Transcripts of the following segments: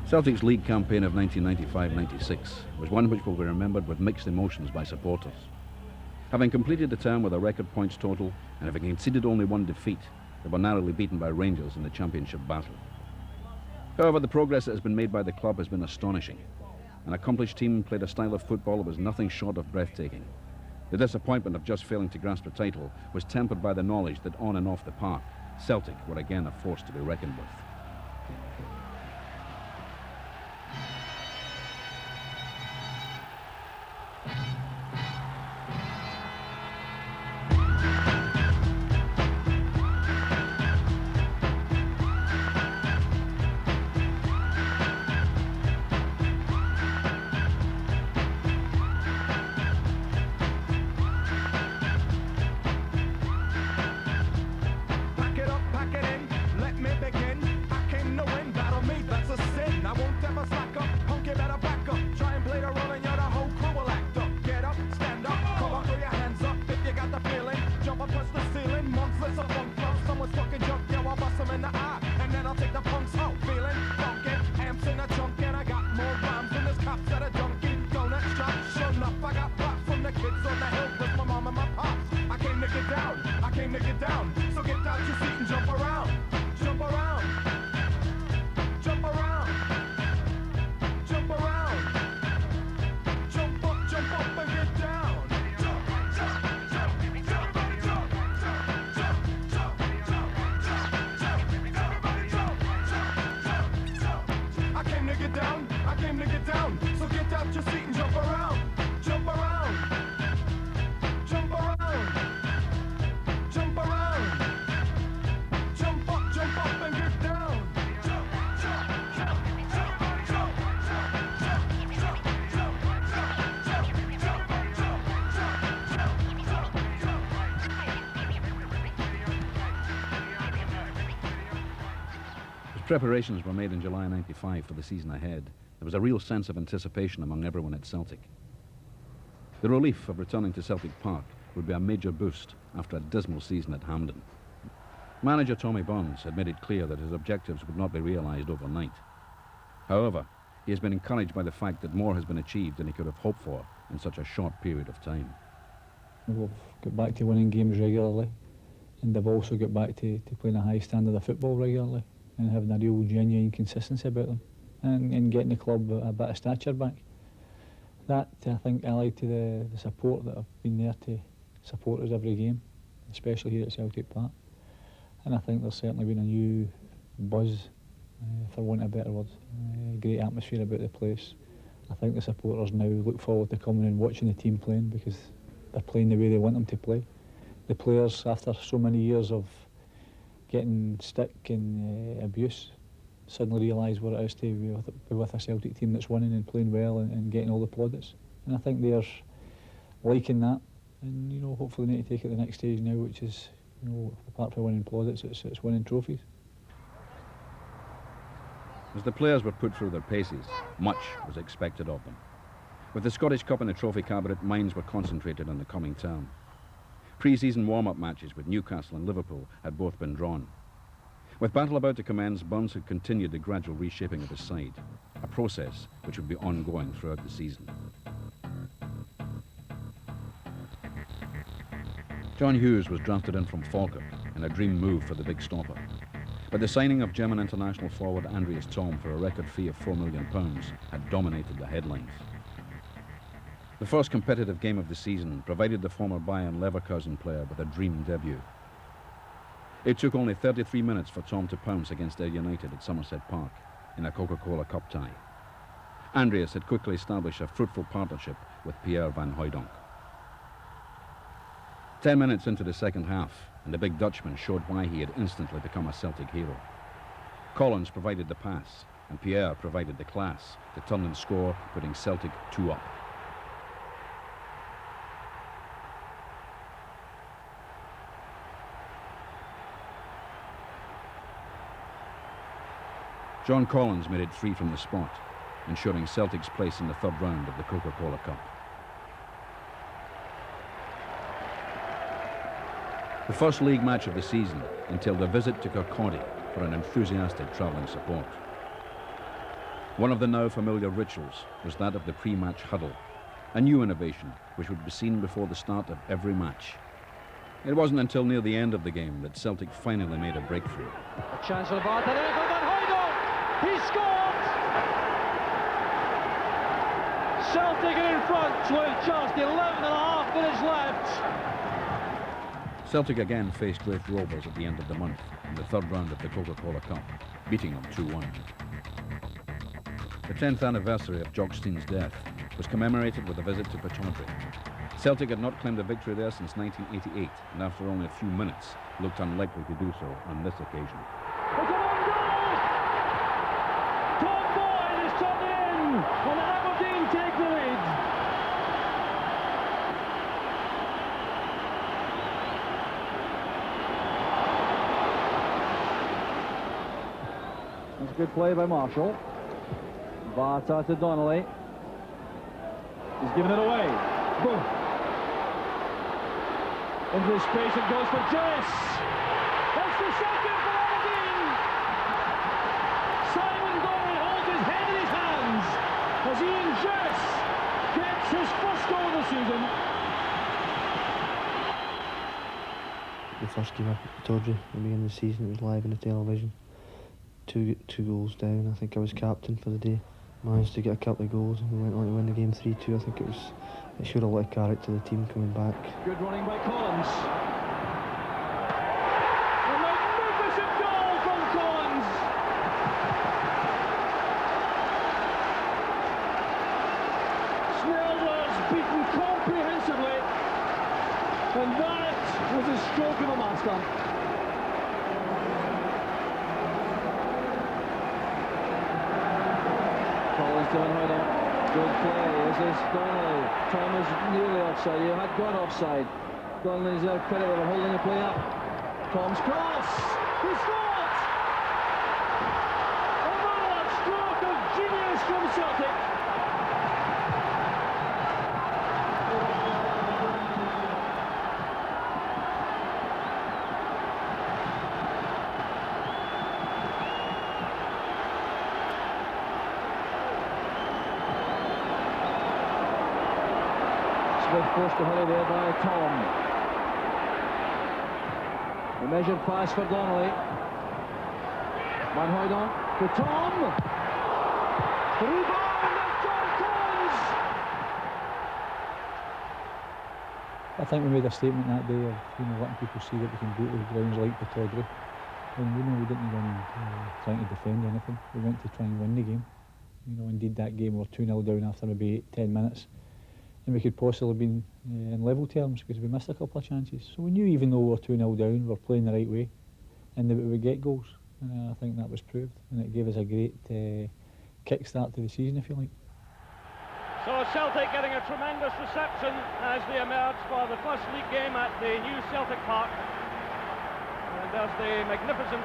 Celtic's league campaign of 1995-96 was one which will be remembered with mixed emotions by supporters. Having completed the term with a record points total and having conceded only one defeat, they were narrowly beaten by Rangers in the championship battle. However, the progress that has been made by the club has been astonishing. An accomplished team played a style of football that was nothing short of breathtaking. The disappointment of just failing to grasp the title was tempered by the knowledge that on and off the park, Celtic were again a force to be reckoned with. Preparations were made in July '95 for the season ahead. There was a real sense of anticipation among everyone at Celtic. The relief of returning to Celtic Park would be a major boost after a dismal season at Hampden. Manager Tommy Burns had made it clear that his objectives would not be realised overnight. However, he has been encouraged by the fact that more has been achieved than he could have hoped for in such a short period of time. We've got back to winning games regularly, and they've also got back to playing a high standard of football regularly, and having a real genuine consistency about them, and getting the club a bit of stature back. That, I think, allied to the support that have been there to support us every game, especially here at Celtic Park. And I think there's certainly been a new buzz, for want of a better word, great atmosphere about the place. I think the supporters now look forward to coming and watching the team playing, because they're playing the way they want them to play. The players, after so many years of getting stick and abuse, suddenly realise what it is to be with a Celtic team that's winning and playing well and getting all the plaudits. And I think they're liking that, and hopefully they need to take it to the next stage now, which is, apart from winning plaudits, it's winning trophies. As the players were put through their paces, much was expected of them. With the Scottish Cup and the trophy cabinet, minds were concentrated on the coming term. Pre-season warm-up matches with Newcastle and Liverpool had both been drawn. With battle about to commence, Burns had continued the gradual reshaping of his side, a process which would be ongoing throughout the season. John Hughes was drafted in from Falkirk in a dream move for the big stopper. But the signing of German international forward Andreas Thom for a record fee of £4 million had dominated the headlines. The first competitive game of the season provided the former Bayern Leverkusen player with a dream debut. It took only 33 minutes for Thom to pounce against Ayr United at Somerset Park in a Coca-Cola Cup tie. Andreas had quickly established a fruitful partnership with Pierre van Hooijdonk. 10 minutes into the second half, and the big Dutchman showed why he had instantly become a Celtic hero. Collins provided the pass, and Pierre provided the class to turn and score, putting Celtic 2 up. John Collins made it 3 from the spot, ensuring Celtic's place in the third round of the Coca-Cola Cup. The first league match of the season entailed a visit to Kirkcaldy for an enthusiastic travelling support. One of the now familiar rituals was that of the pre-match huddle, a new innovation which would be seen before the start of every match. It wasn't until near the end of the game that Celtic finally made a breakthrough. A chance for the bar, then Van Hooydonk! He scored! Celtic are in front with just 11.5 minutes left. Celtic again faced Great Rovers at the end of the month in the third round of the Coca-Cola Cup, beating them 2-1. The 10th anniversary of Jock Stein's death was commemorated with a visit to Pittodrie. Celtic had not claimed a victory there since 1988, and after only a few minutes, looked unlikely to do so on this occasion. Tom Boyd is turned in, and Aberdeen take the lead. That's a good play by Marshall. Barta to Donnelly. He's given it away. Boom. Into the space it goes for Jess. That's the second for Aberdeen. Simon Donnelly holds his head in his hands as Ian Jess gets his first goal of the season. The first game up at Pittodrie at the beginning of the season, it was live on the television. Two goals down. I think I was captain for the day. Managed to get a couple of goals and we went on to win the game 3-2. I think it showed a lot of character to the team coming back. Good running by Collins. A magnificent goal from Collins. Snelders beaten comprehensively, and that was a stroke of a master. Van Hooydonk, good play. This is Donnelly. Tom is nearly offside. You had gone offside. Donnelly's there credit for holding the play up. Tom's cross. He scored! Another stroke of genius from Celtic. Forced to hurry there by Tom. The measured pass for Donnelly. Van Hooydonk to Tom. The rebound of John Collins. I think we made a statement that day of letting people see that we can go to the grounds like Pittodrie. And we didn't even trying to defend anything. We went to try and win the game. Indeed that game we were 2-0 down after maybe 10 minutes. And we could possibly have been in level terms because we missed a couple of chances. So we knew even though we were 2-0 down, we were playing the right way and that we would get goals. And I think that was proved, and it gave us a great kick-start to the season, if you like. So Celtic getting a tremendous reception as they emerge for the first league game at the new Celtic Park. And there's the magnificent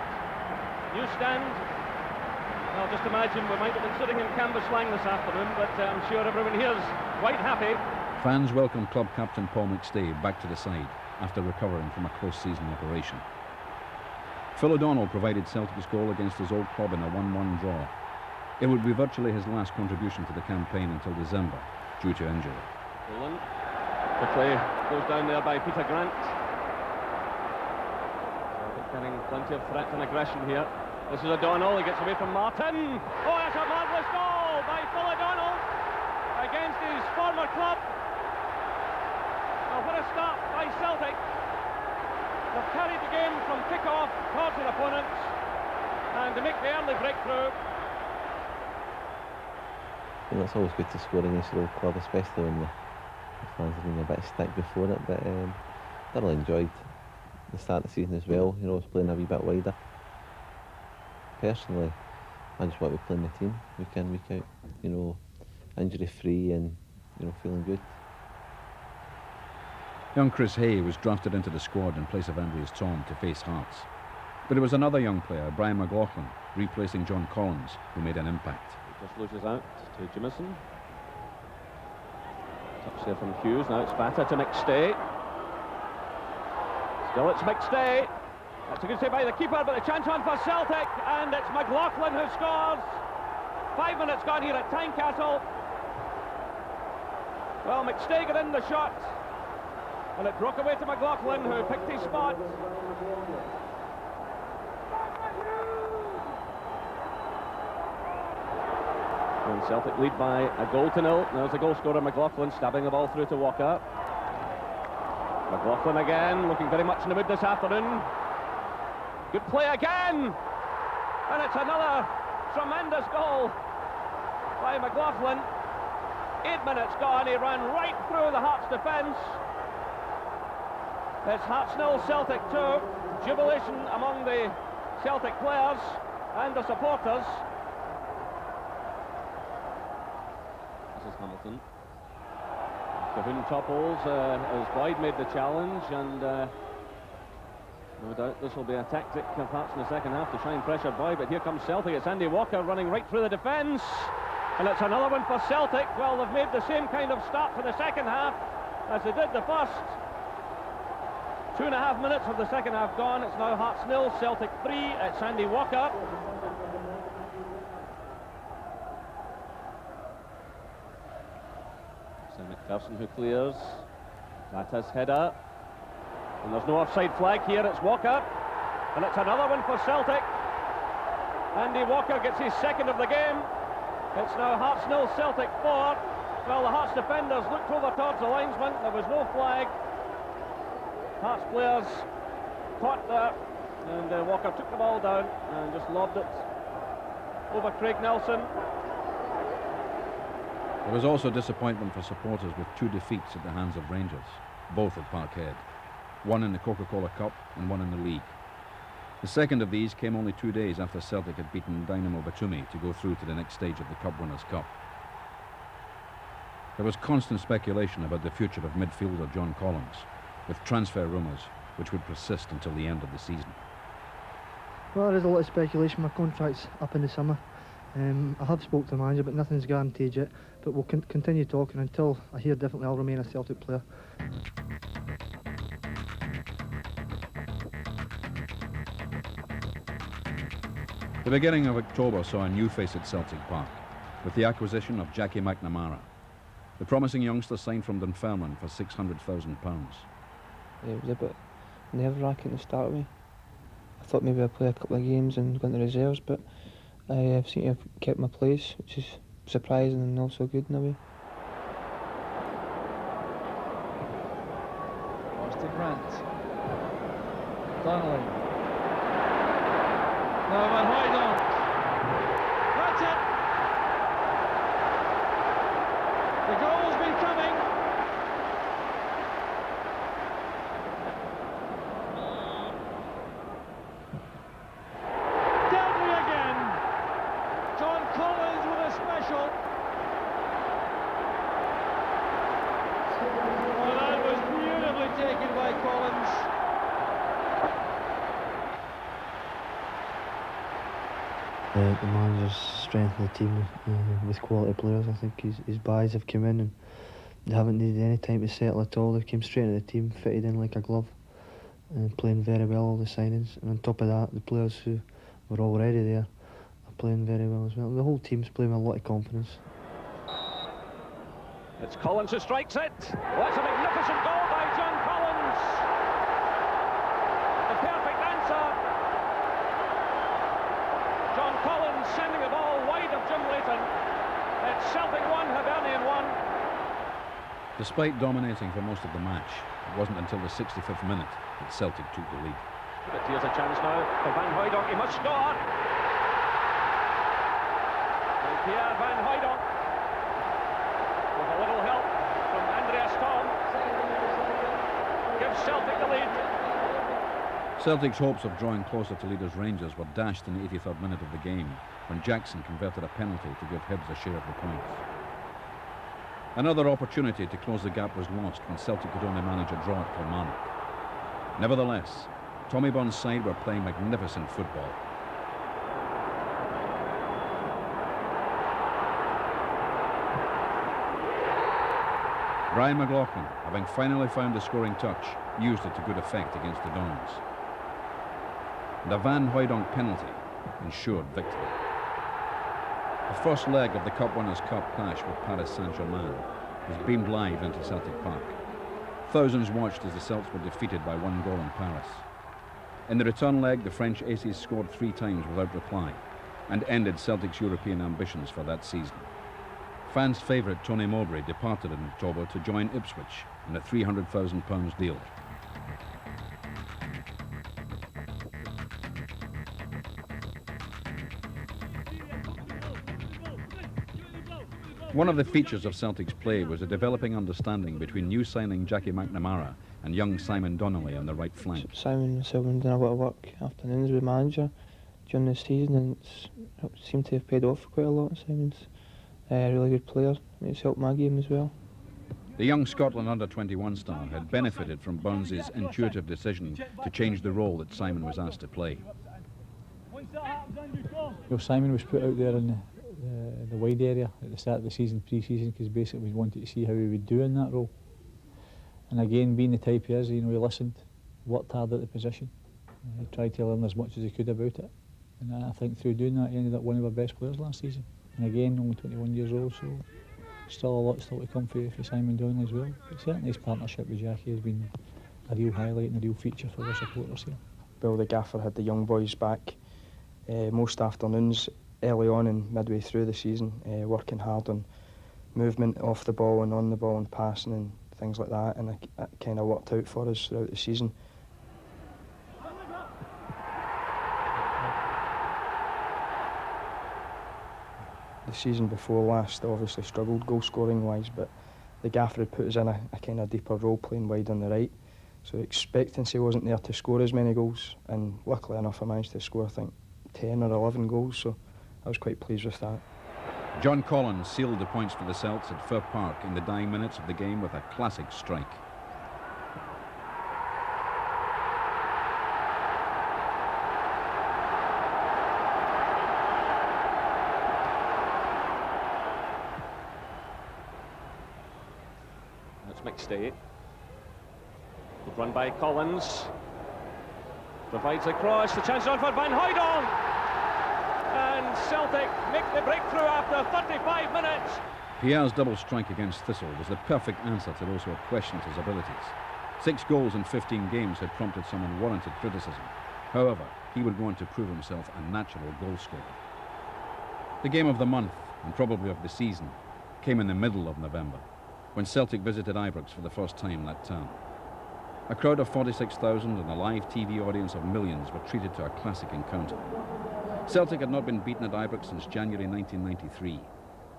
new stand. Well, just imagine we might have been sitting in Cambuslang this afternoon, but I'm sure everyone here is quite happy. Fans welcomed club captain Paul McStay back to the side after recovering from a close-season operation. Phil O'Donnell provided Celtic's goal against his old club in a 1-1 draw. It would be virtually his last contribution to the campaign until December, due to injury. Nolan quickly goes down there by Peter Grant. Getting plenty of threat and aggression here. This is O'Donnell, he gets away from Martin. Oh, that's a marvellous goal by Phil O'Donnell against his former club. Well, what a start by Celtic. They've carried the game from kick-off towards their opponents and to make the early breakthrough. It's always good to score against your old club, especially when the fans have been a bit of stick before it, but thoroughly enjoyed the start of the season as well. I was playing a wee bit wider. Personally, I just want to be playing the team week in, week out, injury free and feeling good. Young Chris Hay was drafted into the squad in place of Andreas Thom to face Hearts. But it was another young player, Brian McLaughlin, replacing John Collins, who made an impact. He just loses out to Jimison. Touch there from Hughes, now it's Bata to McStay. Still it's McStay. That's a good save by the keeper, but a chance on for Celtic, and it's McLaughlin who scores. 5 minutes gone here at Tynecastle. Well, McStaggart in the shot, and it broke away to McLaughlin, who picked his spot. And Celtic lead by a goal to nil. There's the goal scorer, McLaughlin, stabbing the ball through to Walker. McLaughlin again, looking very much in the mood this afternoon. Good play again, and it's another tremendous goal by McLaughlin. 8 minutes gone, he ran right through the Hearts defence. It's Hearts 0, Celtic 2. Jubilation among the Celtic players and the supporters. This is Hamilton. Cahoon topples as Boyd made the challenge, and no doubt this will be a tactic of Hearts in the second half to try and pressure Boyd, but here comes Celtic. It's Andy Walker running right through the defence, and it's another one for Celtic. Well, they've made the same kind of start for the second half as they did the first. 2.5 minutes of the second half gone. It's now Hearts 0, Celtic 3. It's Andy Walker. So McPherson who clears. That's his header. And there's no offside flag here. It's Walker. And it's another one for Celtic. Andy Walker gets his second of the game. It's now Hearts 0, Celtic 4. Well, the Hearts defenders looked over towards the linesman. There was no flag. Hearts players caught there, and Walker took the ball down and just lobbed it over Craig Nelson. There was also disappointment for supporters with 2 defeats at the hands of Rangers, both at Parkhead. One in the Coca-Cola Cup and one in the league. The second of these came only 2 days after Celtic had beaten Dynamo Batumi to go through to the next stage of the Cup Winners' Cup. There was constant speculation about the future of midfielder John Collins, with transfer rumours which would persist until the end of the season. Well, there is a lot of speculation. My contract's up in the summer. I have spoke to the manager, but nothing's guaranteed yet. But we'll continue talking until I hear differently. I'll remain a Celtic player. The beginning of October saw a new face at Celtic Park, with the acquisition of Jackie McNamara. The promising youngster signed from Dunfermline for £600,000. It was a bit nerve-wracking to start with. I thought maybe I'd play a couple of games and go into reserves, but I seem to have kept my place, which is surprising and also good in a way. Austin Grant. Donnelly. Now Van Hooydonk. That's it! The goal's been coming. Deadly again. John Collins with a special. Oh, that was beautifully taken by Collins. The manager's strengthened the team with quality players. I think his buys have come in and they haven't needed any time to settle at all. They came straight into the team, fitted in like a glove, and playing very well, all the signings. And on top of that, the players who were already there are playing very well as well. The whole team's playing with a lot of confidence. It's Collins who strikes it. Well, that's a magnificent goal by John Collins. The perfect answer. John Collins sending the ball wide of Jim Leighton. It's Celtic 1, Hibernian 1. Despite dominating for most of the match, it wasn't until the 65th minute that Celtic took the lead. But here's a chance now for Van Hooydonk. He must score. And Pierre Van Hooydonk, with a little help from Andreas Thom, gives Celtic the lead. Celtic's hopes of drawing closer to leaders Rangers were dashed in the 83rd minute of the game when Jackson converted a penalty to give Hibs a share of the points. Another opportunity to close the gap was lost when Celtic could only manage a draw at Kilmarnock. Nevertheless, Tommy Bond's side were playing magnificent football. Brian McLaughlin, having finally found the scoring touch, used it to good effect against the Dons. And a Van Hooydonk penalty ensured victory. The first leg of the Cup Winners' Cup clash with Paris Saint-Germain was beamed live into Celtic Park. Thousands watched as the Celts were defeated by 1 goal in Paris. In the return leg, the French aces scored 3 times without reply and ended Celtic's European ambitions for that season. Fans' favourite Tony Mowbray departed in October to join Ipswich in a £300,000 deal. One of the features of Celtic's play was a developing understanding between new signing Jackie McNamara and young Simon Donnelly on the right flank. Simon and myself have done a lot of work afternoons with the manager during the season, and it seemed to have paid off quite a lot. Simon's a really good player, and it's helped my game as well. The young Scotland under-21 star had benefited from Burns' intuitive decision to change the role that Simon was asked to play. Well, Simon was put out there in the wide area at the start of the season, pre-season, because basically we wanted to see how he would do in that role. And again, being the type he is, he listened, worked hard at the position. He tried to learn as much as he could about it. And I think through doing that, he ended up one of our best players last season. And again, only 21 years old, so still a lot still to come for Simon Donnelly as well. But certainly his partnership with Jackie has been a real highlight and a real feature for our supporters here. Bill the gaffer had the young boys back most afternoons early on and midway through the season, working hard on movement off the ball and on the ball and passing and things like that, and it kind of worked out for us throughout the season. The season before last obviously struggled goal scoring wise, but the gaffer had put us in a kind of deeper role playing wide on the right, so expectancy wasn't there to score as many goals, and luckily enough I managed to score I think 10 or 11 goals, so I was quite pleased with that. John Collins sealed the points for the Celts at Fir Park in the dying minutes of the game with a classic strike. That's McStay. Good run by Collins. Provides the cross, the chance on for Van Hooydonk. And Celtic make the breakthrough after 35 minutes. Pierre's double strike against Thistle was the perfect answer to those who had questioned his abilities. 6 goals in 15 games had prompted some unwarranted criticism. However, he would go on to prove himself a natural goal scorer. The game of the month, and probably of the season, came in the middle of November, when Celtic visited Ibrox for the first time that term. A crowd of 46,000 and a live TV audience of millions were treated to a classic encounter. Celtic had not been beaten at Ibrox since January 1993.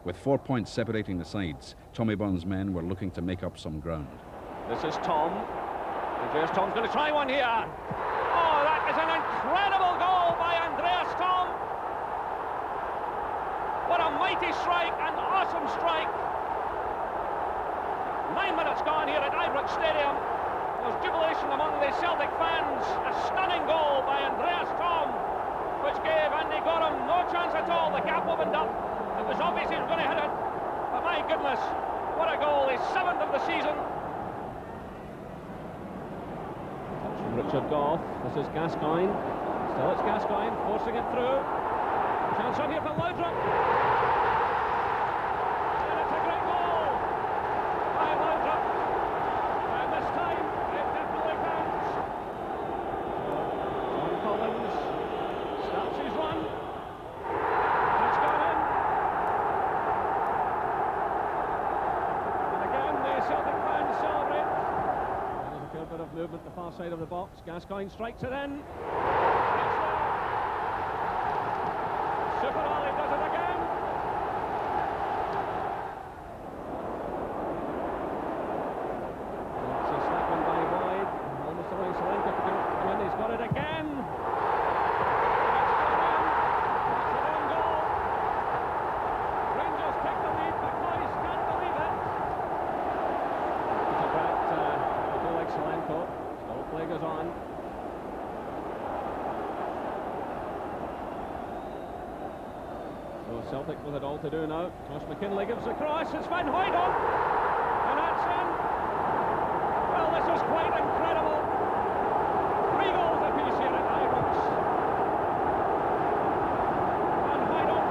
With 4 points separating the sides, Tommy Burns' men were looking to make up some ground. This is Tom. Andreas Tom's going to try one here. Oh, that is an incredible goal by Andreas Tom. What a mighty strike, an awesome strike. 9 minutes gone here at Ibrox Stadium. There's jubilation among the Celtic fans. A stunning goal by Andreas Tom, which gave Andy Gorham no chance at all. The gap opened up. It was obvious he was going to hit it. But my goodness, what a goal. His 7th of the season. Touch from Richard Goff. This is Gascoigne. Still it's Gascoigne, forcing it through. Chance on here for Laudrup. And it's a great goal by Laudrup. And this time, it definitely counts. John Collins starts his run. And it's gone in. And again, the Celtic fans celebrate. There's a good bit of movement the far side of the box. Gascoigne strikes it in. Super Ali does it again. It's a slap one by Boyd. Almost allowing Solanka to come in. He's got it again. That's an own goal. Rangers take the lead. McCoys can't believe it. It's about a goal like Solanka. Still play goes on. So Celtic with it all to do now. Josh McKinley gives the cross. It's Van Hooydonk. And that's in. Well, this is quite incredible. 3 goals apiece here at Ibrox. Van Hooydonk.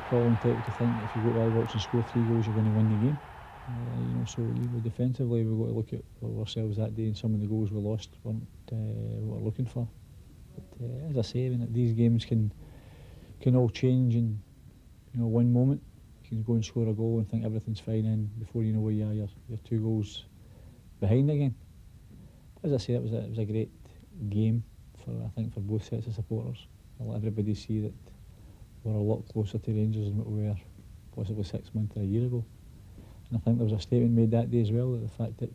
probably entitled to think that if you go to Ibrox and score 3 goals, you're going to win the game. So defensively, we've got to look at ourselves that day, and some of the goals we lost weren't what we're looking for. But as I say, these games can all change in one moment. You can go and score a goal and think everything's fine, and before you know where you are, you're 2 goals behind again. As I say, it was a great game for both sets of supporters. I'll let everybody see that we're a lot closer to Rangers than what we were possibly 6 months or a year ago. And I think there was a statement made that day as well, that the fact that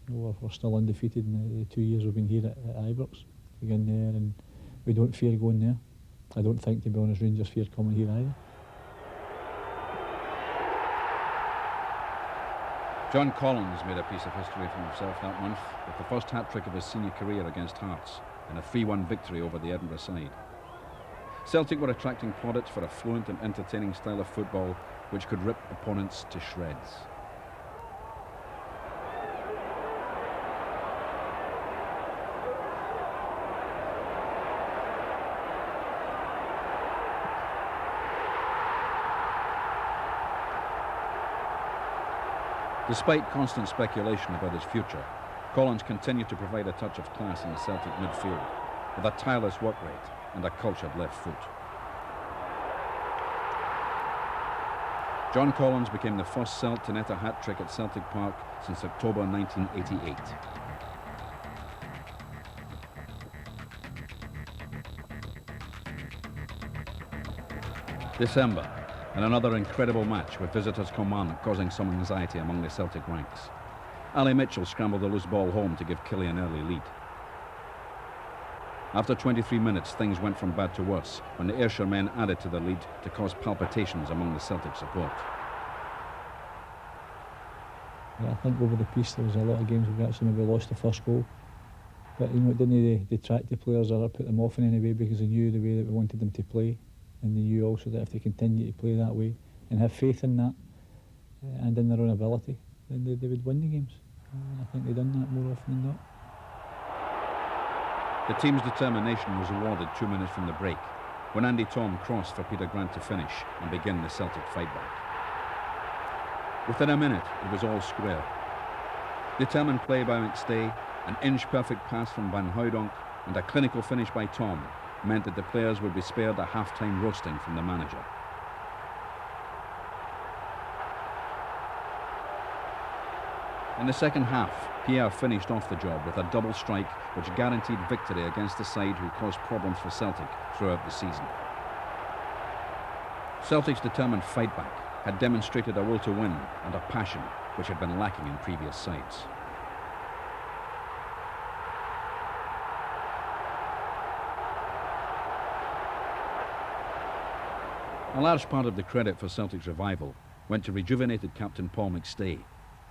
we're still undefeated in the 2 years we've been here at Ibrox. We go in there and we don't fear going there. I don't think, to be honest, Rangers fear coming here either. John Collins made a piece of history for himself that month with the first hat-trick of his senior career against Hearts in a 3-1 victory over the Edinburgh side. Celtic were attracting plaudits for a fluent and entertaining style of football which could rip opponents to shreds. Despite constant speculation about his future, Collins continued to provide a touch of class in the Celtic midfield, with a tireless work rate and a cultured left foot. John Collins became the first Celt to net a hat-trick at Celtic Park since October 1988. December, and another incredible match with visitors come on, causing some anxiety among the Celtic ranks. Ali Mitchell scrambled the loose ball home to give Killie an early lead. After 23 minutes, things went from bad to worse when the Ayrshire men added to the lead to cause palpitations among the Celtic support. Yeah, I think over the piece there was a lot of games where we actually maybe lost the first goal. But it didn't detract the players or put them off in any way, because they knew the way that we wanted them to play. And they knew also that if they continue to play that way and have faith in that and in their own ability, then they would win the games. And I think they've done that more often than not. The team's determination was rewarded 2 minutes from the break, when Andy Tom crossed for Peter Grant to finish and begin the Celtic fight back. Within a minute, it was all square. Determined play by McStay, an inch-perfect pass from Van Hooijdonk, and a clinical finish by Tom meant that the players would be spared a half-time roasting from the manager. In the second half, Pierre finished off the job with a double strike which guaranteed victory against the side who caused problems for Celtic throughout the season. Celtic's determined fight back had demonstrated a will to win and a passion which had been lacking in previous sides. A large part of the credit for Celtic's revival went to rejuvenated captain Paul McStay,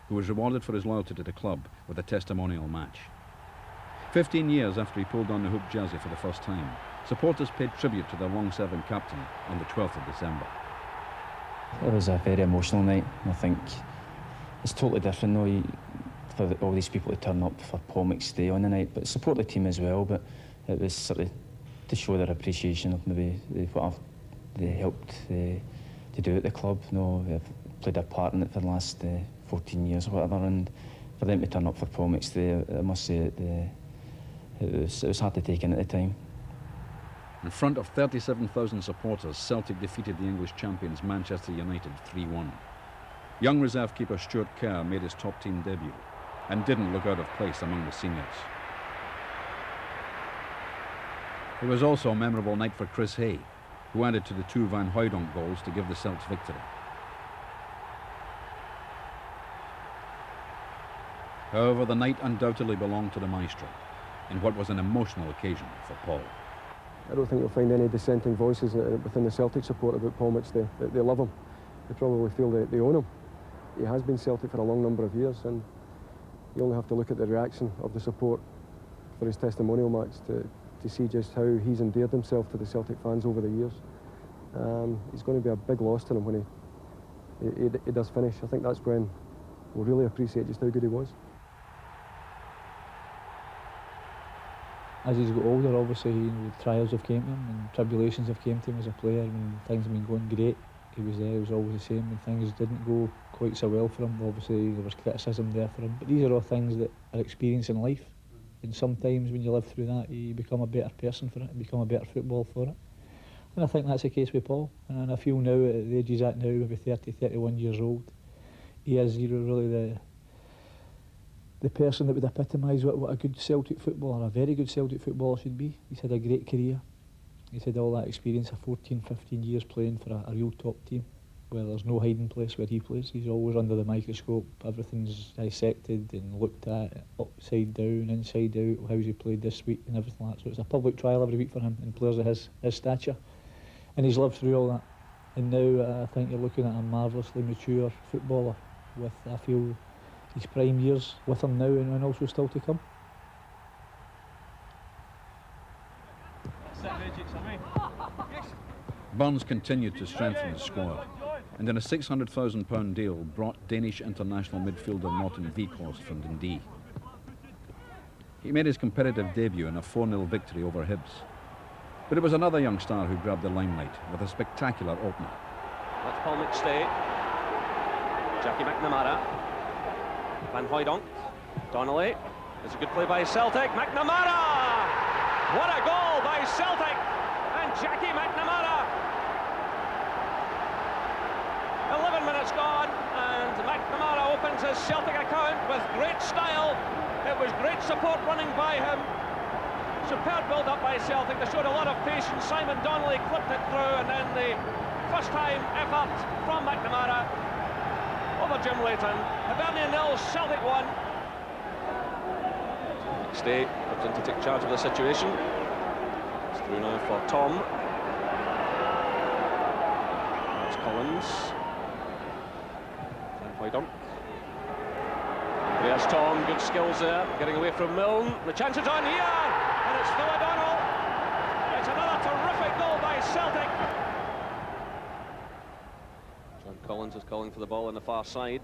who was rewarded for his loyalty to the club with a testimonial match. 15 years after he pulled on the hoop jersey for the first time, supporters paid tribute to their long-serving captain on the 12th of December. It was a very emotional night. I think it's totally different though for all these people to turn up for Paul McStay on the night, but support the team as well. But it was sort of to show their appreciation of maybe what they helped to do at the club. They've played a part in it for the last 14 years or whatever, and for them to turn up for Paul McStay, I must say it was hard to take in at the time. In front of 37,000 supporters, Celtic defeated the English champions Manchester United 3-1. Young reserve keeper Stuart Kerr made his top team debut and didn't look out of place among the seniors. It was also a memorable night for Chris Hay, who added to the 2 Van Hooijdonk goals to give the Celts victory. However, the night undoubtedly belonged to the maestro, in what was an emotional occasion for Paul. I don't think you'll find any dissenting voices within the Celtic support about Paul McStay. They love him. They probably feel they own him. He has been Celtic for a long number of years, and you only have to look at the reaction of the support for his testimonial match to see just how he's endeared himself to the Celtic fans over the years. He's going to be a big loss to them when he does finish. I think that's when we'll really appreciate just how good he was. As he's got older, obviously, trials have came to him and tribulations have came to him as a player when things have been going great. he was there, he was always the same. When things didn't go quite so well for him, obviously there was criticism there for him. But these are all things that are experienced in life. And sometimes when you live through that, you become a better person for it, you become a better footballer for it. And I think that's the case with Paul. And I feel now, at the age he's at now, maybe 30, 31 years old, he is really the person that would epitomise what a good Celtic footballer, a very good Celtic footballer should be. He's had a great career. He's had all that experience of 14, 15 years playing for a real top team, where there's no hiding place where he plays. He's always under the microscope. Everything's dissected and looked at, upside down, inside out, how's he played this week and everything like that. So it's a public trial every week for him and players of his stature. And he's lived through all that. And now I think you're looking at a marvellously mature footballer with, I feel, his prime years with him now and also still to come. Burns continued to strengthen the squad, and in a £600,000 deal brought Danish international midfielder Morten Vikhorst from Dundee. He made his competitive debut in a 4-0 victory over Hibs. But it was another young star who grabbed the limelight with a spectacular opener. That's Paul McStay. Jackie McNamara. Van Hooijdonk. Donnelly. It's a good play by Celtic. McNamara! What a goal by Celtic! And Jackie McNamara. 11 minutes gone, and McNamara opens his Celtic account with great style. It was great support running by him. Superb build-up by Celtic. They showed a lot of patience. Simon Donnelly clipped it through, and then the first-time effort from McNamara over Jim Leighton. Hibernian 0, Celtic 1. Stay comes in to take charge of the situation. It's through now for Tom. That's Collins. Van Hooijdonk. There's Tom, good skills there, getting away from Milne. The chance is on here, and it's Phil O'Donnell. It's another terrific goal by Celtic. John Collins is calling for the ball on the far side.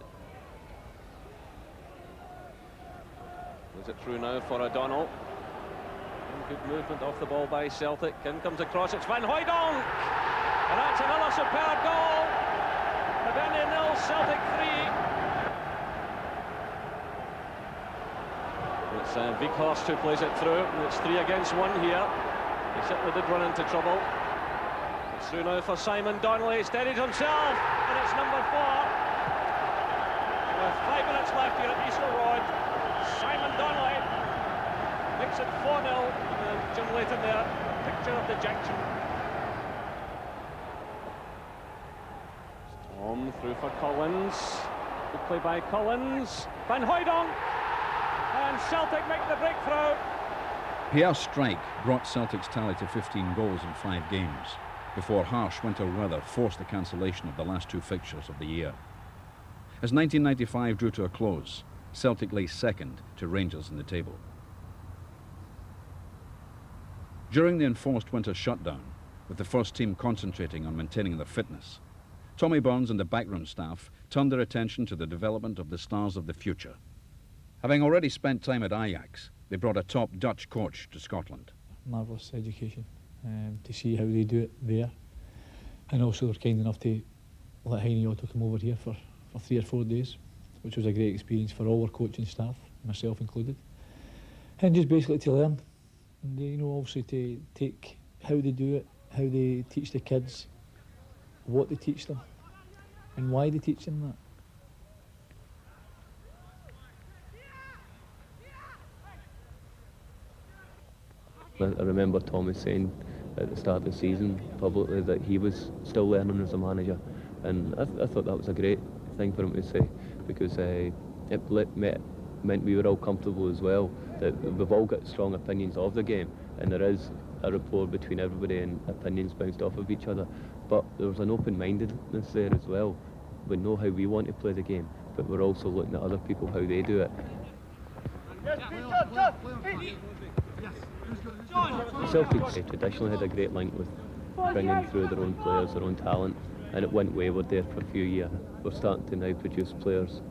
Is it through now for O'Donnell? Good movement off the ball by Celtic. In comes across, it's Van Hooijdonk! And that's another superb goal. Hibernian 0, Celtic 3. It's Vikhorst who plays it through, and it's 3 against 1 here. He certainly did run into trouble. It's through now for Simon Donnelly, steadied himself, and it's number 4. With 5 minutes left here at Easter Road, Simon Donnelly makes it 4-0, and Jim Leighton there, picture of dejection. Tom through for Collins, good play by Collins, Van Hooijdonk, and Celtic make the breakthrough. Pierre's strike brought Celtic's tally to 15 goals in 5 games, before harsh winter weather forced the cancellation of the last 2 fixtures of the year. As 1995 drew to a close, Celtic lay second to Rangers in the table. During the enforced winter shutdown, with the first team concentrating on maintaining their fitness, Tommy Burns and the backroom staff turned their attention to the development of the stars of the future. Having already spent time at Ajax, they brought a top Dutch coach to Scotland. Marvellous education, to see how they do it there. And also they're kind enough to let Heine Otto come over here for 3 or 4 days, which was a great experience for all our coaching staff, myself included. And just basically to learn, and you know, obviously to take how they do it, how they teach the kids, what they teach them, and why they teach them that. I remember Tommy saying at the start of the season publicly that he was still learning as a manager, and I thought that was a great thing for him to say, because it meant we were all comfortable as well, that we've all got strong opinions of the game, and there is a rapport between everybody and opinions bounced off of each other, but there was an open-mindedness there as well. We know how we want to play the game, but we're also looking at other people, how they do it. Celtic traditionally had a great link with bringing through their own players, their own talent, and it went wayward there for a few years. We're starting to now produce players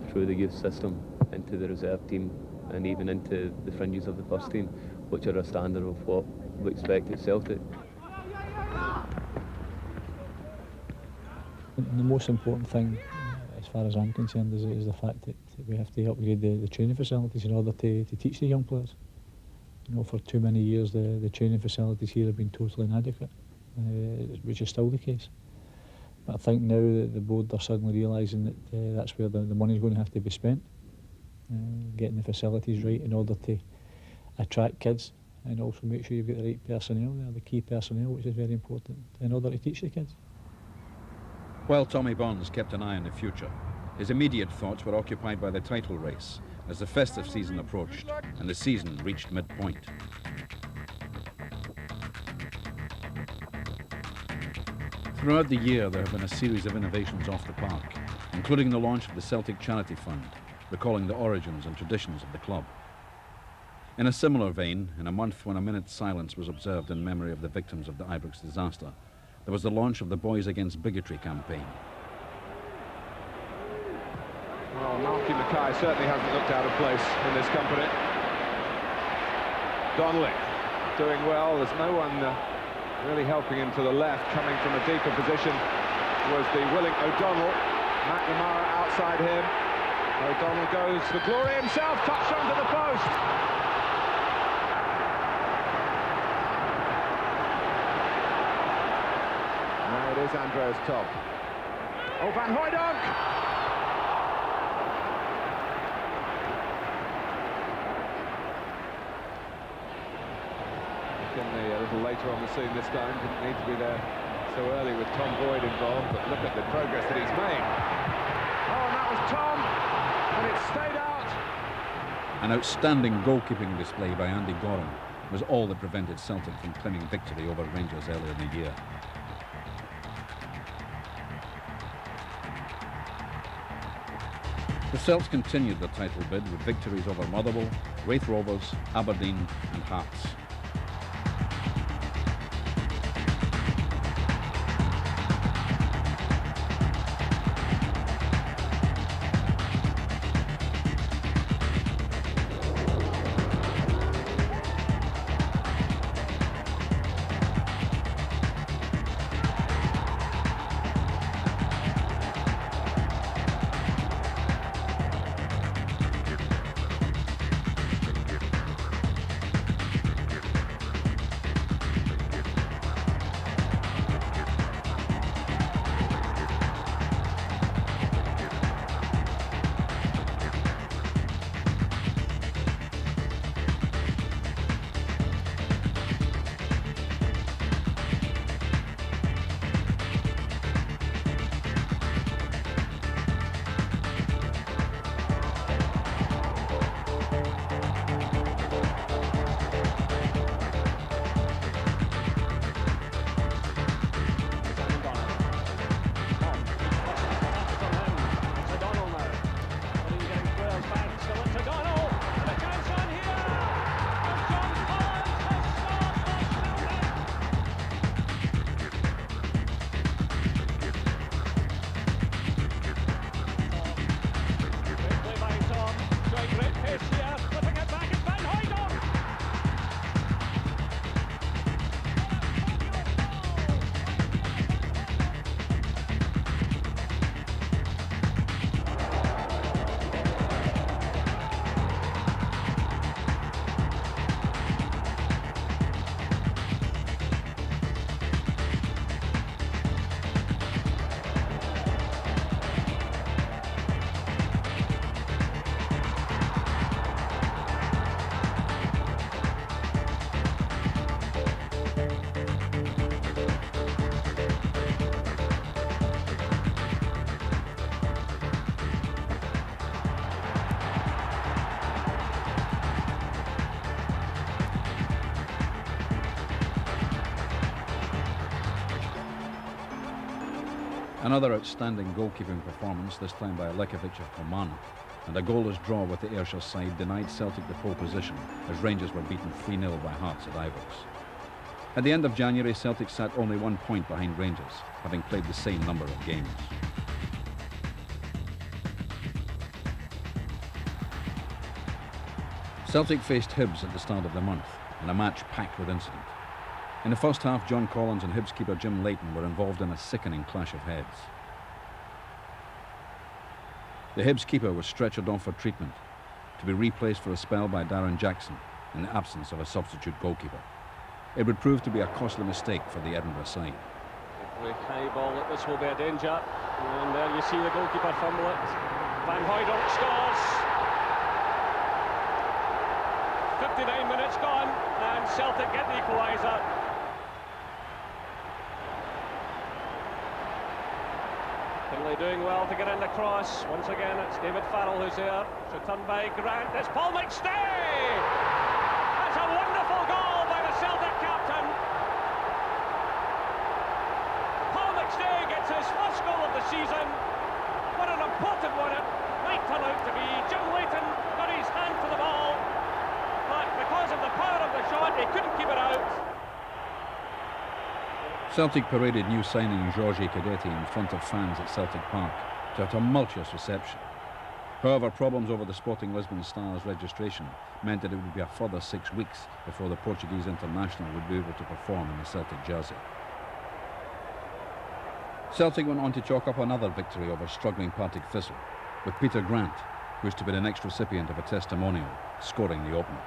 through the youth system into the reserve team and even into the fringes of the first team, which are a standard of what we expect at Celtic. the most important thing, as far as I'm concerned, is the fact that we have to upgrade the training facilities in order to teach the young players. You know, for too many years the training facilities here have been totally inadequate, which is still the case. But I think now that the board are suddenly realising that that's where the money's going to have to be spent, getting the facilities right in order to attract kids and also make sure you've got the right personnel there, the key personnel, which is very important, in order to teach the kids. While Tommy Bonds kept an eye on the future, his immediate thoughts were occupied by the title race as the festive season approached and the season reached midpoint. Throughout the year, there have been a series of innovations off the park, including the launch of the Celtic Charity Fund, recalling the origins and traditions of the club. In a similar vein, in a month when a minute's silence was observed in memory of the victims of the Ibrox disaster, there was the launch of the Boys Against Bigotry campaign. Well, Malky Mackay certainly hasn't looked out of place in this company. Donnelly doing well. There's no one really helping him to the left. Coming from a deeper position was the willing O'Donnell. McNamara outside him. O'Donnell goes for glory himself. Touched onto the post. Now it is Andreas Topp. Oh, Van Hooijdonk! A little later on the scene this time, didn't need to be there so early with Tom Boyd involved, but look at the progress that he's made. Oh, and that was Tom, and it stayed out. An outstanding goalkeeping display by Andy Gorham was all that prevented Celtic from claiming victory over Rangers earlier in the year. The Celts continued the title bid with victories over Motherwell, Raith Rovers, Aberdeen and Hearts. Another outstanding goalkeeping performance, this time by Lekovic of Kilmarnock, and a goalless draw with the Ayrshire side denied Celtic the pole position as Rangers were beaten 3-0 by Hearts at Ibrox. At the end of January, Celtic sat only 1 point behind Rangers, having played the same number of games. Celtic faced Hibs at the start of the month, in a match packed with incident. In the first half, John Collins and Hibs keeper Jim Leighton were involved in a sickening clash of heads. The Hibs keeper was stretchered off for treatment, to be replaced for a spell by Darren Jackson in the absence of a substitute goalkeeper. It would prove to be a costly mistake for the Edinburgh side. With high ball, that this will be a danger. And there you see the goalkeeper fumble it. Van Hooijdonk scores. 59 minutes gone, and Celtic get the equaliser. Kinley doing well to get in the cross. Once again, it's David Farrell who's there. It's returned by Grant. It's Paul McStay! That's a wonderful goal by the Celtic captain. Paul McStay gets his first goal of the season. What an important one it might turn out to be. Jim Leighton got his hand to the ball, but because of the power of the shot, he couldn't keep it out. Celtic paraded new signing Georges Cadetti in front of fans at Celtic Park to a tumultuous reception. However, problems over the Sporting Lisbon Stars registration meant that it would be a further 6 weeks before the Portuguese international would be able to perform in the Celtic jersey. Celtic went on to chalk up another victory over struggling Partick Thistle, with Peter Grant, who is to be the next recipient of a testimonial, scoring the opener.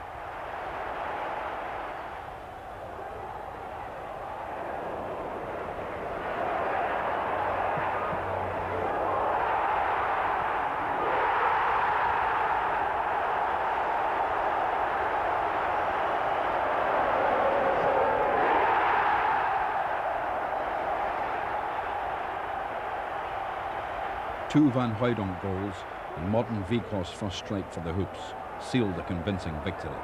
Two Van Hooijdonk goals and Morten Vikos' first strike for the Hoops sealed a convincing victory.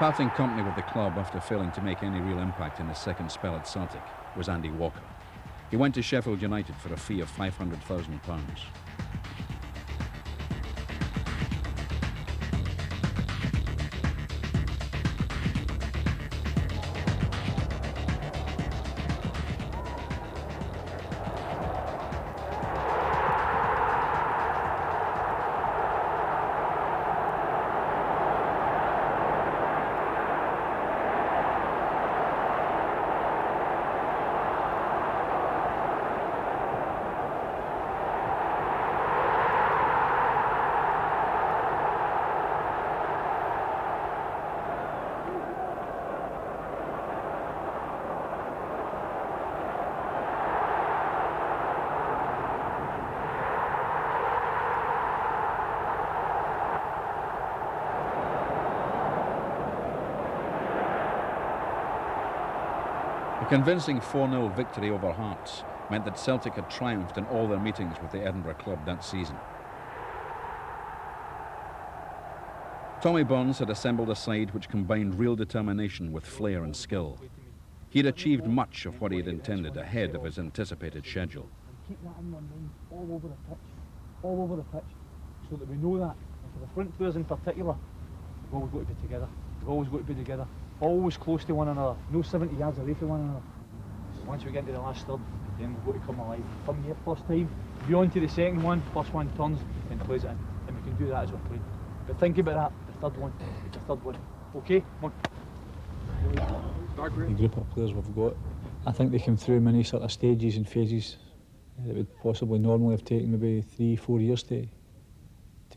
Parting company with the club after failing to make any real impact in his second spell at Celtic was Andy Walker. He went to Sheffield United for a fee of £500,000. A convincing 4-0 victory over Hearts meant that Celtic had triumphed in all their meetings with the Edinburgh club that season. Tommy Burns had assembled a side which combined real determination with flair and skill. He had achieved much of what he had intended ahead of his anticipated schedule. Keep that in my mind all over the pitch, so that we know that. And for the front players in particular, we've always got to be together. We've always got to be together. Always close to one another, no 70 yards away from one another. Once we get into the last third, then we've got to come alive. Come here first time, be on to the second one, first one turns and plays it in. And we can do that as we're playing. But think about that, the third one, it's the third one. Okay, come on. The group of players we've got, I think they came through many sort of stages and phases that would possibly normally have taken maybe 3-4 years to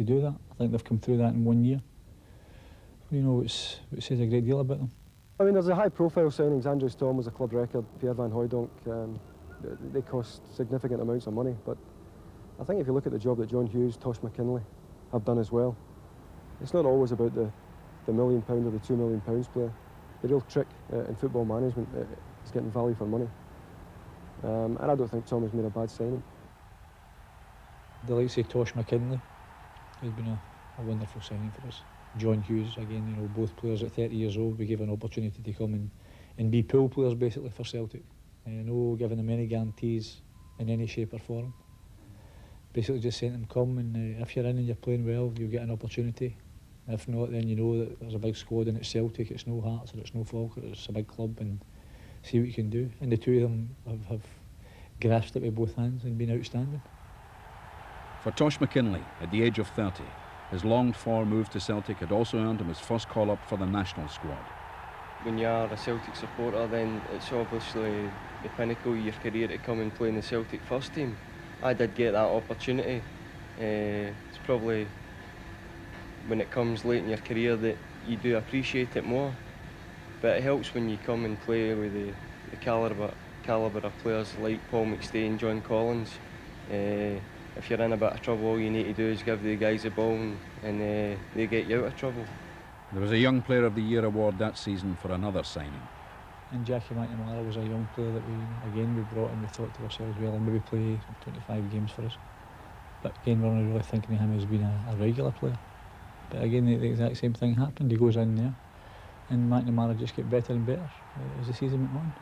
do that. I think they've come through that in 1 year. You know, it says a great deal about them. I mean, there's the high-profile signings. Andrews Tom was a club record. Pierre Van Hooijdonk, they cost significant amounts of money. But I think if you look at the job that John Hughes, Tosh McKinley have done as well, it's not always about the £1 million or the £2 million player. The real trick in football management is getting value for money. And I don't think Tom has made a bad signing. The likes of Tosh McKinley has been a wonderful signing for us. John Hughes, again, you know, both players at 30 years old, we gave an opportunity to come and be pool players basically for Celtic. No giving them any guarantees in any shape or form. Basically just saying to them, come and if you're in and you're playing well, you'll get an opportunity. If not, then you know that there's a big squad and it's Celtic, it's no Hearts or it's no Falkirk, it's a big club, and see what you can do. And the two of them have grasped it with both hands and been outstanding. For Tosh McKinley, at the age of 30, his longed-for move to Celtic had also earned him his first call-up for the national squad. when you are a Celtic supporter, then it's obviously the pinnacle of your career to come and play in the Celtic first team. I did get that opportunity. It's probably when it comes late in your career that you do appreciate it more. But it helps when you come and play with the calibre of players like Paul McStay and John Collins. If you're in a bit of trouble, all you need to do is give the guys the ball and they get you out of trouble. There was a Young Player of the Year award that season for another signing. And Jackie McNamara was a young player that we brought in. We thought to ourselves, well, he'll maybe play 25 games for us. But again, we're only really thinking of him as being a regular player. But again, the exact same thing happened. He goes in there, and McNamara just get better and better as the season went on.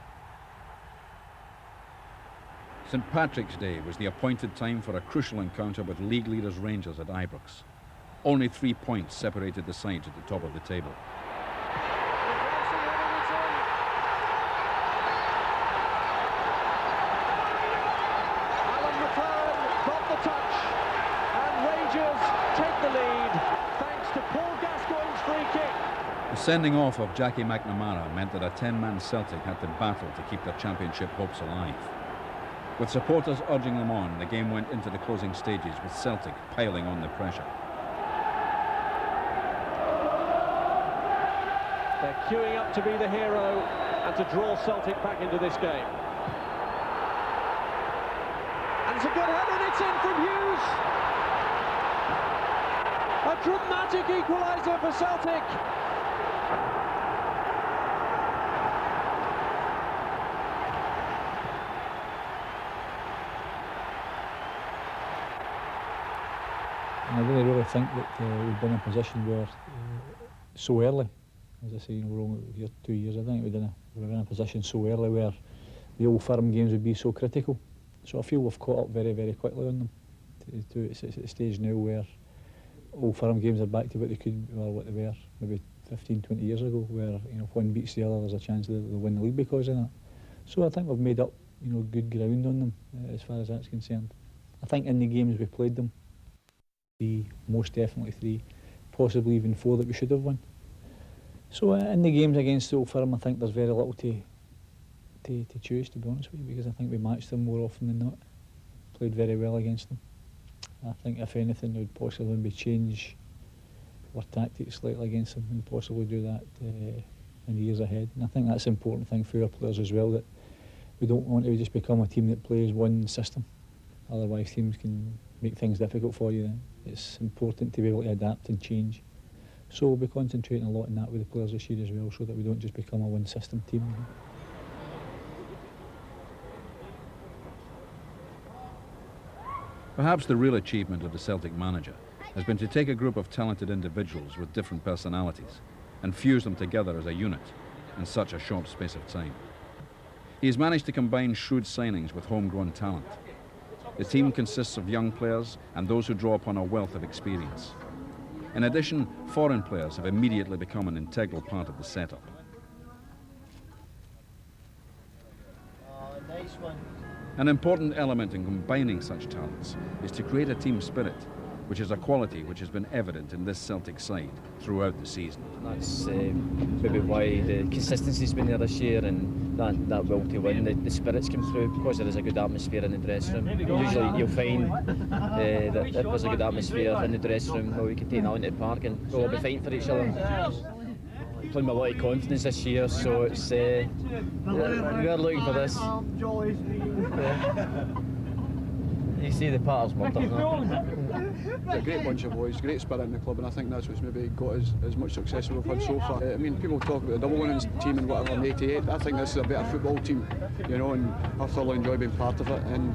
St Patrick's Day was the appointed time for a crucial encounter with league leaders Rangers at Ibrox. Only 3 points separated the sides at the top of the table. Alan McLaren got the touch, and Rangers take the lead thanks to Paul Gascoigne's free kick. The sending off of Jackie McNamara meant that a 10-man Celtic had to battle to keep their championship hopes alive. With supporters urging them on, the game went into the closing stages with Celtic piling on the pressure. They're queuing up to be the hero and to draw Celtic back into this game. And it's a good header, and it's in from Hughes. A dramatic equaliser for Celtic. And I really think that we've been in a position where so early, as I say, we're only here 2 years, I think we're in a position so early where the Old Firm games would be so critical. So I feel we've caught up very, very quickly on them. It's at the stage now where Old Firm games are back to what they were maybe 15, 20 years ago, where if one beats the other, there's a chance they'll win the league because of that. So I think we've made up good ground on them as far as that's concerned. I think in the games we played them, most definitely 3, possibly even 4 that we should have won. So in the games against Old Firm, I think there's very little to choose, to be honest with you, because I think we matched them more often than not. Played very well against them. I think if anything, we'd possibly maybe change our tactics slightly against them and possibly do that in the years ahead. And I think that's an important thing for our players as well, that we don't want to just become a team that plays one system. Otherwise teams can make things difficult for you then. It's important to be able to adapt and change. So we'll be concentrating a lot on that with the players this year as well, so that we don't just become a one-system team. Perhaps the real achievement of the Celtic manager has been to take a group of talented individuals with different personalities and fuse them together as a unit in such a short space of time. He has managed to combine shrewd signings with homegrown talent. The team consists of young players and those who draw upon a wealth of experience. In addition, foreign players have immediately become an integral part of the setup. Nice one. An important element in combining such talents is to create a team spirit, which is a quality which has been evident in this Celtic side throughout the season. That's maybe why the consistency's been there this year, and that will to win. The spirits come through because there is a good atmosphere in the dressing room. Usually you'll find that if there's a good atmosphere in the dressing room, we can take that into the park and we'll all be fighting for each other. Playing with a lot of confidence this year, so it's we are looking for this. You see the patterns more than It's a great bunch of boys, great spirit in the club, and I think that's what's maybe got as much success as we've had so far. I mean, people talk about the double winnings team and whatever in '88. I think this is a better football team, and I thoroughly enjoy being part of it. And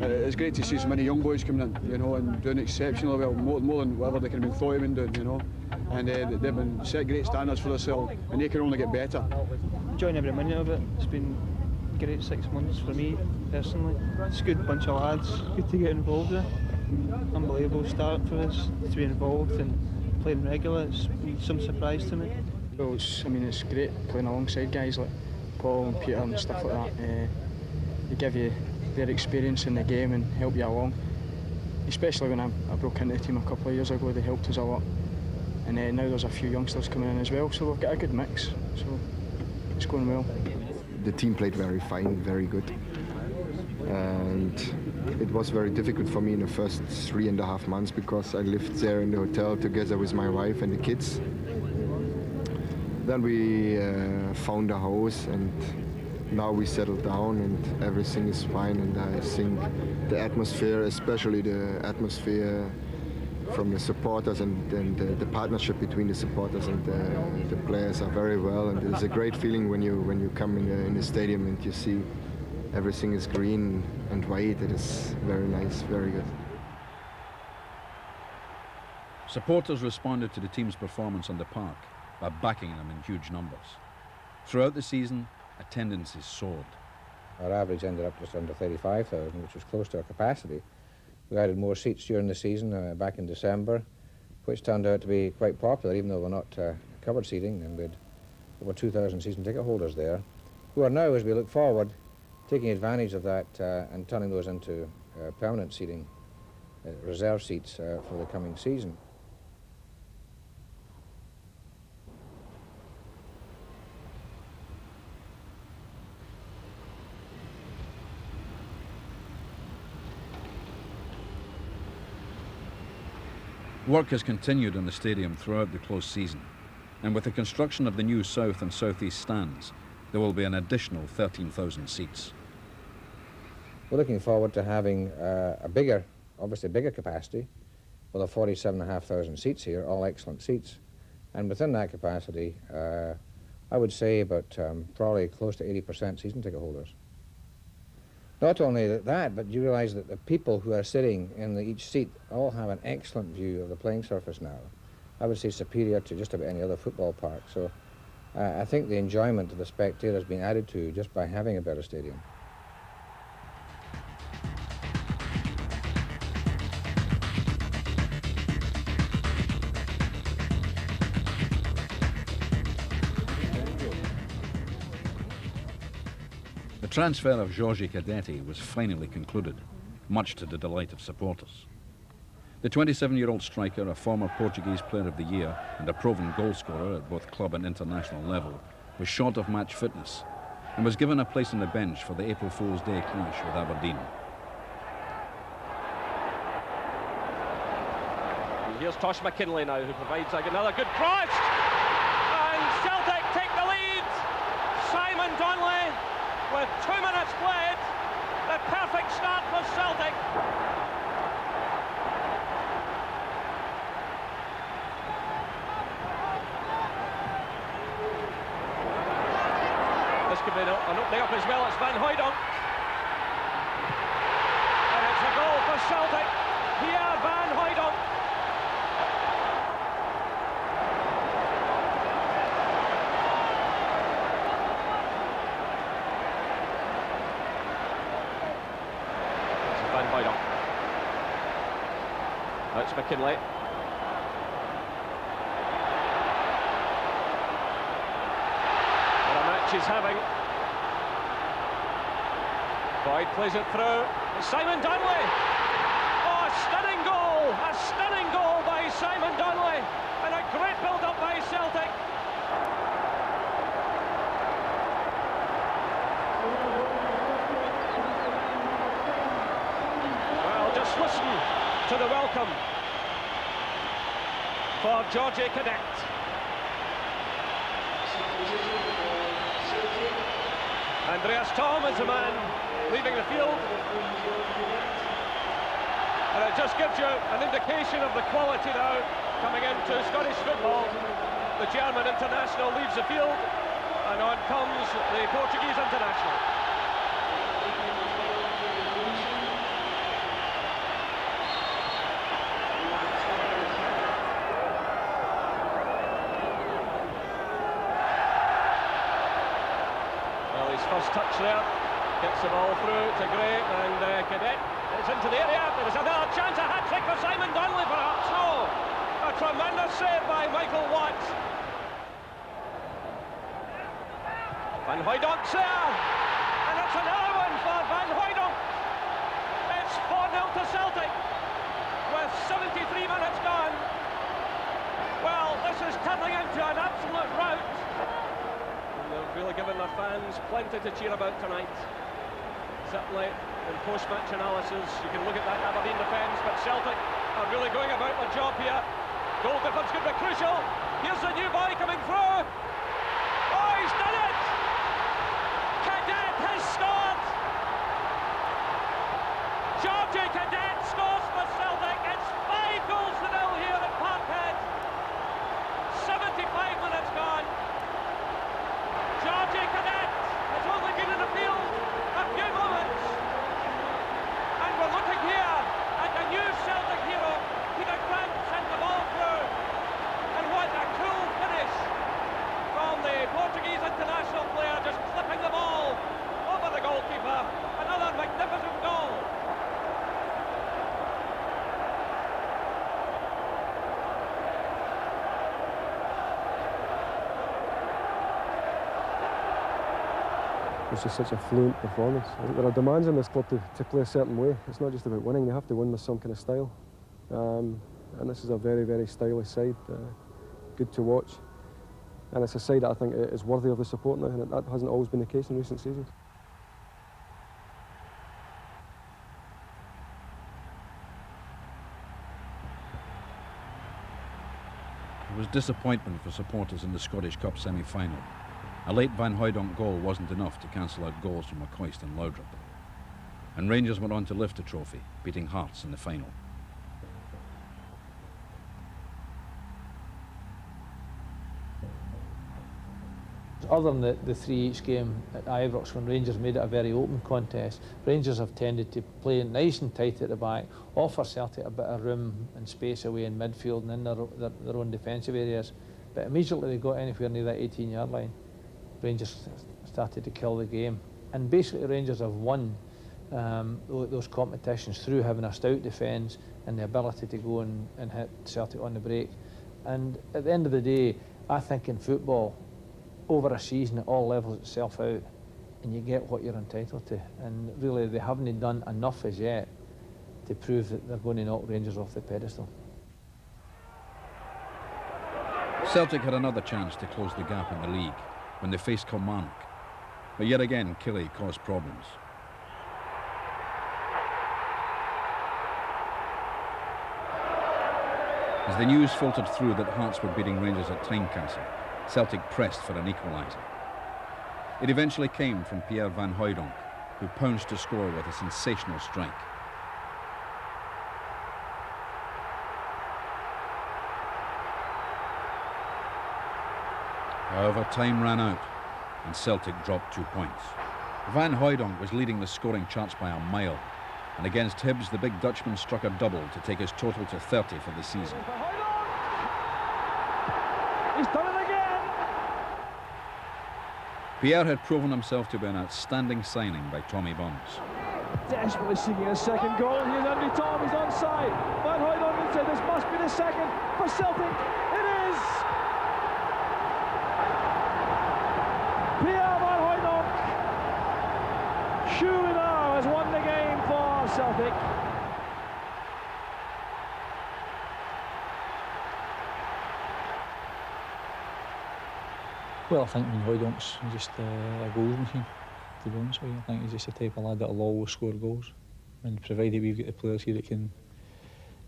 it's great to see so many young boys coming in, and doing exceptionally well, more than whatever they can have been thought of been doing, And they've been set great standards for themselves, and they can only get better. Enjoying every minute of it. It's been a great 6 months for me personally. It's a good bunch of lads, good to get involved with. Unbelievable start for us to be involved and playing regular. It's been some surprise to me. Well, it's great playing alongside guys like Paul and Peter and stuff like that. They give you their experience in the game and help you along. Especially when I broke into the team a couple of years ago, they helped us a lot. And now there's a few youngsters coming in as well, so we've got a good mix. So it's going well. The team played very fine, very good. And it was very difficult for me in the first 3.5 months because I lived there in the hotel together with my wife and the kids. Then we found a house and now we settled down and everything is fine, and I think the atmosphere, especially the atmosphere from the supporters and the partnership between the supporters and the players are very well, and it's a great feeling when you come in the stadium and you see everything is green and white. It is very nice, very good. Supporters responded to the team's performance on the park by backing them in huge numbers. Throughout the season, attendances soared. Our average ended up just under 35,000, which was close to our capacity. We added more seats during the season, back in December, which turned out to be quite popular, even though we're not covered seating, and we had over 2,000 season ticket holders there, who are now, as we look forward, taking advantage of that and turning those into permanent seating, reserve seats for the coming season. Work has continued in the stadium throughout the close season, and with the construction of the new south and southeast stands, there will be an additional 13,000 seats. We're looking forward to having obviously bigger capacity. We'll have 47,500 seats here, all excellent seats. And within that capacity, I would say about probably close to 80% season ticket holders. Not only that, but you realise that the people who are sitting in each seat all have an excellent view of the playing surface now. I would say superior to just about any other football park. So I think the enjoyment of the spectator has been added to just by having a better stadium. The transfer of Jorge Cadetti was finally concluded, much to the delight of supporters. The 27-year-old striker, a former Portuguese Player of the Year and a proven goalscorer at both club and international level, was short of match fitness and was given a place on the bench for the April Fool's Day clash with Aberdeen. Here's Tosh McKinlay now, who provides another good cross. And Celtic take the lead. Simon Donnelly with 2 minutes played. The perfect start for Celtic. This could be an opening up as well. It's Van Hooydonk. And it's a goal for Celtic. Here, Van Hooydonk. Van Hooydonk. That's McKinlay. What a match he's having. Boyd plays it through. Simon Donnelly. Oh, a stunning goal! A stunning goal by Simon Donnelly. And a great build-up by Celtic. Just listen to the welcome for Jorge Cadet. Andreas Thom is the man leaving the field. And it just gives you an indication of the quality now coming into Scottish football. The German international leaves the field, and on comes the Portuguese international. First touch there, gets the ball through to Gray, and Cadet is into the area. There is another chance, a hat-trick for Simon Donnelly perhaps. No, a tremendous save by Michael Watts. Van Hooydonk's there, and it's another one for Van Hooydonk. It's 4-0 to Celtic with 73 minutes gone. Well, this is turning into an absolute rout. They'll really give given their fans plenty to cheer about tonight. Certainly, in post-match analysis, you can look at that Aberdeen defence, but Celtic are really going about their job here. Goal difference could be crucial. Here's the new boy coming through. Oh, he's done it! Cadet has scored! Georgie Cadet scores for Celtic. It's 5 goals to 0 here at Parkhead. 75 minutes gone. Georgie Cadet has only been in the field a few moments. And we're looking here at the new Celtic hero. Peter Grant sent the ball through. And what a cool finish from the Portuguese international player, just clipping the ball over the goalkeeper. Another magnificent goal. It's just such a fluent performance. I think there are demands in this club to play a certain way. It's not just about winning, they have to win with some kind of style. And this is a very, very stylish side, good to watch. And it's a side that I think is worthy of the support now, and that hasn't always been the case in recent seasons. It was disappointment for supporters in the Scottish Cup semi-final. A late Van Hooijdonk goal wasn't enough to cancel out goals from McCoist and Laudrup. And Rangers went on to lift the trophy, beating Hearts in the final. Other than the 3 each game at Ibrox, when Rangers made it a very open contest, Rangers have tended to play nice and tight at the back, offer Celtic a bit of room and space away in midfield and in their own defensive areas. But immediately they got anywhere near that 18-yard line, Rangers started to kill the game. And basically Rangers have won those competitions through having a stout defence and the ability to go and hit Celtic on the break. And at the end of the day, I think in football, over a season it all levels itself out and you get what you're entitled to. And really they haven't done enough as yet to prove that they're going to knock Rangers off the pedestal. Celtic had another chance to close the gap in the league when they faced Kilmarnock, but yet again Killie caused problems. As the news filtered through that Hearts were beating Rangers at Tynecastle, Celtic pressed for an equaliser. It eventually came from Pierre Van Hooijdonk, who pounced to score with a sensational strike. However, time ran out and Celtic dropped 2 points. Van Hooijdonk was leading the scoring charts by a mile, and against Hibs the big Dutchman struck a double to take his total to 30 for the season. He's done it again! Pierre had proven himself to be an outstanding signing by Tommy Burns. Desperately seeking a second goal. Here's Andy Tom, he's onside. Van Hooijdonk said this must be the second for Celtic. It is! Pierre Van Hooijdonk surely now has won the game for Celtic. Well, I think Van Hooijdonk's just a goals machine, to be honest with you. I think he's just the type of lad that'll always score goals. And provided we've got the players here that can,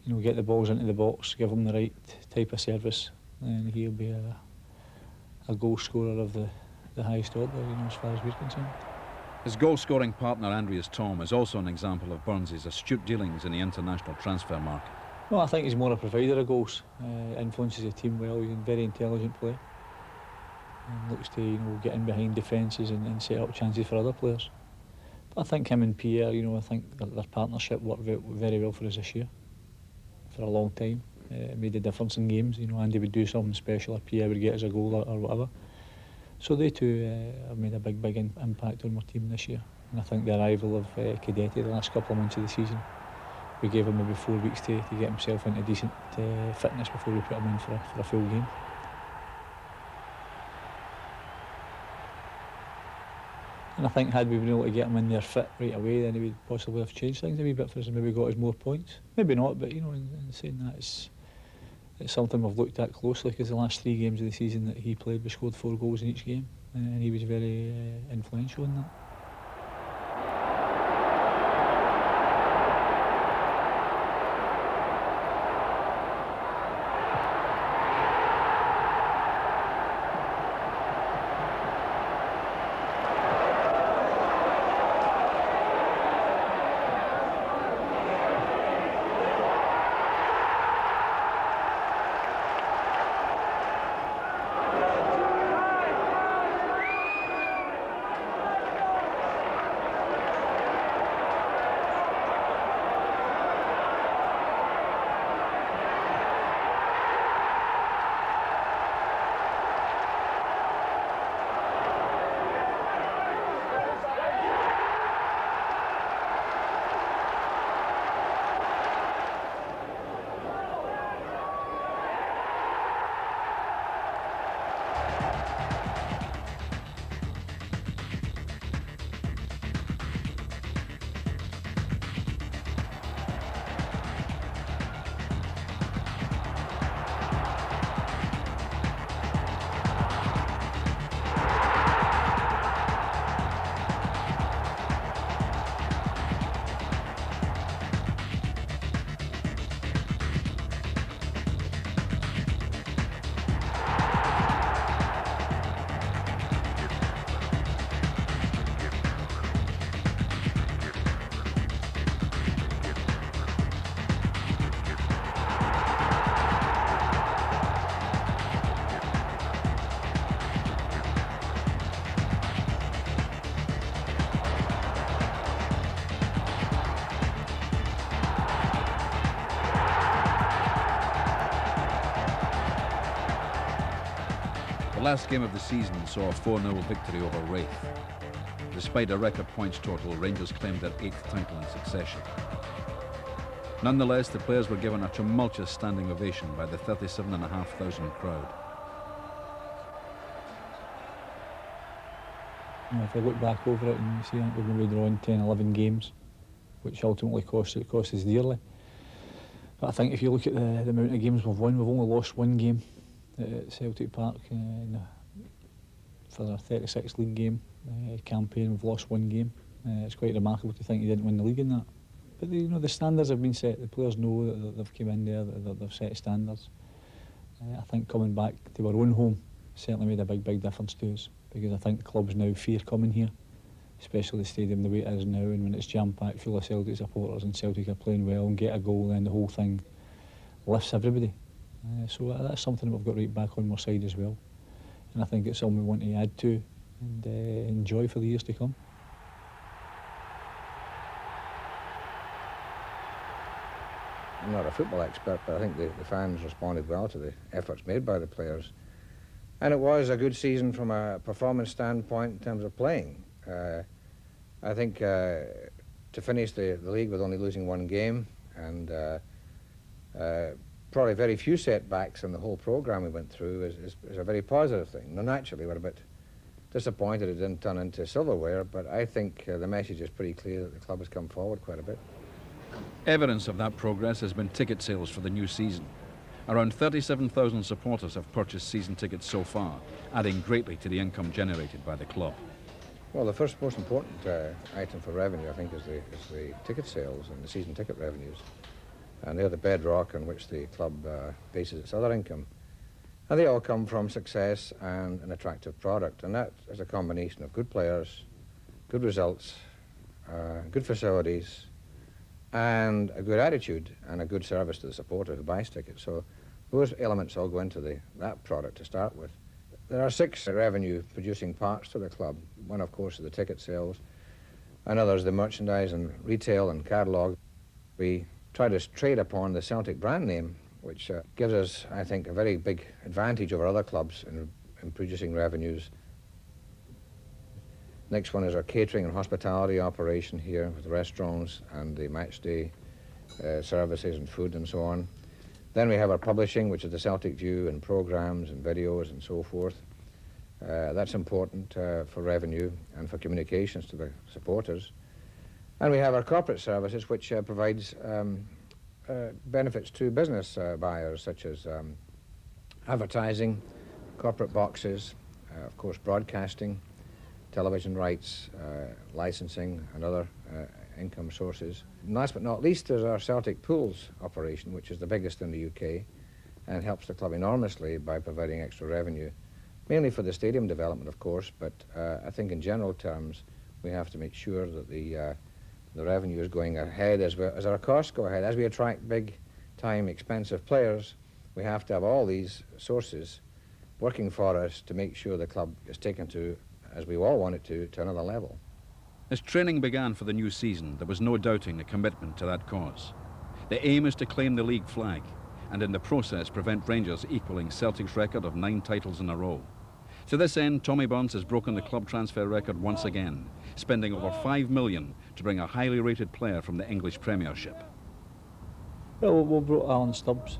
you know, get the balls into the box, give them the right type of service, then he'll be a goal scorer of the highest order, you know, as far as we're concerned. His goal-scoring partner Andreas Thom is also an example of Burns' astute dealings in the international transfer market. Well, I think he's more a provider of goals, influences the team well. He's a very intelligent player. And looks to, you know, get in behind defences and set up chances for other players. But I think him and Pierre, you know, I think their partnership worked very well for us this year, for a long time. It made a difference in games. You know, Andy would do something special, or Pierre would get us a goal or whatever. So they two have made a big impact on our team this year. And I think the arrival of Cadete the last couple of months of the season, we gave him maybe 4 weeks to get himself into decent fitness before we put him in for a full game. And I think had we been able to get him in there fit right away, then he would possibly have changed things a wee bit for us and maybe got us more points. Maybe not, but you know, in saying that, it's something we've looked at closely, because the last 3 games of the season that he played, we scored 4 goals in each game. and he was very influential in that. The last game of the season saw a 4-0 victory over Wraith. Despite a record points total, Rangers claimed their 8th title in succession. Nonetheless, the players were given a tumultuous standing ovation by the 37,500 crowd. If I look back over it and you see that we've maybe drawn 10, 11 games, which ultimately cost us dearly. But I think if you look at the amount of games we've won, we've only lost one game at Celtic Park for our 36th league game campaign. We've lost one game. It's quite remarkable to think you didn't win the league in that. But the standards have been set. The players know that they've come in there, that they've set standards. I think coming back to our own home certainly made a big difference to us, because I think the clubs now fear coming here, especially the stadium the way it is now, and when it's jam-packed full of Celtic supporters and Celtic are playing well and get a goal, then the whole thing lifts everybody. So that's something that we've got right back on our side as well, and I think it's something we want to add to and enjoy for the years to come. I'm not a football expert, but I think the fans responded well to the efforts made by the players. And it was a good season from a performance standpoint in terms of playing. I think to finish the league with only losing one game and probably very few setbacks in the whole programme we went through is a very positive thing. Now, naturally, we're a bit disappointed it didn't turn into silverware, but I think the message is pretty clear that the club has come forward quite a bit. Evidence of that progress has been ticket sales for the new season. Around 37,000 supporters have purchased season tickets so far, adding greatly to the income generated by the club. Well, the first most important item for revenue, I think, is the ticket sales and the season ticket revenues. And they're the bedrock on which the club bases its other income. And they all come from success and an attractive product. And that is a combination of good players, good results, good facilities, and a good attitude and a good service to the supporter who buys tickets. So those elements all go into that product to start with. There are 6 revenue-producing parts to the club. One, of course, is the ticket sales. Another is the merchandise and retail and catalogue. We try to trade upon the Celtic brand name, which gives us, I think, a very big advantage over other clubs in producing revenues. Next one is our catering and hospitality operation here with the restaurants and the match day services and food and so on. Then we have our publishing, which is the Celtic View and programmes and videos and so forth. That's important for revenue and for communications to the supporters. And we have our corporate services, which provides benefits to business buyers, such as advertising, corporate boxes, of course broadcasting, television rights, licensing and other income sources. And last but not least is our Celtic Pools operation, which is the biggest in the UK and helps the club enormously by providing extra revenue, mainly for the stadium development, of course, but I think in general terms we have to make sure that the revenue is going ahead as our costs go ahead. As we attract big-time, expensive players, we have to have all these sources working for us to make sure the club is taken to, as we all want it to another level. As training began for the new season, there was no doubting the commitment to that cause. The aim is to claim the league flag and in the process prevent Rangers equalling Celtic's record of 9 titles in a row. To this end, Tommy Burns has broken the club transfer record once again, spending over $5 million to bring a highly rated player from the English Premiership. Well, we brought Alan Stubbs,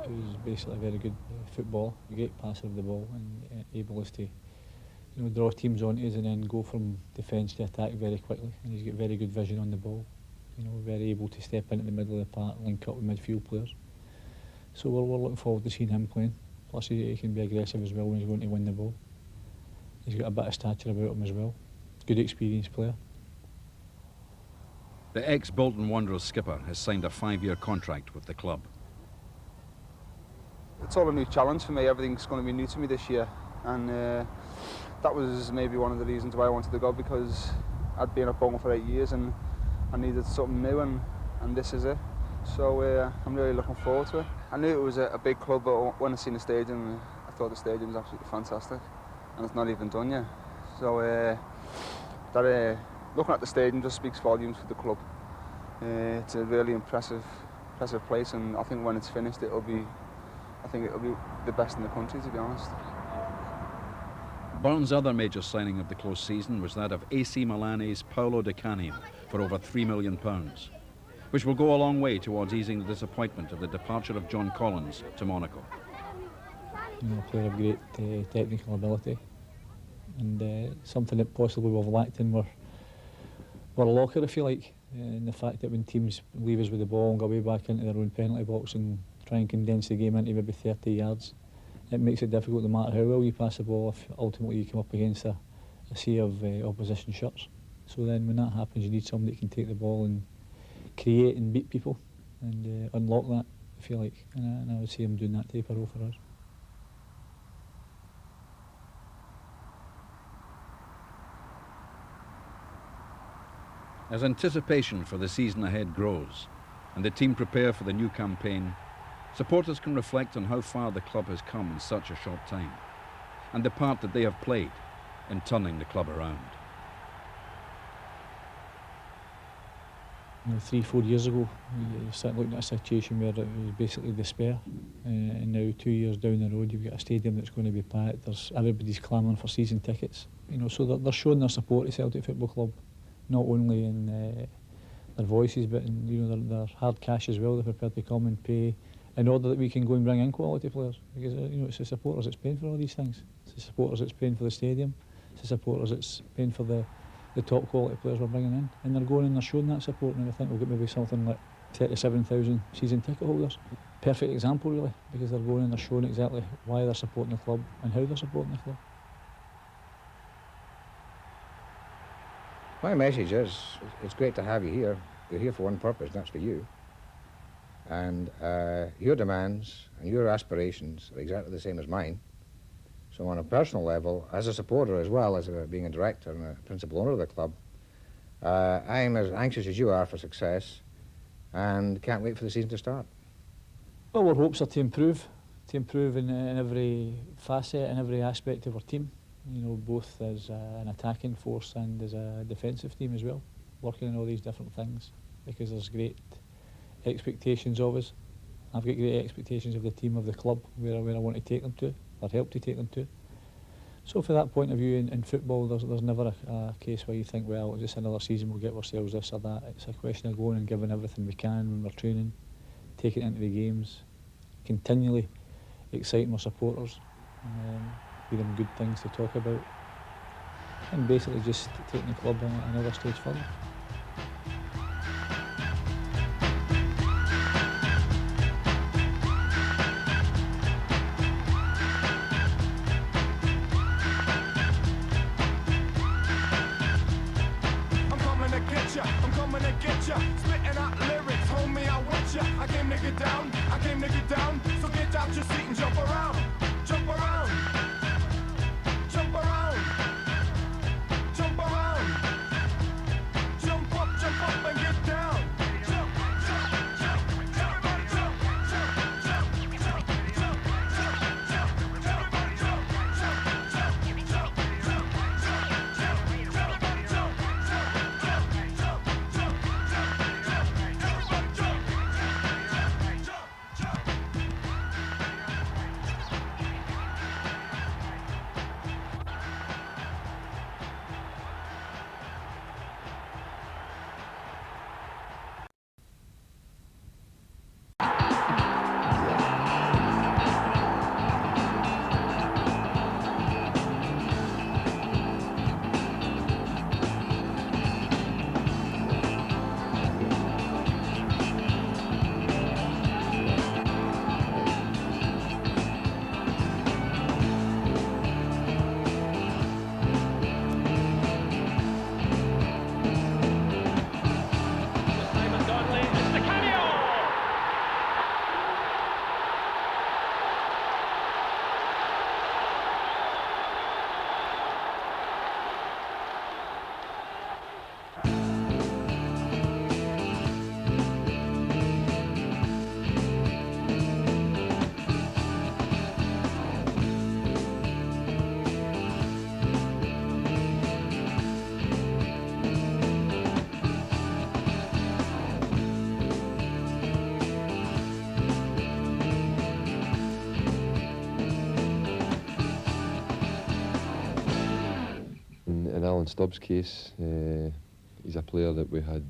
who's basically a very good footballer, a great passer of the ball, and able us to, draw teams onto us and then go from defence to attack very quickly. And he's got very good vision on the ball, very able to step into the middle of the park, link up with midfield players. So we're looking forward to seeing him playing. Plus he can be aggressive as well when he's going to win the ball. He's got a bit of stature about him as well. Good experienced player. The ex-Bolton Wanderers skipper has signed a 5-year contract with the club. It's all a new challenge for me. Everything's going to be new to me this year, and that was maybe one of the reasons why I wanted to go, because I'd been at Bolton for 8 years and I needed something new, and this is it. So I'm really looking forward to it. I knew it was a big club, but when I seen the stadium, I thought the stadium was absolutely fantastic, and it's not even done yet. So looking at the stadium just speaks volumes for the club. It's a really impressive place, and I think when it's finished, it'll be the best in the country, to be honest. Burns' other major signing of the close season was that of AC Milan's Paolo Di Canio for over £3 million, which will go a long way towards easing the disappointment of the departure of John Collins to Monaco. A player of great technical ability, and something that possibly we've lacked in our locker, if you like, and the fact that when teams leave us with the ball and go way back into their own penalty box and try and condense the game into maybe 30 yards, it makes it difficult no matter how well you pass the ball if ultimately you come up against a sea of opposition shots. So then when that happens, you need somebody that can take the ball and create and beat people and unlock that, if you like, and I would see him doing that type of role for us. As anticipation for the season ahead grows and the team prepare for the new campaign, supporters can reflect on how far the club has come in such a short time and the part that they have played in turning the club around. 3-4 years ago, you started looking at a situation where it was basically despair, and now 2 years down the road, you've got a stadium that's going to be packed. Everybody's clamouring for season tickets, so they're showing their support to Celtic Football Club, not only in their voices, but in their hard cash as well. They're prepared to come and pay in order that we can go and bring in quality players, because it's the supporters that's paying for all these things. It's the supporters that's paying for the stadium. It's the supporters that's paying for the top quality players we're bringing in, and they're going and they're showing that support. And I think we'll get maybe something like 37,000 season ticket holders. Perfect example, really, because they're going and they're showing exactly why they're supporting the club and how they're supporting the club. My message is, it's great to have you here. You're here for one purpose, and that's for you. And your demands and your aspirations are exactly the same as mine. So on a personal level, as a supporter as well as being a director and a principal owner of the club, I'm as anxious as you are for success and can't wait for the season to start. Well, our hopes are to improve in every facet and every aspect of our team. Both as an attacking force and as a defensive team as well, working on all these different things, because there's great expectations of us. I've got great expectations of the team, of the club, where I want to take them to, or help to take them to. So from that point of view, in football, there's never a case where you think, well, just another season, we'll get ourselves this or that. It's a question of going and giving everything we can when we're training, taking it into the games, continually exciting our supporters, giving them good things to talk about, and basically just taking the club another stage further. Alan Stubbs' case, he's a player that we had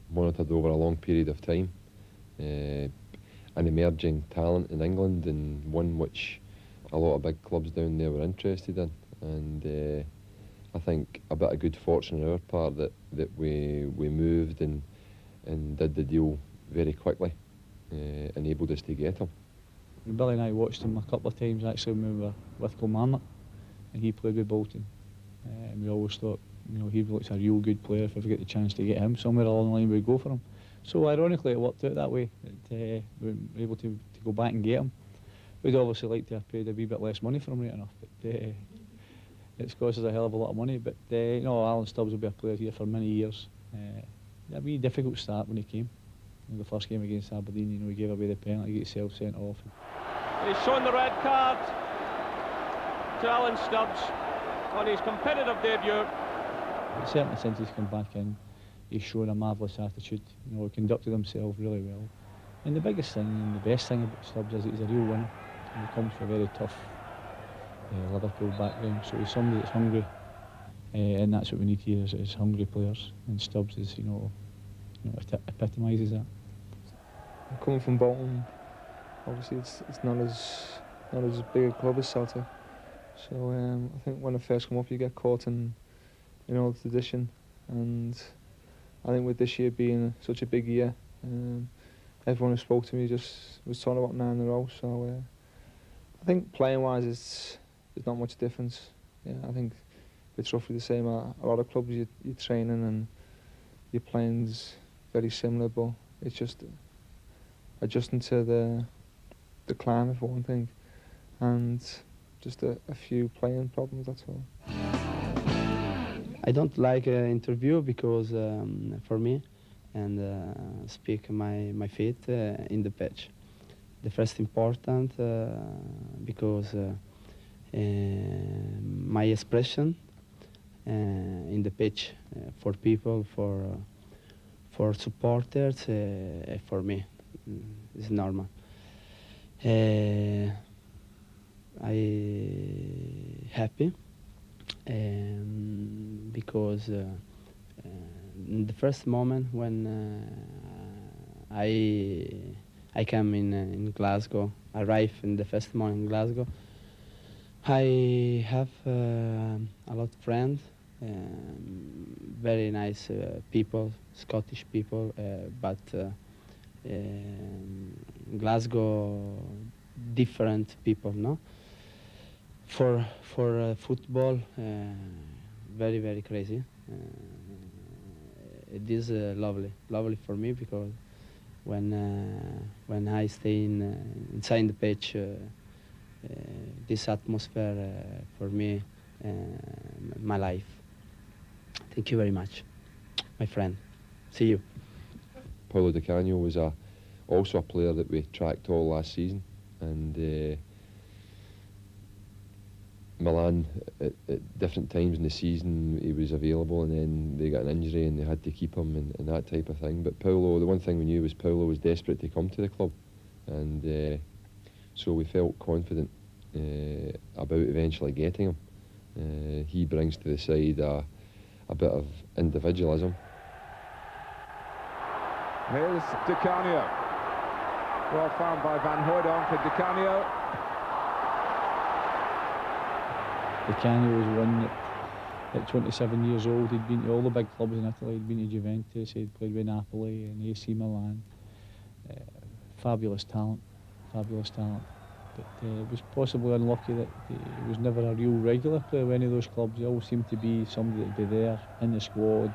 monitored over a long period of time. An emerging talent in England, and one which a lot of big clubs down there were interested in. And I think a bit of good fortune on our part that we moved and did the deal very quickly, enabled us to get him. Billy and I watched him a couple of times actually when we were with Kilmarnock, and he played with Bolton. And we always thought, you know, he looks a real good player. If we get the chance to get him somewhere along the line, we'd go for him. So ironically, it worked out that way. We were able to go back and get him. We'd obviously like to have paid a wee bit less money for him, right enough, but it's cost us a hell of a lot of money. But you know, Alan Stubbs will be a player here for many years. A wee difficult start when he came. In the first game against Aberdeen, you know, he gave away the penalty, he got himself sent off. He's shown the red card to Alan Stubbs on his competitive debut. But certainly since he's come back in, he's shown a marvellous attitude. You know, he conducted himself really well. And the biggest thing and the best thing about Stubbs is that he's a real winner. He comes from a very tough Liverpool background, so he's somebody that's hungry, and that's what we need here is hungry players. And Stubbs is, you know, epitomises that. Coming from Bolton, obviously it's not as big a club as Celtic. So I think when I first come up, you get caught in all the tradition, and I think with this year being such a big year, everyone who spoke to me just was talking about 9 in a row. So I think playing-wise, there's not much difference. Yeah, I think it's roughly the same. A lot of clubs you're training and your playing's very similar, but it's just adjusting to the climate for one thing, and just a few playing problems, that's all. I don't like interview because for me, and speak my feet in the pitch. The first important because my expression in the pitch for people, for supporters, for me is normal. I happy because in the first moment when I came in Glasgow, arrived in the first moment in Glasgow, I have a lot of friends, very nice people, Scottish people, but Glasgow different people, no? For football, very, very crazy. It is lovely for me because when I stay inside the pitch, this atmosphere for me, my life. Thank you very much, my friend. See you. Paulo Di Canio was also a player that we tracked all last season, and Milan at different times in the season he was available, and then they got an injury and they had to keep him and that type of thing. But Paulo, the one thing we knew was Paulo was desperate to come to the club, and so we felt confident about eventually getting him. He brings to the side a bit of individualism. Here's Di Canio. Well found by Van Hooydonk for Di Canio. Di Canio was one that at 27 years old, he'd been to all the big clubs in Italy. He'd been to Juventus, he'd played with Napoli and AC Milan. Fabulous talent. But was possibly unlucky that he was never a real regular player with any of those clubs. He always seemed to be somebody that'd be there in the squad,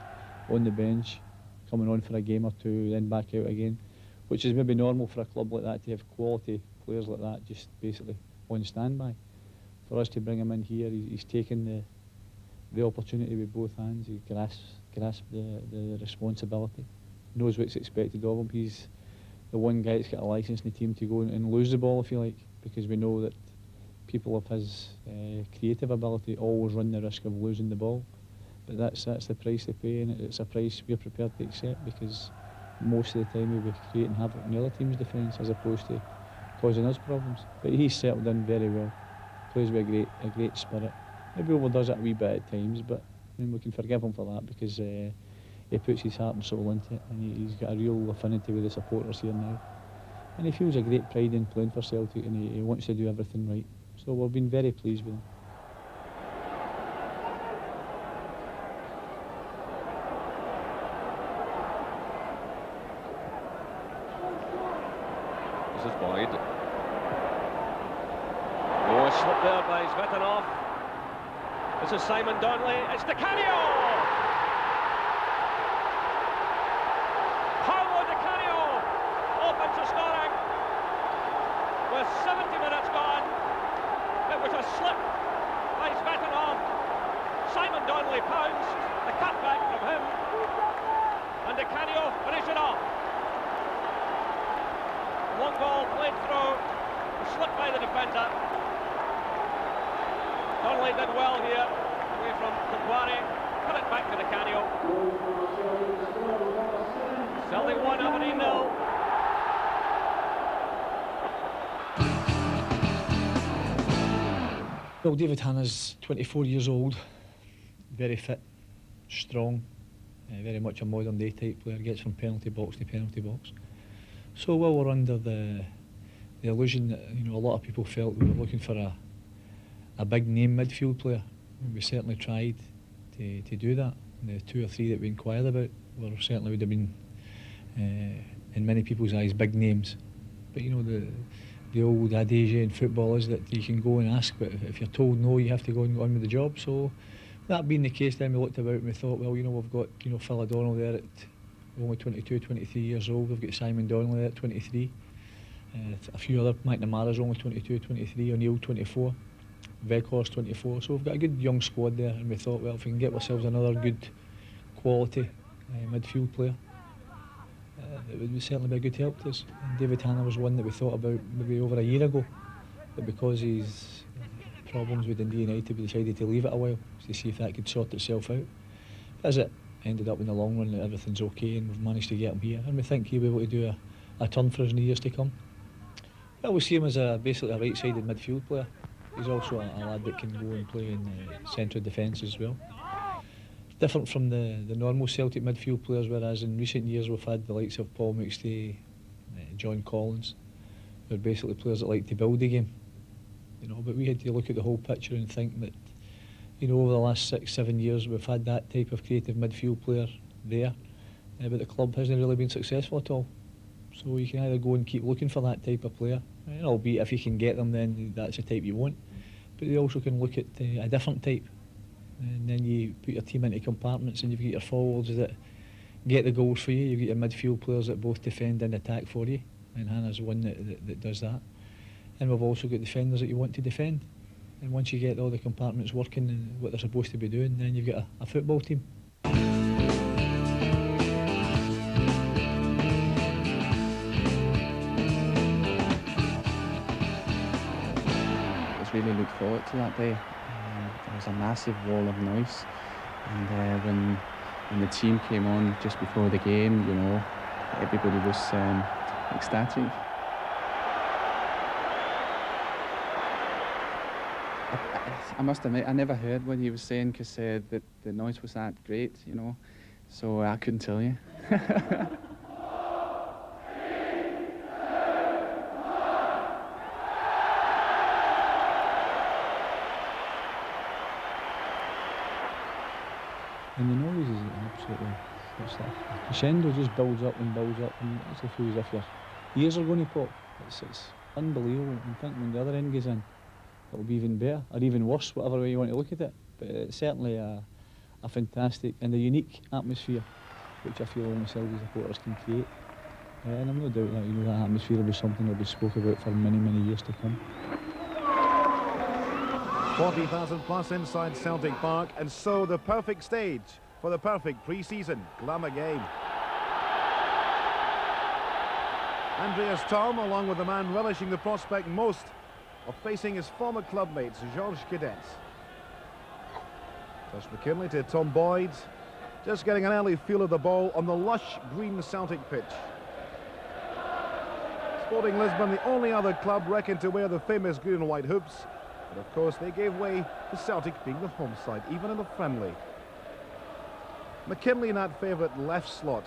on the bench, coming on for a game or two, then back out again, which is maybe normal for a club like that to have quality players like that just basically on standby. For us to bring him in here, he's taken the opportunity with both hands. He grasped the responsibility, knows what's expected of him. He's the one guy that's got a licence in the team to go and lose the ball, if you like, because we know that people of his creative ability always run the risk of losing the ball. But that's the price they pay, and it's a price we're prepared to accept, because most of the time we'll be creating havoc in the other team's defence as opposed to causing us problems. But he's settled in very well, plays with a great spirit, Maybe overdoes it a wee bit at times, but I mean, we can forgive him for that because he puts his heart and soul into it, and he's got a real affinity with the supporters here now. And he feels a great pride in playing for Celtic, and he wants to do everything right. So we've been very pleased with him. This is wide. Oh, slip there by Zvetanov. This is Simon Donnelly. It's Di Canio! Paolo Di Canio open to scoring with 70 minutes gone. It was a slip by Zvetanov. Simon Donnelly pounced. The cutback from him. And Di Canio finished it off. Long ball played through, slipped by the defender. Donnelly did well here, away from Koukwari, put it back to Di Canio. Celtic 1, Aberdeen 0. Well, David Hanna's 24 years old, very fit, strong, very much a modern day type player, gets from penalty box to penalty box. So while we're under the illusion that a lot of people felt we were looking for a big name midfield player, we certainly tried to do that. The 2 or 3 that we inquired about certainly would have been, in many people's eyes, big names. But the old adage in football is that you can go and ask, but if you're told no, you have to go and go on with the job. So that being the case, then we looked about and we thought, well, we've got Phil O'Donnell there at only 22, 23 years old. We've got Simon Donnelly at 23. A few other, McNamara's only 22, 23, O'Neill 24, Weghorst 24. So we've got a good young squad there, and we thought, well, if we can get ourselves another good quality midfield player, it would certainly be a good help to us. And David Hanna was one that we thought about maybe over a year ago, but because his problems with Dundee United, we decided to leave it a while to see if that could sort itself out. As it ended up in the long run that everything's okay, and we've managed to get him here, and we think he'll be able to do a turn for us in the years to come. Well, we see him as basically a right-sided midfield player. He's also a lad that can go and play in central defence as well. Different from the normal Celtic midfield players, whereas in recent years we've had the likes of Paul McStay, John Collins, who are basically players that like to build the game. But we had to look at the whole picture and think that over the last 6-7 years we've had that type of creative midfield player there, but the club hasn't really been successful at all. So you can either go and keep looking for that type of player, albeit if you can get them, then that's the type you want. But you also can look at a different type, and then you put your team into compartments, and you've got your forwards that get the goals for you, you've got your midfield players that both defend and attack for you, and Hannah's one that does that. And we've also got defenders that you want to defend. And once you get all the compartments working and what they're supposed to be doing, then you've got a football team. Really looked forward to that day. There was a massive wall of noise, and when the team came on just before the game, everybody was ecstatic. I must admit, I never heard what he was saying because the noise was that great, so I couldn't tell you. And the noise is absolutely, it's like a crescendo, just builds up, and it actually feels as if your ears are going to pop. It's unbelievable. I think when the other end goes in, it'll be even better, or even worse, whatever way you want to look at it. But it's certainly a fantastic and a unique atmosphere, which I feel only Celtic supporters can create. And I'm no doubt that that atmosphere will be something that will be spoken about for many, many years to come. 40,000 plus inside Celtic Park, and so the perfect stage for the perfect pre-season glamour game. Andreas Thom, along with the man relishing the prospect most of facing his former club mates, Georges Cadet. Josh McKinley to Tom Boyd, just getting an early feel of the ball on the lush green Celtic pitch. Sporting Lisbon, the only other club reckoned to wear the famous green and white hoops, But of course they gave way to Celtic being the home side, even in the friendly. McKinley in that favourite left slot.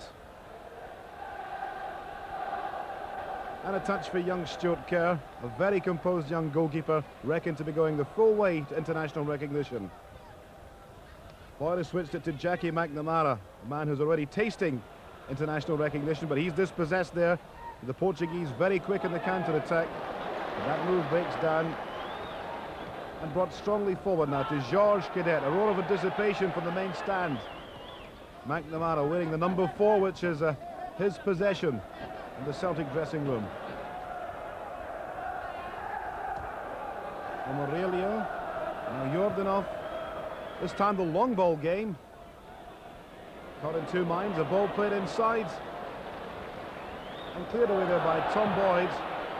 And a touch for young Stuart Kerr, a very composed young goalkeeper, reckoned to be going the full way to international recognition. Boyle has switched it to Jackie McNamara, a man who's already tasting international recognition, but he's dispossessed there. The Portuguese very quick in the counter-attack. That move breaks down and brought strongly forward now to Georges Cadet, a roar of anticipation from the main stand. McNamara wearing the number 4, which is his possession in the Celtic dressing room. From Aurelio, now Jordanov. This time the long ball game. Caught in two minds, a ball played inside. And cleared away there by Tom Boyd,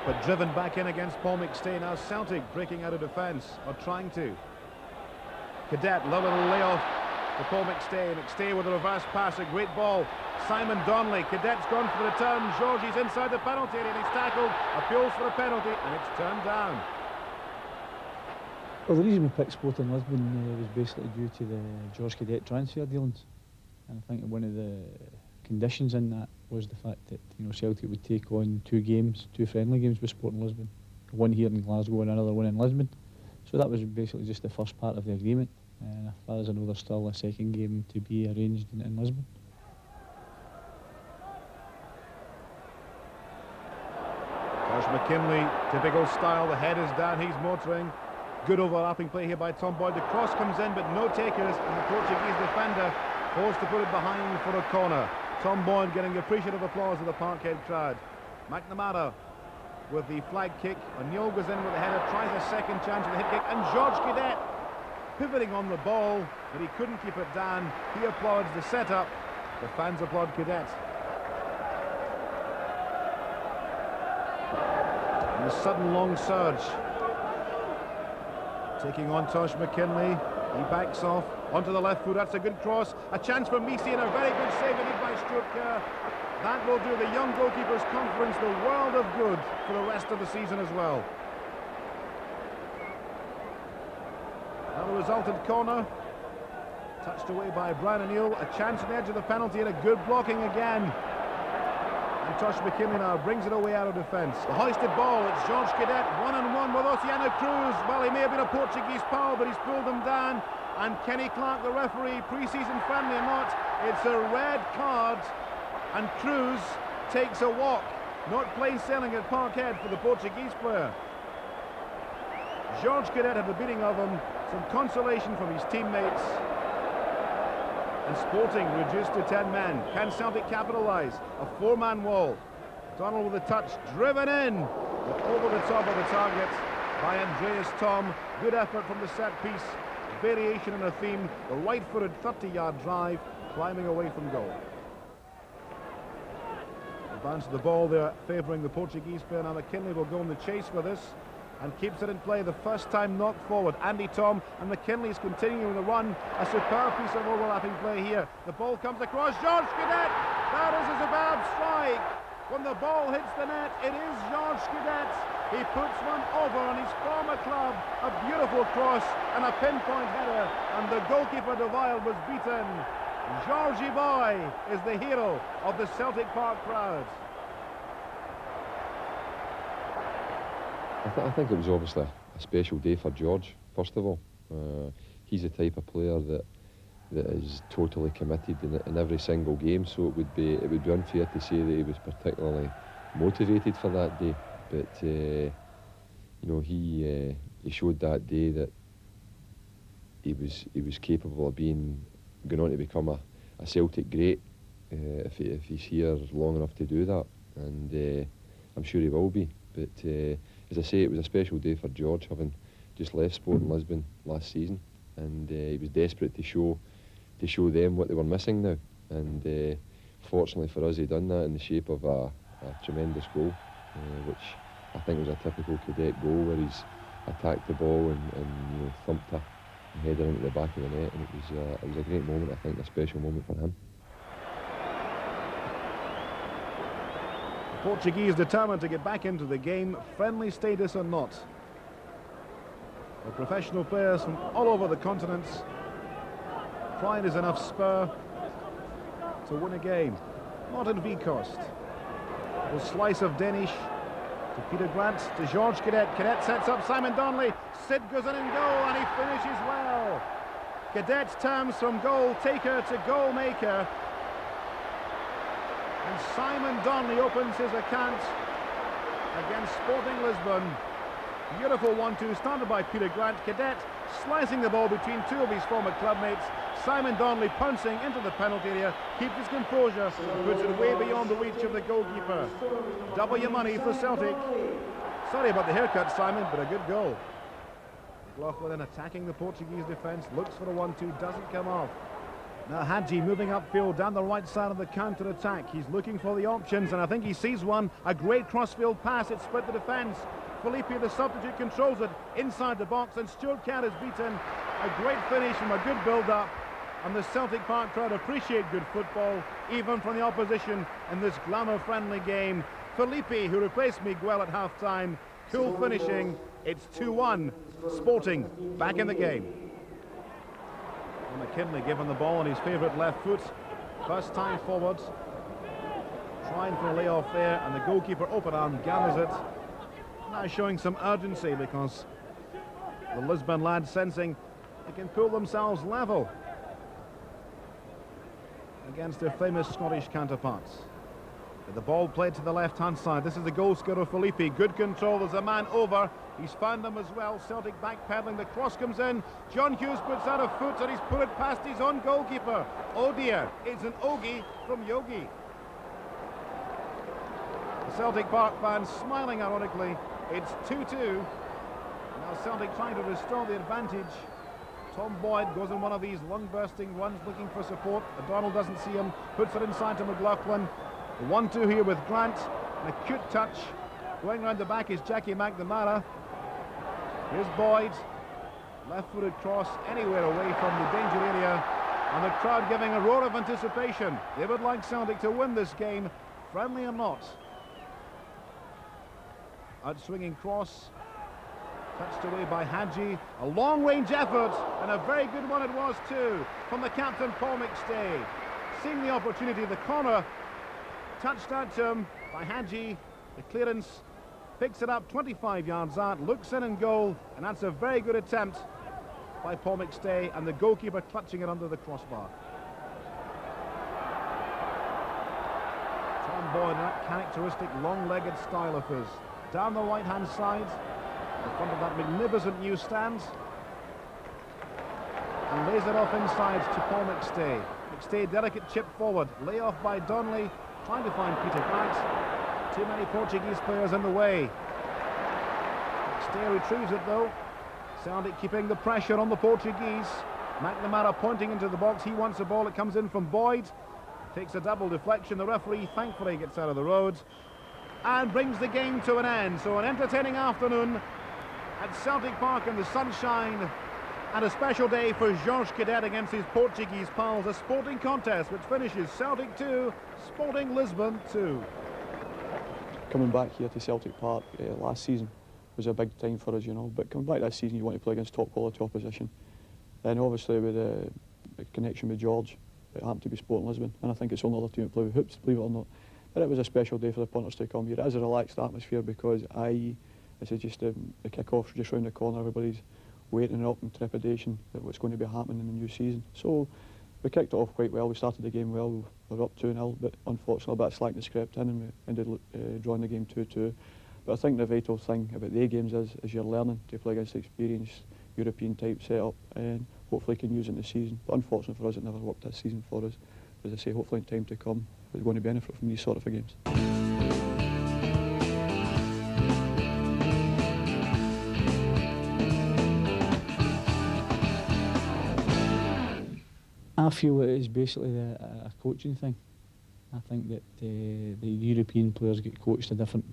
but driven back in against Paul McStay. Now Celtic breaking out of defence, or trying to. Cadet, low little layoff for Paul McStay. McStay with a reverse pass, a great ball. Simon Donnelly, Cadet's gone for the return. Georgie's inside the penalty area and he's tackled. Appeals for a penalty and it's turned down. Well, the reason we picked Sporting Lisbon was basically due to the George Cadet transfer dealings. And I think one of the conditions in that was the fact that Celtic would take on two friendly games with Sporting Lisbon. One here in Glasgow and another one in Lisbon. So that was basically just the first part of the agreement. And as far as I know, there's still a second game to be arranged in Lisbon. Josh McKinley, typical style, the head is down, he's motoring. Good overlapping play here by Tom Boyd. The cross comes in, but no takers, and the Portuguese defender forced to put it behind for a corner. Tom Boyd getting appreciative applause of the Parkhead crowd. McNamara with the flag kick. O'Neill goes in with the header, tries a second chance with a hit kick, and George Cadet pivoting on the ball, but he couldn't keep it down. He applauds the setup. The fans applaud Cadet. And a sudden long surge. Taking on Tosh McKinley. He backs off onto the left foot. That's a good cross. A chance for Misi and a very good save indeed by Stuart Kerr. That will do the young goalkeepers conference the world of good for the rest of the season as well. Now the resultant corner. Touched away by Brian O'Neill. A chance on the edge of the penalty and a good blocking again. And Tosh McKinley now brings it away out of defence. The hoisted ball, it's George Cadet, one-on-one with Oceano Cruz. Well, he may have been a Portuguese foul, but he's pulled him down. And Kenny Clark, the referee, pre-season friendly or not, it's a red card. And Cruz takes a walk. Not plain sailing at Parkhead for the Portuguese player. George Cadet had the beating of him. Some consolation from his teammates. And Sporting reduced to 10 men. Can Celtic capitalise? A four-man wall. Donald with a touch, driven in, but over the top of the target by Andreas Tom. Good effort from the set piece. Variation in a theme. The right-footed 30-yard drive, climbing away from goal. The bounce of the ball there, favouring the Portuguese player. Now McKinley will go on the chase for this. And keeps it in play, the first time knocked forward. Andy Tom, and McKinley's continuing the run. A superb piece of overlapping play here. The ball comes across, George Cadet! That is a superb strike! When the ball hits the net, it is George Cadet. He puts one over on his former club. A beautiful cross and a pinpoint header, and the goalkeeper de Weil was beaten. Georgie Boy is the hero of the Celtic Park crowd. I think it was obviously a special day for George, first of all. He's the type of player that is totally committed in every single game, so it would be unfair to say that he was particularly motivated for that day. But he showed that day that he was capable of going on to become a Celtic great if he's here long enough to do that, and I'm sure he will be. But as I say, it was a special day for George, having just left Sporting Lisbon last season, and he was desperate to show them what they were missing now. And fortunately for us, he done that in the shape of a tremendous goal, which I think was a typical Cadet goal, where he's attacked the ball and thumped a header into the back of the net, and it was a great moment. I think a special moment for him. Portuguese determined to get back into the game, friendly status or not. The professional players from all over the continents. Pride is enough spur to win a game. Not in V-Cost. A slice of Danish to Peter Grant, to Georges Cadet. Cadet sets up Simon Donnelly. Sid goes in goal and he finishes well. Cadet turns from goal taker to goal maker. And Simon Donnelly opens his account against Sporting Lisbon. Beautiful 1-2 started by Peter Grant. Cadet slicing the ball between two of his former clubmates. Simon Donnelly pouncing into the penalty area, keeps his composure, puts it way beyond the reach of the goalkeeper. Double your money for Celtic. Sorry about the haircut, Simon, but a good goal. McLaughlin attacking the Portuguese defence, looks for a 1-2, doesn't come off. Now Hadji moving upfield down the right side of the counter-attack. He's looking for the options, and I think he sees one. A great crossfield pass, it split the defence. Felipe, the substitute, controls it inside the box, and Stuart Kerr is beaten. A great finish from a good build-up, and the Celtic Park crowd appreciate good football, even from the opposition in this glamour-friendly game. Felipe, who replaced Miguel at half-time, cool finishing. It's 2-1. Sporting back in the game. McKinley given the ball on his favourite left foot. First time forward. Trying for a layoff there, and the goalkeeper open arm gathers it. Now showing some urgency because the Lisbon lads sensing they can pull themselves level against their famous Scottish counterparts. With the ball played to the left-hand side, this is the goal scorer Felipe. Good control, there's a man over. He's found them as well. Celtic backpedaling, the cross comes in. John Hughes puts out a foot and he's put it past his own goalkeeper. Oh dear, it's an Ogie from Yogi. The Celtic Park fans smiling ironically. It's 2-2. Now Celtic trying to restore the advantage. Tom Boyd goes on one of these lung-bursting runs looking for support. O'Donnell doesn't see him, puts it inside to McLaughlin. The 1-2 here with Grant. An acute touch. Going round the back is Jackie McNamara. Here's Boyd. Left-footed cross anywhere away from the danger area. And the crowd giving a roar of anticipation. They would like Celtic to win this game, friendly or not. Out-swinging cross. Touched away by Hadji. A long-range effort, and a very good one it was too, from the captain Paul McStay. Seeing the opportunity, the corner touched out to him by Hadji. The clearance picks it up 25 yards out, looks in and goal, and that's a very good attempt by Paul McStay, and the goalkeeper clutching it under the crossbar. Tom Boyd, that characteristic long-legged style of his. Down the right-hand side, in front of that magnificent new stand, and lays it off inside to Paul McStay. McStay, delicate chip forward, lay off by Donnelly, trying to find Peter Grant. Too many Portuguese players in the way. McStay retrieves it though. Celtic keeping the pressure on the Portuguese. McNamara pointing into the box, he wants the ball, it comes in from Boyd. Takes a double deflection, the referee thankfully gets out of the road and brings the game to an end. So an entertaining afternoon at Celtic Park in the sunshine, and a special day for Georges Cadet against his Portuguese pals. A sporting contest which finishes Celtic 2, Sporting Lisbon 2. Coming back here to Celtic Park last season was a big time for us, you know, but coming back this season you want to play against top quality opposition. And obviously with a connection with George, it happened to be Sporting Lisbon, and I think it's the only other team that play with hoops, believe it or not. But it was a special day for the punters to come here. It is a relaxed atmosphere because this is just the kick-off just round the corner. Everybody's waiting up in trepidation at what's going to be happening in the new season. So we kicked it off quite well. We started the game well. We were up 2-0, but unfortunately a bit of slackness crept in and we ended drawing the game 2-2. But I think the vital thing about the games is you're learning to play against experienced European type setup, and hopefully can use it in the season. But unfortunately for us, it never worked this season for us. As I say, hopefully in time to come, we're going to benefit from these sort of games. I feel it is basically a coaching thing. I think that the European players get coached a different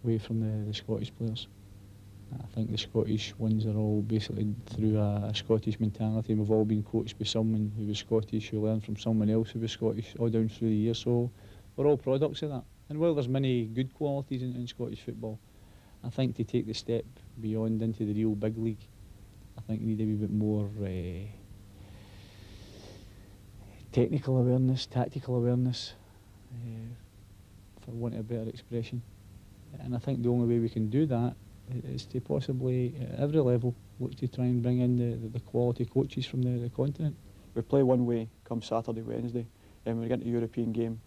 way from the Scottish players. I think the Scottish ones are all basically through a Scottish mentality. We've all been coached by someone who was Scottish, who learned from someone else who was Scottish, all down through the years. So we're all products of that. And while there's many good qualities in Scottish football, I think to take the step beyond into the real big league, think you need a wee bit more technical awareness, tactical awareness, for want of a better expression. And I think the only way we can do that is to possibly, at every level, look to try and bring in the quality coaches from the continent. We play one way come Saturday, Wednesday, and when we get into a European game,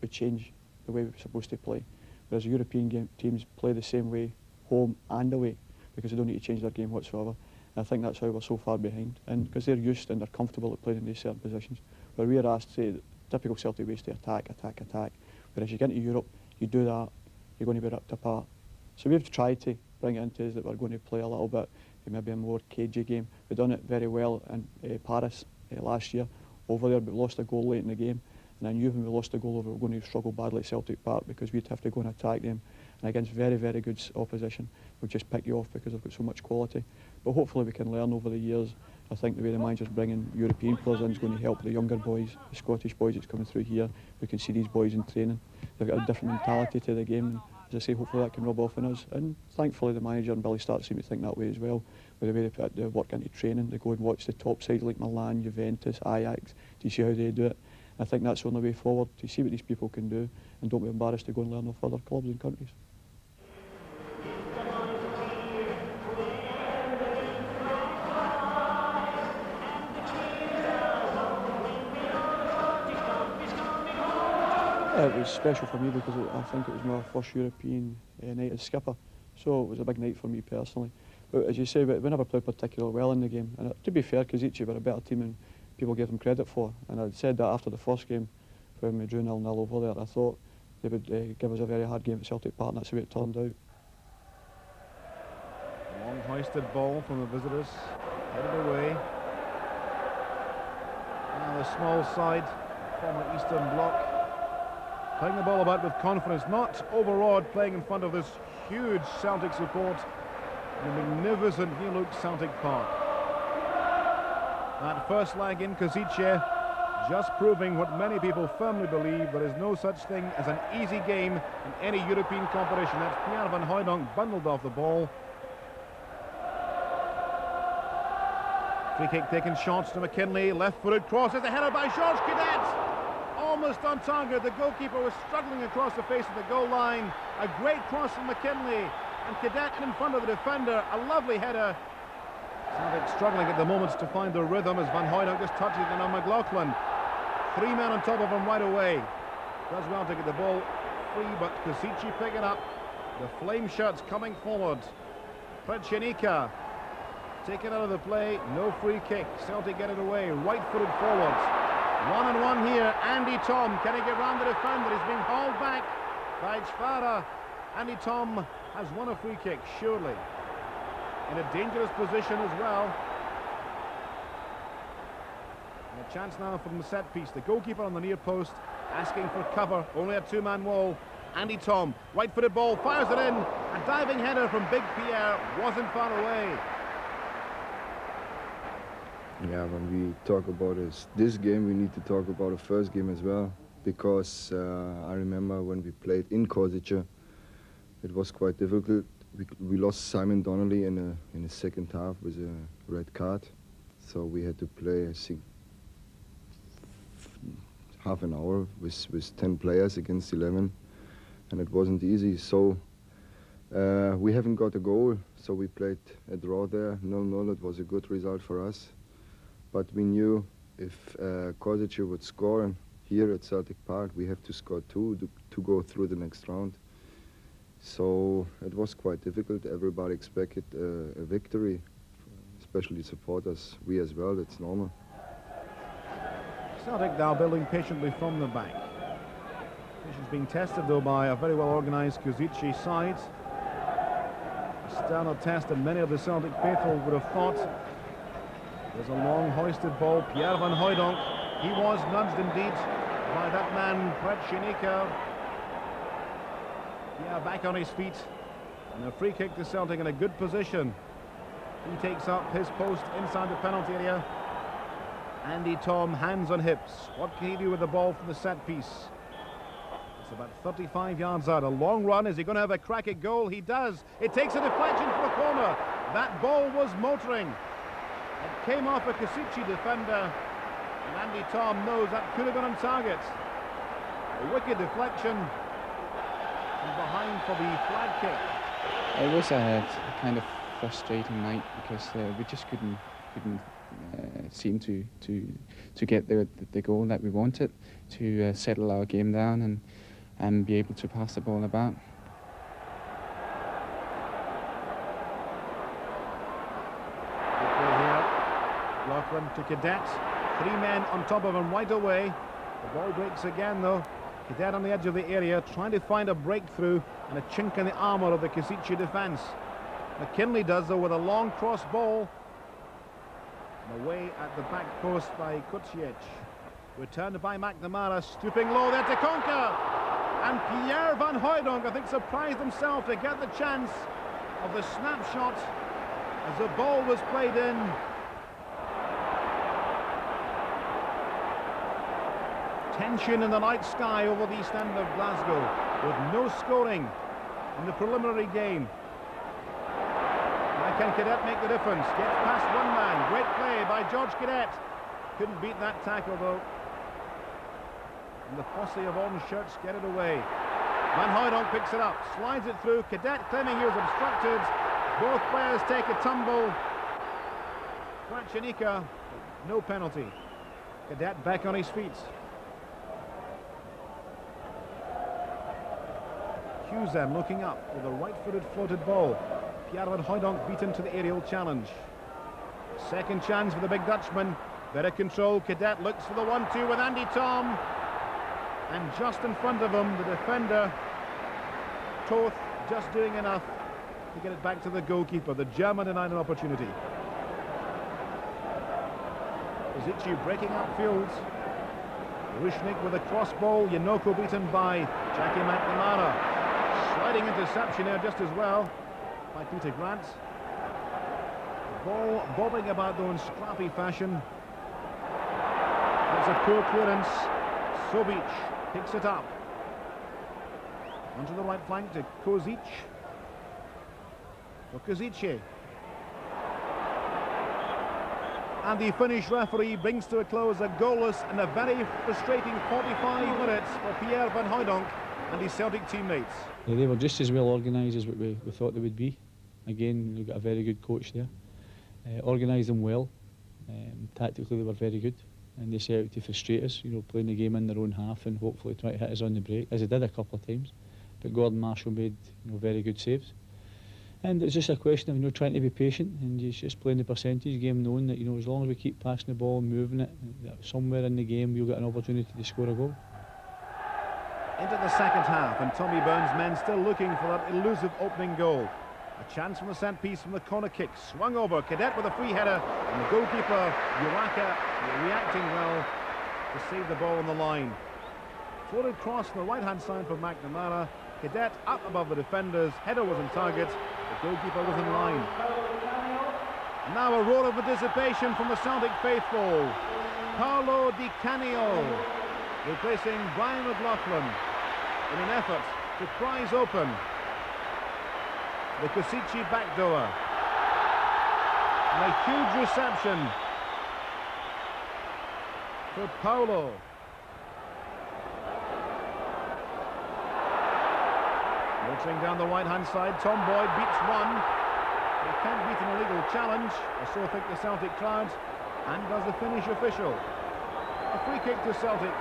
we change the way we're supposed to play. Whereas European teams play the same way, home and away, because they don't need to change their game whatsoever. And I think that's how we're so far behind, and because they're used and they're comfortable at playing in these certain positions, where we are asked, say, the typical Celtic ways to attack, attack, attack. Whereas you get into Europe, you do that, you're going to be ripped apart. So we've tried to bring it into us that we're going to play a little bit, maybe a more cagey game. We've done it very well in Paris last year over there, but we lost a goal late in the game. And I knew when we lost a goal over, we were going to struggle badly at Celtic Park because we'd have to go and attack them. And against very, very good opposition, we'll just pick you off because they've got so much quality. But hopefully we can learn over the years. I think the way the manager's bringing European players in is going to help the younger boys, the Scottish boys that's coming through here. We can see these boys in training. They've got a different mentality to the game. And as I say, hopefully that can rub off on us. And thankfully the manager and Billy Stark seem to think that way as well. With the way they put the work into training, they go and watch the top sides like Milan, Juventus, Ajax. Do you see how they do it? I think that's the only way forward, to see what these people can do and don't be embarrassed to go and learn off other clubs and countries. It was special for me because I think it was my first European night as skipper, so it was a big night for me personally. But as you say, we never played particularly well in the game, and to be fair, Kazici were a better team than people gave them credit for, and I'd said that after the first game when we drew 0-0 over there. I thought they would give us a very hard game at Celtic Park, and that's the way it turned out. Long hoisted ball from the visitors, headed away. Now the small side, former Eastern Bloc, playing the ball about with confidence, not overawed, playing in front of this huge Celtic support in a magnificent new-look Celtic Park. That first leg in Kazice, just proving what many people firmly believe, there is no such thing as an easy game in any European competition. That's Pierre van Hooijdonk bundled off the ball. Free kick taken, shots to McKinley, left-footed cross, there's a header by Georges Cadet. Almost on target, the goalkeeper was struggling across the face of the goal line. A great cross from McKinley, and Cadet in front of the defender, a lovely header. Celtic struggling at the moment to find their rhythm as Van Hooijdonk just touches it on McLaughlin. 3 men on top of him right away. Does well to get the ball free, but Kazici pick it up. The flame shirts coming forward. Przenika taken out of the play, no free kick. Celtic get it away, right-footed forwards. 1-on-1 here, Andy Tom, can he get round the defender? He's being hauled back by Chvara. Andy Tom has won a free kick, surely. In a dangerous position as well. And a chance now from the set piece. The goalkeeper on the near post asking for cover, only a two-man wall. Andy Tom, right-footed ball, fires it in. A diving header from Big Pierre, wasn't far away. Yeah, when we talk about this game, we need to talk about the first game as well, because I remember when we played in Košice, it was quite difficult. We lost Simon Donnelly in the second half with a red card, so we had to play, I think, half an hour with 10 players against 11, and it wasn't easy. So we haven't got a goal, so we played a draw there. 0-0, it was a good result for us. But we knew if Košice would score here at Celtic Park, we have to score 2 to go through the next round. So it was quite difficult. Everybody expected a victory, especially supporters. We as well, that's normal. Celtic now building patiently from the back. Patience being tested though by a very well organised Kazici side. A sterner test than many of the Celtic faithful would have thought. There's a long hoisted ball, Pierre van Hooijdonk. He was nudged indeed by that man, Przenika. Pierre back on his feet. And a free kick to Celtic in a good position. He takes up his post inside the penalty area. Andy Tom, hands on hips. What can he do with the ball from the set piece? It's about 35 yards out. A long run. Is he going to have a crack at goal? He does. It takes a deflection for a corner. That ball was motoring. It came off a Kasici defender, and Andy Tom knows that could have been on target. A wicked deflection, and behind for the flag kick. It was a kind of frustrating night because we just couldn't seem to get the goal that we wanted, to settle our game down and be able to pass the ball about. Lachlan to Cadet, 3 men on top of him right away. The ball breaks again though. Cadet on the edge of the area, trying to find a breakthrough and a chink in the armour of the Kasici defence. McKinley does though with a long cross ball. And away at the back post by Kucic. Returned by McNamara, stooping low there to conquer. And Pierre van Hooijdonk, I think, surprised himself to get the chance of the snapshot as the ball was played in. Tension in the night sky over the east end of Glasgow, with no scoring in the preliminary game. Now can Cadet make the difference? Gets past one man. Great play by George Cadet. Couldn't beat that tackle though. And the posse of orange shirts get it away. Van Hooijdonk picks it up, slides it through. Cadet claiming he was obstructed. Both players take a tumble. Prachanika, no penalty. Cadet back on his feet. Hughes then looking up with a right-footed floated ball. Pierre van Hooijdonk beaten to the aerial challenge. Second chance for the big Dutchman. Better control. Cadet looks for the 1-2 with Andy Tom. And just in front of him, the defender, Toth, just doing enough to get it back to the goalkeeper. The German denied an opportunity. Kasici breaking upfield. Rushnik with a cross ball. Yanoko beaten by Jackie McNamara. Sliding interception there just as well by Peter Grant. The ball bobbing about though in scrappy fashion. That's a poor clearance. Sobic picks it up. Onto the right flank to Kozic. For Kasici. And the Finnish referee brings to a close a goalless and a very frustrating 45 minutes for Pierre van Hooijdonk and his Celtic teammates. Yeah, they were just as well organised as what we thought they would be. Again, we've got a very good coach there. Organised them well. Tactically they were very good. And they set out to frustrate us, playing the game in their own half and hopefully try to hit us on the break, as they did a couple of times. But Gordon Marshall made very good saves. And it's just a question of trying to be patient and just playing the percentage game, knowing that as long as we keep passing the ball and moving it, that somewhere in the game you'll get an opportunity to score a goal. Into the second half, and Tommy Burns' men still looking for that elusive opening goal. A chance from the set piece from the corner kick, swung over. Cadet with a free header, and the goalkeeper Uraka reacting well to save the ball on the line. Floated cross on the right hand side for McNamara. Cadet up above the defenders, header was on target, the goalkeeper was in line. And now a roar of anticipation from the Celtic faithful. Paolo Di Canio replacing Brian McLaughlin in an effort to prise open the Kasici backdoor. And a huge reception for Paolo. Motoring down the right-hand side, Tom Boyd beats one. He can't beat an illegal challenge, or so think the Celtic crowd, and does the Finnish official. A free kick to Celtic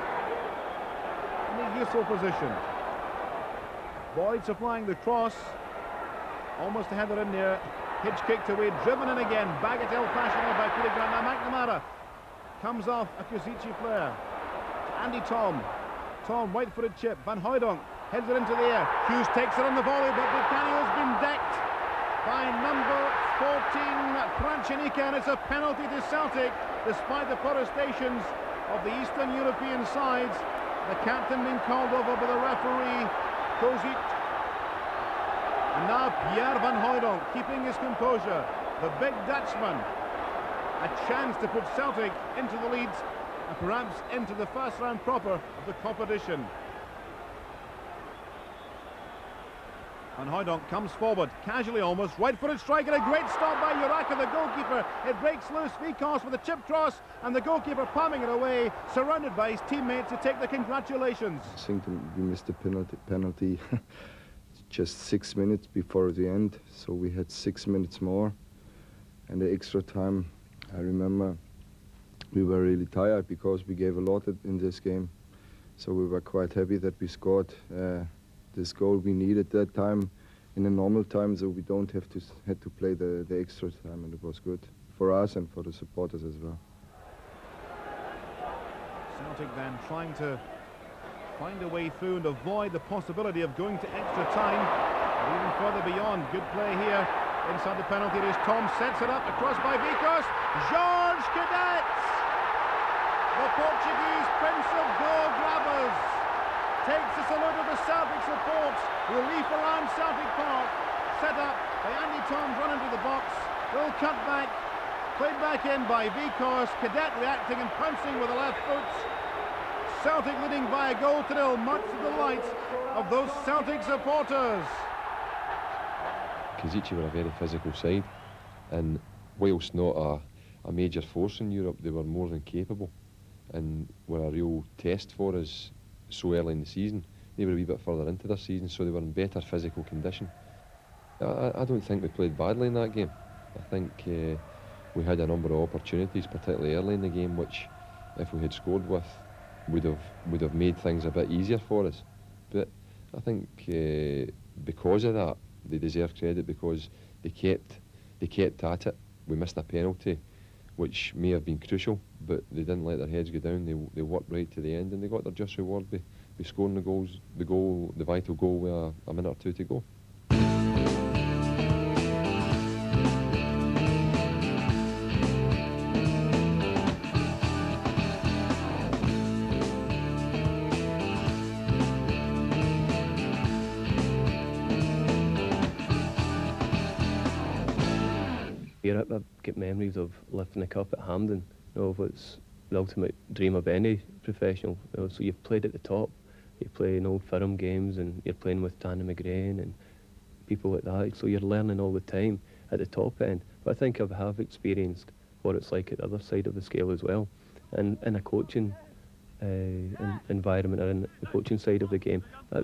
in a useful position. Boyd supplying the cross, almost a header in there. Hitch kicked away, driven in again. Bagatelle fashion by Peter Grant. Now McNamara comes off a Kasici player. Andy Tom. Tom, right-footed chip. Van Hooijdonk heads it into the air. Hughes takes it on the volley, but Buchanio's been decked by number 14, Prachanika, and it's a penalty to Celtic, despite the protestations of the Eastern European sides. The captain being called over by the referee, Kozic. And now Pierre van Hooijdonk keeping his composure. The big Dutchman. A chance to put Celtic into the lead and perhaps into the first round proper of the competition. And Hoydonk comes forward, casually almost, right-footed strike and a great stop by Uraka, the goalkeeper. It breaks loose, Vikos with a chip cross, and the goalkeeper palming it away, surrounded by his teammates who take the congratulations. I think we missed the penalty just 6 minutes before the end, so we had 6 minutes more. And the extra time, I remember we were really tired because we gave a lot in this game. So we were quite happy that we scored this goal we needed that time in a normal time, so we don't have to play the extra time, and it was good for us and for the supporters as well. Celtic then trying to find a way through and avoid the possibility of going to extra time, or even further beyond. Good play here inside the penalty area. Tom sets it up across by Vikos. Jorge Cadet, the Portuguese prince of goal grabbers, takes a salute of the Celtic support. Relief around Celtic Park, set up by Andy Toms, run into the box. Little cut back, played back in by Vikos. Cadet reacting and pouncing with the left foot. Celtic leading by a goal to nil, much to the delight of those Celtic supporters. Kazici were a very physical side, and whilst not a major force in Europe, they were more than capable and were a real test for us so early in the season. They were a wee bit further into their season, so they were in better physical condition. I don't think we played badly in that game. I think we had a number of opportunities, particularly early in the game, which if we had scored with would have made things a bit easier for us. But I think because of that, they deserve credit because they kept at it. We missed a penalty, which may have been crucial, but they didn't let their heads go down. They worked right to the end, and they got their just reward by scoring the vital goal with a minute or two to go. I've got memories of lifting the cup at Hampden. You know, it's the ultimate dream of any professional. You know, so you've played at the top, you play in Old Firm games, and you're playing with Danny McGrain and people like that. So you're learning all the time at the top end. But I think I have experienced what it's like at the other side of the scale as well. And in a coaching environment, or in the coaching side of the game,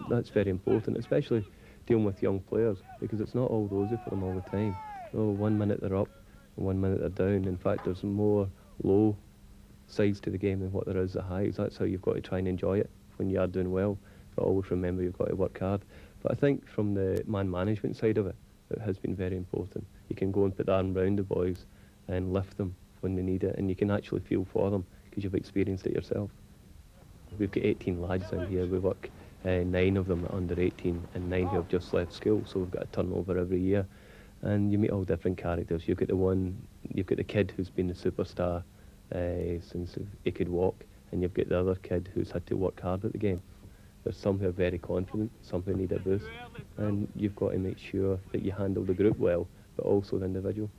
that's very important, especially dealing with young players, because it's not all rosy for them all the time. You know, 1 minute they're up, and 1 minute they're down. In fact, there's more low sides to the game than what there is at highs. That's how you've got to try and enjoy it when you are doing well. But always remember you've got to work hard. But I think from the man management side of it, it has been very important. You can go and put the arm round the boys and lift them when they need it, and you can actually feel for them because you've experienced it yourself. We've got 18 lads in here. We work 9 of them are under 18 and 9 who have just left school, so we've got a turnover every year. And you meet all different characters. You've got the kid who's been the superstar since he could walk, and you've got the other kid who's had to work hard at the game. There's some who are very confident, some who need a boost, and you've got to make sure that you handle the group well, but also the individual.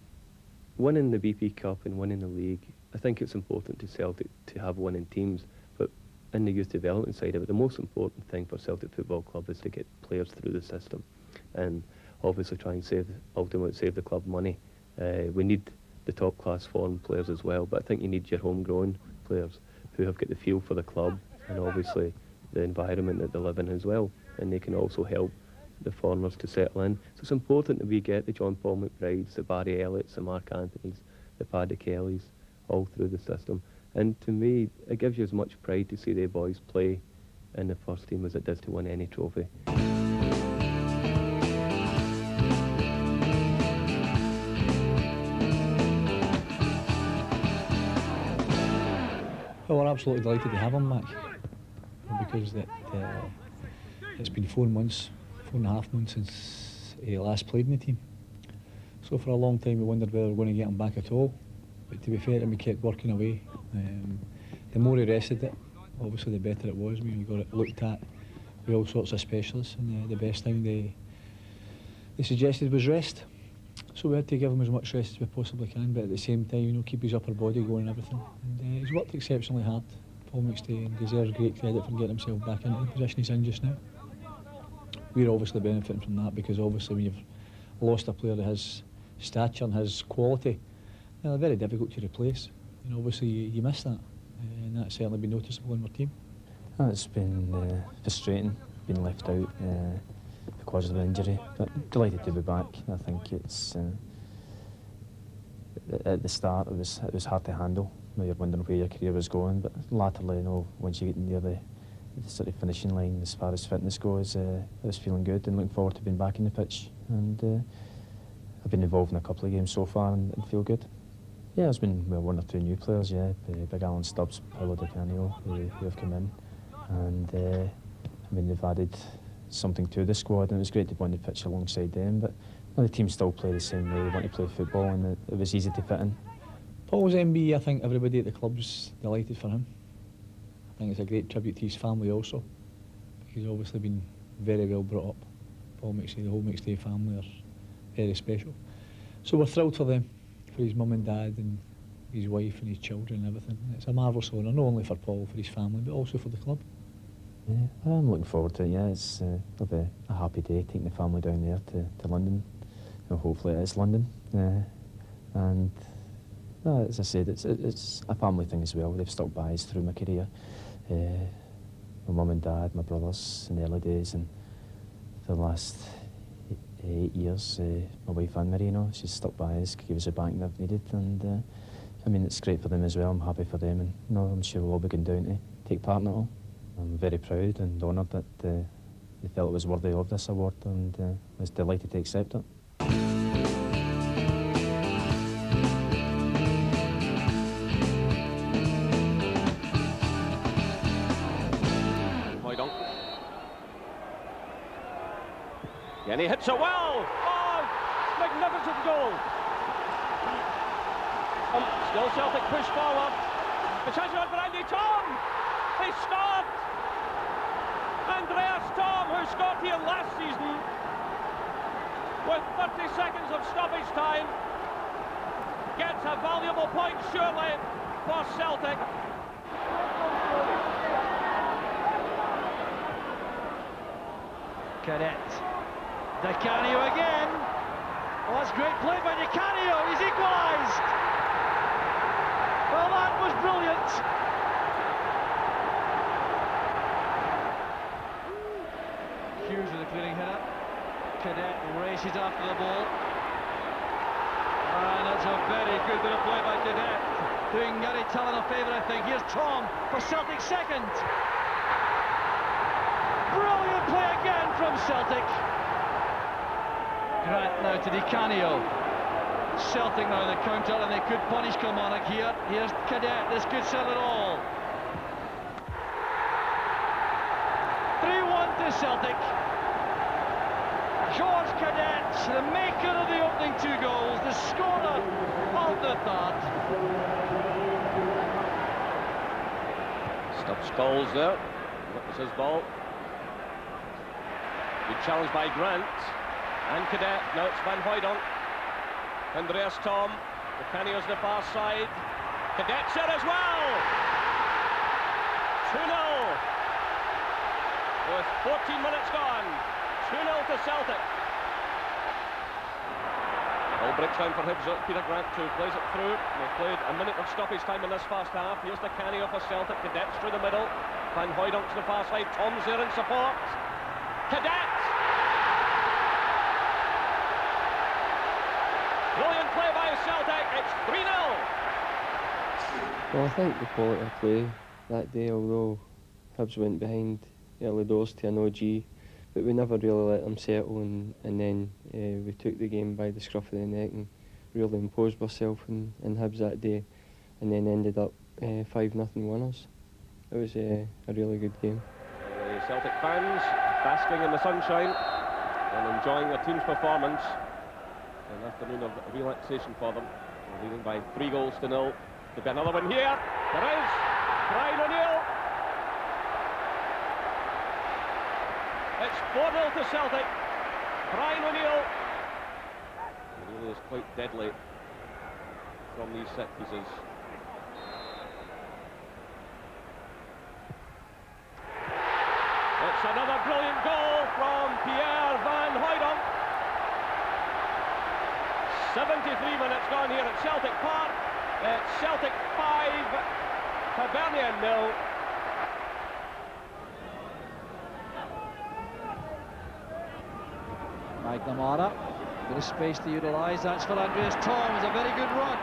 Winning the BP Cup and winning the league, I think it's important to Celtic to have winning teams, but in the youth development side of it, the most important thing for Celtic Football Club is to get players through the system, and obviously try and ultimately save the club money. We need the top class foreign players as well, but I think you need your homegrown players who have got the feel for the club and obviously the environment that they live in as well, and they can also help the foreigners to settle in. So it's important that we get the John Paul McBrides, the Barry Elliots, the Mark Anthonys, the Paddy Kellys all through the system. And to me, it gives you as much pride to see the boys play in the first team as it does to win any trophy. Well, we're absolutely delighted to have him back, because it's been 4.5 months since he last played in the team. So for a long time we wondered whether we were going to get him back at all. But to be fair to him, we kept working away. The more he rested it, obviously the better it was. We got it looked at with all sorts of specialists, and the best thing they suggested was rest. So we had to give him as much rest as we possibly can, but at the same time, keep his upper body going and everything. And he's worked exceptionally hard, Paul McStay, and deserves great credit for getting himself back into the position he's in just now. we're obviously benefiting from that, because obviously when you've lost a player that has stature and has quality, they're very difficult to replace. And obviously you miss that, and that's certainly been noticeable in our team. It's been frustrating being left out because of the injury, but delighted to be back. I think it's at the start it was hard to handle. You're wondering where your career was going, but latterly, once you get near the sort of finishing line as far as fitness goes, I was feeling good and looking forward to being back in the pitch. And I've been involved in a couple of games so far and feel good. Yeah, there's been one or two new players, Big Alan Stubbs, Paulo Di Canio, who have come in. And they've added something to the squad, and it was great to be on the pitch alongside them. But the team still play the same way they want to play football, and it was easy to fit in. Paul's MB, I think everybody at the club's delighted for him. I think it's a great tribute to his family also. He's obviously been very well brought up. Paul McStay, the whole McStay family are very special. So we're thrilled for them, for his mum and dad and his wife and his children and everything. It's a marvellous honour, not only for Paul, for his family, but also for the club. Yeah, I'm looking forward to it. Yeah, it'll be a happy day taking the family down there to London. Hopefully it is London. And as I said, it's a family thing as well. They've stuck by us through my career. My mum and dad, my brothers in the early days, and for the last 8 years, my wife Anne Marino, she's stuck by us, gave us the backing they've needed, and I mean, it's great for them as well. I'm happy for them, and I'm sure we'll all be going down to take part in it all. I'm very proud and honoured that they felt it was worthy of this award, and was delighted to accept it. And he hits it well. Oh, magnificent goal. Still Celtic push forward. The chance on for Andy Tom. He stopped. Andreas Tom, who scored here last season, with 30 seconds of stoppage time, gets a valuable point surely for Celtic. Cadet. Di Canio again. Oh, that's great play by Di Canio. He's equalised. Well, that was brilliant. Hughes with a clearing header. Cadet races after the ball. And it's a very good bit of play by Cadet. Doing Gary Tallon a favour, I think. Here's Tom for Celtic second. Brilliant play again from Celtic. Grant now to Di Canio. Celtic now the counter, and they could punish Kilmarnock here. Here's Cadet, this could sell it all. 3-1 to Celtic. George Cadet, the maker of the opening 2 goals, the scorer of the third. Stubbs calls there. That was his ball. Good challenge by Grant. And Cadet, now it's Van Hooydonk. Andreas Tom, the Canio's the far side. Cadet's there as well! 2-0. With 14 minutes gone. 2-0 to Celtic. Ball breaks down for Hibs. Peter Grant too plays it through. They've played a minute of stoppage time in this first half. Here's the Canio for Celtic. Cadet's through the middle. Van Hooydonk's the far side. Tom's there in support. Cadet! Brilliant play by Celtic, it's 3-0. Well, I think the quality of play that day, although Hibs went behind early doors to an OG, but we never really let them settle, and then we took the game by the scruff of the neck and really imposed ourselves in Hibs that day, and then ended up 5-0 winners. It was a really good game. The Celtic fans basking in the sunshine and enjoying their team's performance. An afternoon of relaxation for them. They're leading by 3-0. There'll be another one here. There is. Brian O'Neill. It's 4-0 to Celtic. Brian O'Neill. O'Neill is quite deadly from these set pieces. It's It's another brilliant goal from Pierre van Hooijdonk. 73 minutes gone here at Celtic Park. It's Celtic 5, Hibernian 0. McNamara, bit of space to utilise. That's for Andreas Tom. It's a very good run.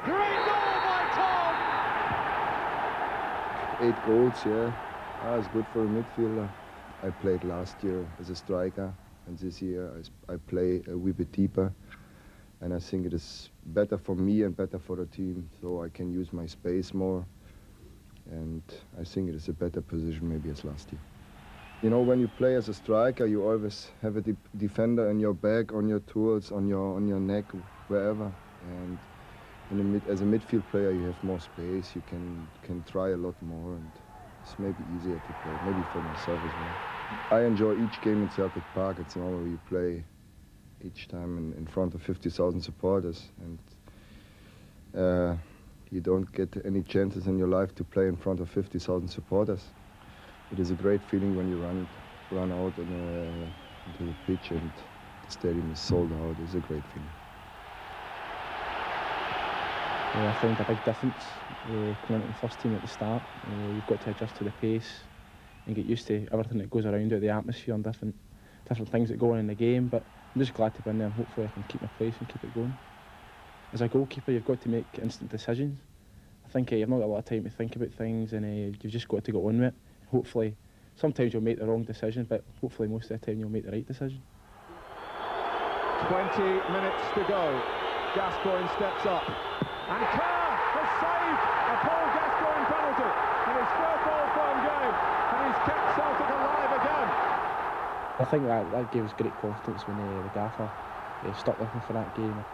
Great goal by Tom! 8 goals, yeah. It's good for a midfielder. I played last year as a striker, and this year I play a wee bit deeper. And I think it is better for me and better for the team, so I can use my space more. And I think it is a better position maybe as last year. You know, when you play as a striker, you always have a defender in your back, on your tools, on your neck, wherever. And as a midfield player, you have more space. You can try a lot more, and it's maybe easier to play. Maybe for myself as well. I enjoy each game in Celtic Park. It's normal you play each time in front of 50,000 supporters, and you don't get any chances in your life to play in front of 50,000 supporters. It is a great feeling when you run out into the pitch and the stadium is sold out. It's a great feeling. I found a big difference coming into the first team at the start. You've got to adjust to the pace and get used to everything that goes around it, the atmosphere and different things that go on in the game. But I'm just glad to be in there, and hopefully I can keep my place and keep it going. As a goalkeeper, you've got to make instant decisions. I think you've not got a lot of time to think about things, and you've just got to go on with it. Hopefully, sometimes you'll make the wrong decision, but hopefully most of the time you'll make the right decision. 20 minutes to go. Gascoigne steps up. And Kerr has saved a Paul Gascoigne penalty in his first all-firm game, and he's kept Celtic alive again. I think that gave us great confidence when the gaffer stuck with him for that game.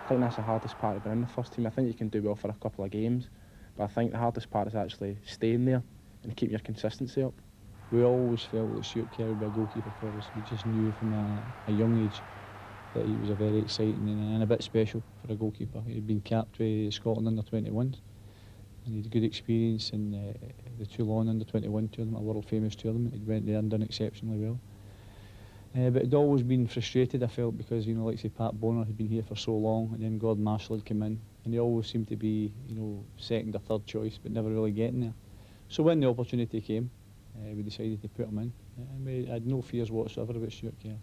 I think that's the hardest part of being in the first team. I think you can do well for a couple of games, but I think the hardest part is actually staying there and keep your consistency up. We always felt that Stuart Kerr would be a goalkeeper for us. We just knew from a young age that he was a very exciting and a bit special for a goalkeeper. He'd been capped with Scotland under-21s, and he had good experience in the Toulon under-21 tournament, a world-famous tournament. He went there and done exceptionally well. But he'd always been frustrated, I felt, because, like say, Pat Bonner had been here for so long, and then Gordon Marshall had come in, and he always seemed to be, second or third choice, but never really getting there. So when the opportunity came, we decided to put him in, and we had no fears whatsoever about Stuart Kerr.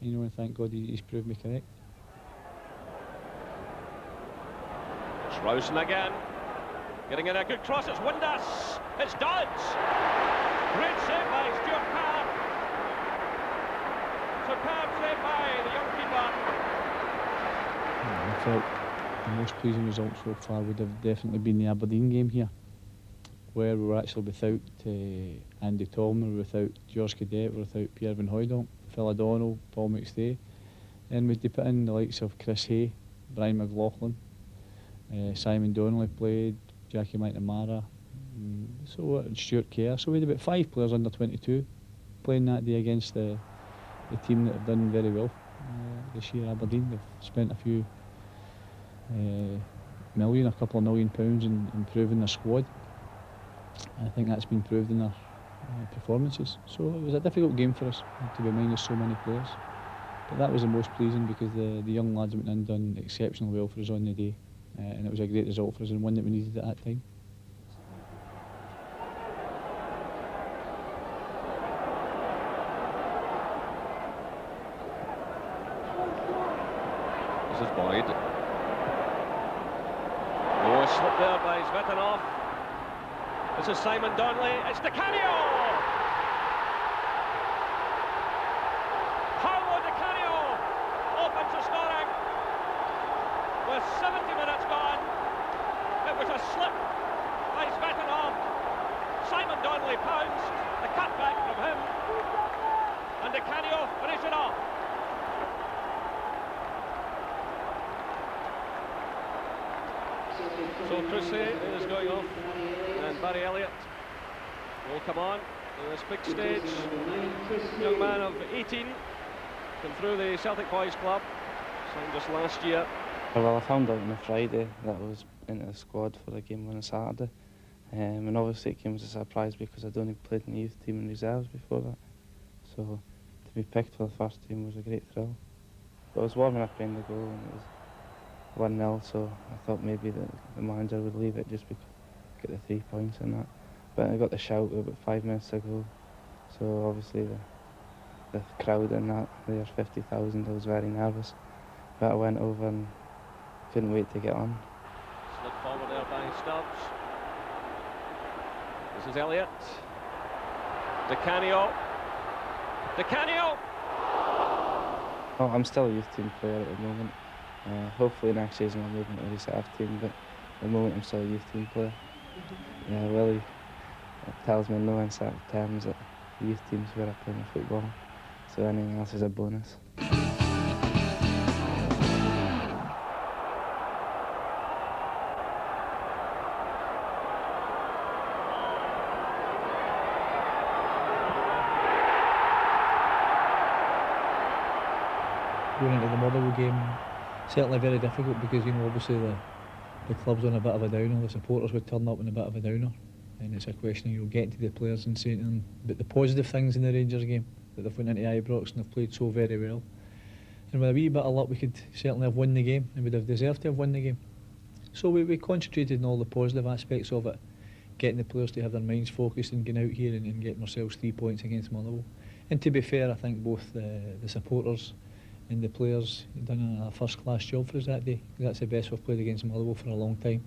And thank God he's proved me correct. Rosen again, getting in a good cross. It's Windass. It's Dodds. Great save by Stuart Kerr. Superb save by the young keeper. I felt the most pleasing result so far would have definitely been the Aberdeen game here, where we were actually without Andy Tolman, without George Cadet, without Pierre van Hooijdonk, Phil O'Donnell, Paul McStay, and we'd put in the likes of Chris Hay, Brian McLaughlin, Simon Donnelly played, Jackie McNamara, and Stuart Kerr. So we had about 5 players under 22 playing that day against the team that have done very well this year, Aberdeen. They've spent a few a couple of £1 million in improving their squad. I think that's been proved in their performances. So it was a difficult game for us to be minus so many players. But that was the most pleasing because the young lads went in and done exceptionally well for us on the day. And it was a great result for us and one that we needed at that time. This is Boyd. Oh, slip there by Zvetanov. This is Simon Donnelly. It's Di Canio! Paolo Di Canio open to scoring. With 70 minutes gone, it was a slip by Zvetanov. Simon Donnelly pounced. The cutback from him. And Di Canio finished it off. So Crusade is going off, and Barry Elliott will come on to this big stage. Young man of 18, came through the Celtic Boys Club, signed just last year. Well, I found out on a Friday that I was into the squad for the game on a Saturday, And obviously it came as a surprise because I'd only played in the youth team and reserves before that. So to be picked for the first team was a great thrill. But it was warming up in the goal and it was 1-0, so I thought maybe the manager would leave it just because get the 3 points and that. But I got the shout about 5 minutes to go, so obviously the crowd and that, there 50,000, I was very nervous. But I went over and couldn't wait to get on. Slid forward there by Stubbs. This is Elliott. Di Canio. Oh, I'm still a youth team player at the moment. Hopefully next season I'll move into the reserve team, but at the moment I'm still a youth team player. Yeah, Willie tells me in no uncertain terms that the youth team's where I play my football, so anything else is a bonus. Going into the Motherwell game, certainly very difficult because, you know, obviously the club's on a bit of a downer, the supporters would turn up in a bit of a downer, and it's a question of, you know, getting to the players and saying to them about the positive things in the Rangers game, that they've went into Ibrox and they've played so very well. And with a wee bit of luck we could certainly have won the game and would have deserved to have won the game. So we concentrated on all the positive aspects of it, getting the players to have their minds focused and getting out here and getting ourselves 3 points against Motherwell. And to be fair, I think both the supporters and the players done a first-class job for us that day. That's the best we've played against Motherwell for a long time.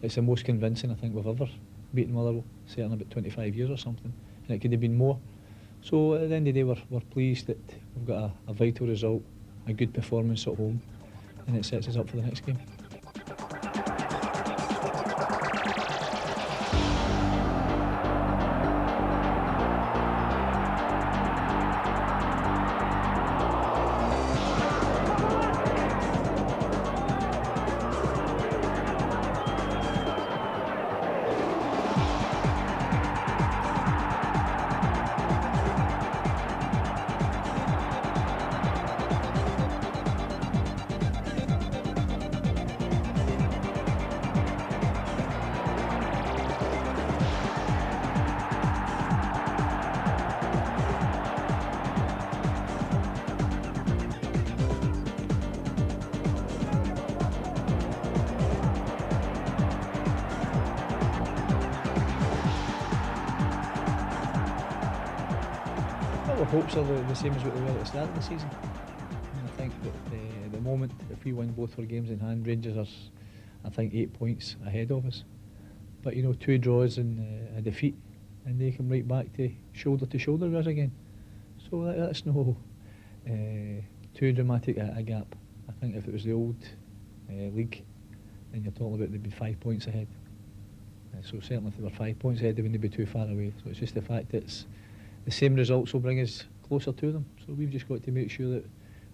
It's the most convincing I think we've ever beaten Motherwell, certainly about 25 years or something, and it could have been more. So at the end of the day we're pleased that we've got a vital result, a good performance at home, and it sets us up for the next game. Our hopes are the same as what they were at the start of the season. And I think that at the moment, if we win both our games in hand, Rangers are, I think, 8 points ahead of us. But, you know, 2 draws and a defeat, and they come right back to shoulder with us again. So that's no too dramatic a gap. I think if it was the old league, then you're talking about they'd be 5 points ahead. So certainly if they were 5 points ahead, they wouldn't be too far away. So it's just the fact that it's the same results will bring us closer to them. So we've just got to make sure that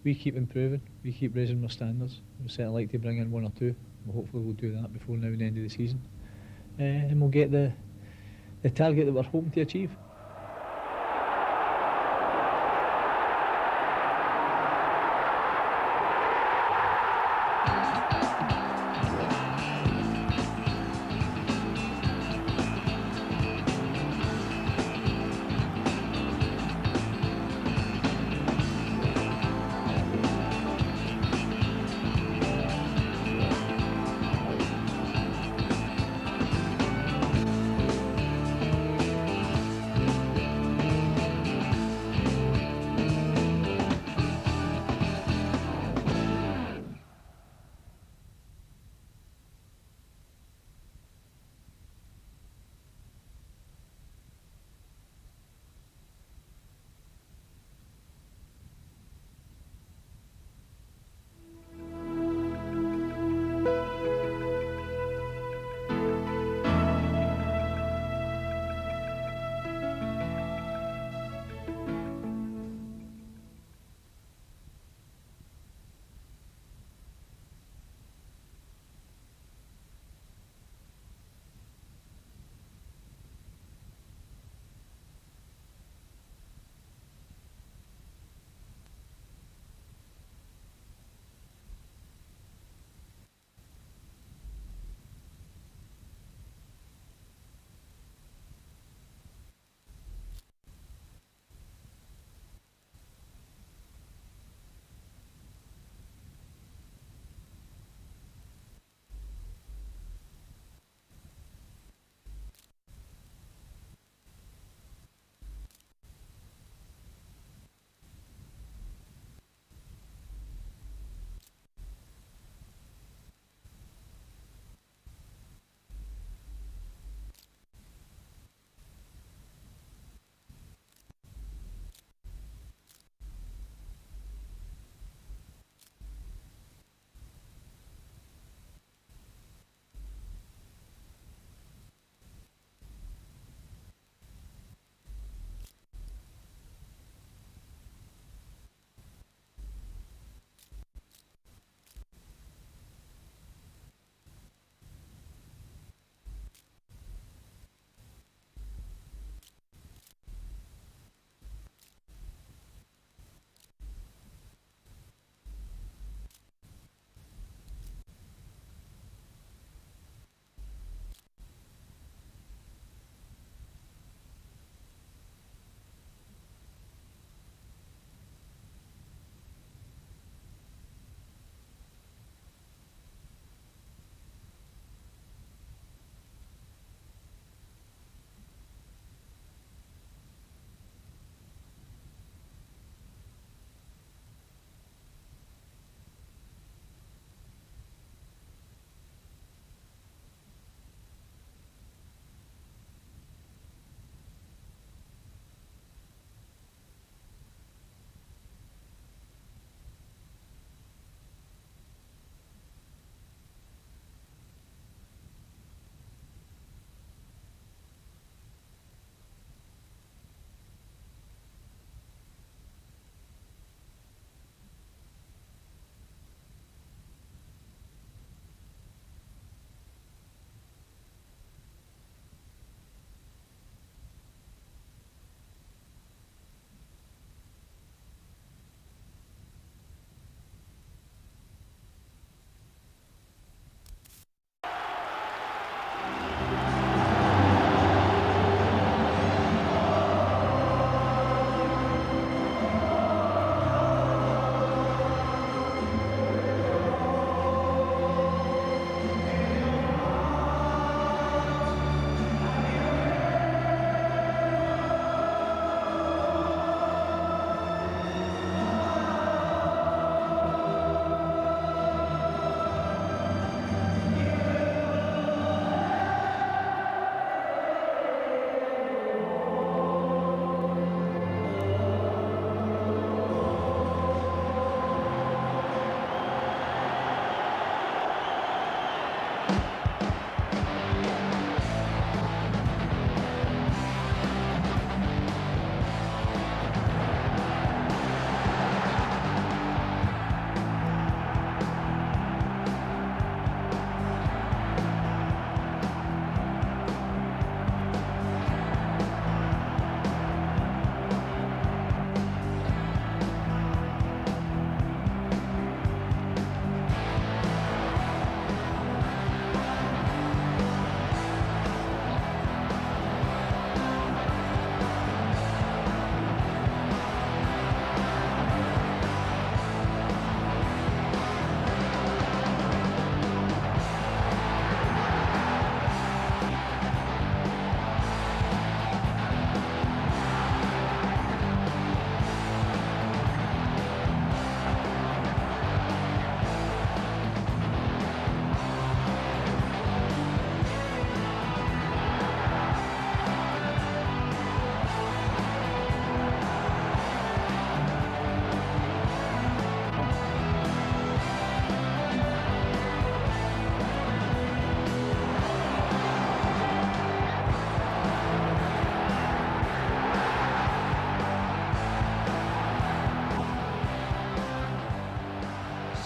we keep improving, we keep raising our standards. We'd certainly like to bring in 1 or 2. Well, hopefully we'll do that before now and the end of the season. And we'll get the target that we're hoping to achieve.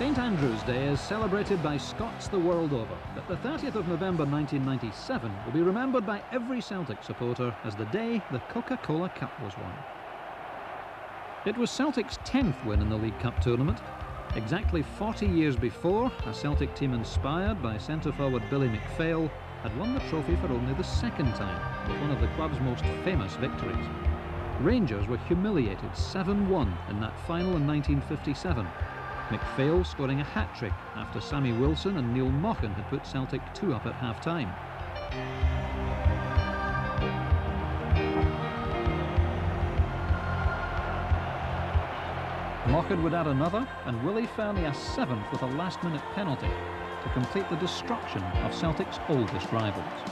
St Andrew's Day is celebrated by Scots the world over, but the 30th of November 1997 will be remembered by every Celtic supporter as the day the Coca-Cola Cup was won. It was Celtic's 10th win in the League Cup tournament. Exactly 40 years before, a Celtic team inspired by centre-forward Billy McPhail had won the trophy for only the second time, with one of the club's most famous victories. Rangers were humiliated 7-1 in that final in 1957. McPhail scoring a hat-trick after Sammy Wilson and Neil Mochan had put Celtic 2 up at half-time. Mochan would add another, and Willie Fernie a 7th with a last-minute penalty to complete the destruction of Celtic's oldest rivals.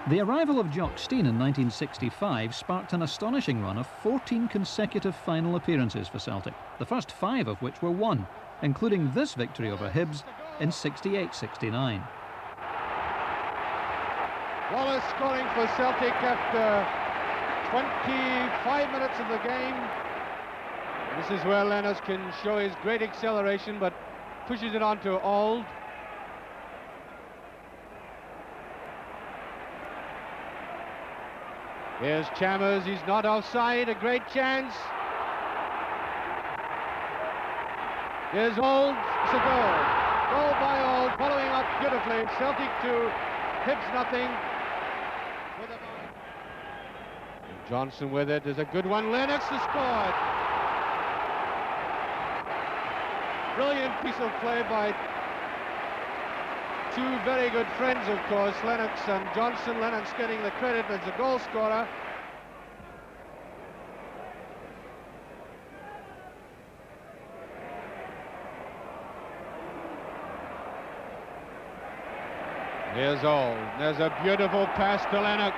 The arrival of Jock Stein in 1965 sparked an astonishing run of 14 consecutive final appearances for Celtic, the first 5 of which were won, including this victory over Hibs in 68-69. Wallace scoring for Celtic after 25 minutes of the game. This is where Lennox can show his great acceleration, but pushes it on to Auld. Here's Chalmers, he's not offside, a great chance. Here's Auld, it's a goal. Goal by Auld, following up beautifully. Celtic 2, Hibs nothing. Johnson with it, there's a good one, Lennox has scored. Brilliant piece of play by two very good friends, of course, Lennox and Johnson. Lennox getting the credit as the goal scorer. Here's Auld. There's a beautiful pass to Lennox.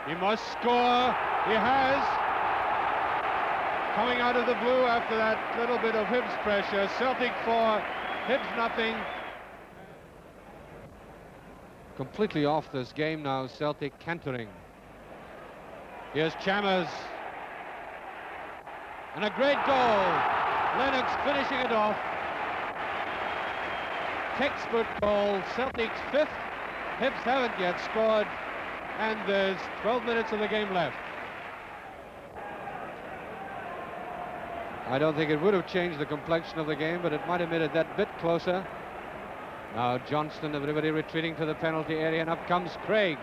He must score. He has. Coming out of the blue after that little bit of Hibs pressure. Celtic 4, Hibs nothing. Completely off this game now, Celtic cantering. Here's Chalmers. And a great goal. Lennox finishing it off. Textbook goal. Celtic's 5th. Hibs haven't yet scored. And there's 12 minutes of the game left. I don't think it would have changed the complexion of the game, but it might have made it that bit closer. Now Johnston, everybody retreating to the penalty area, and up comes Craig.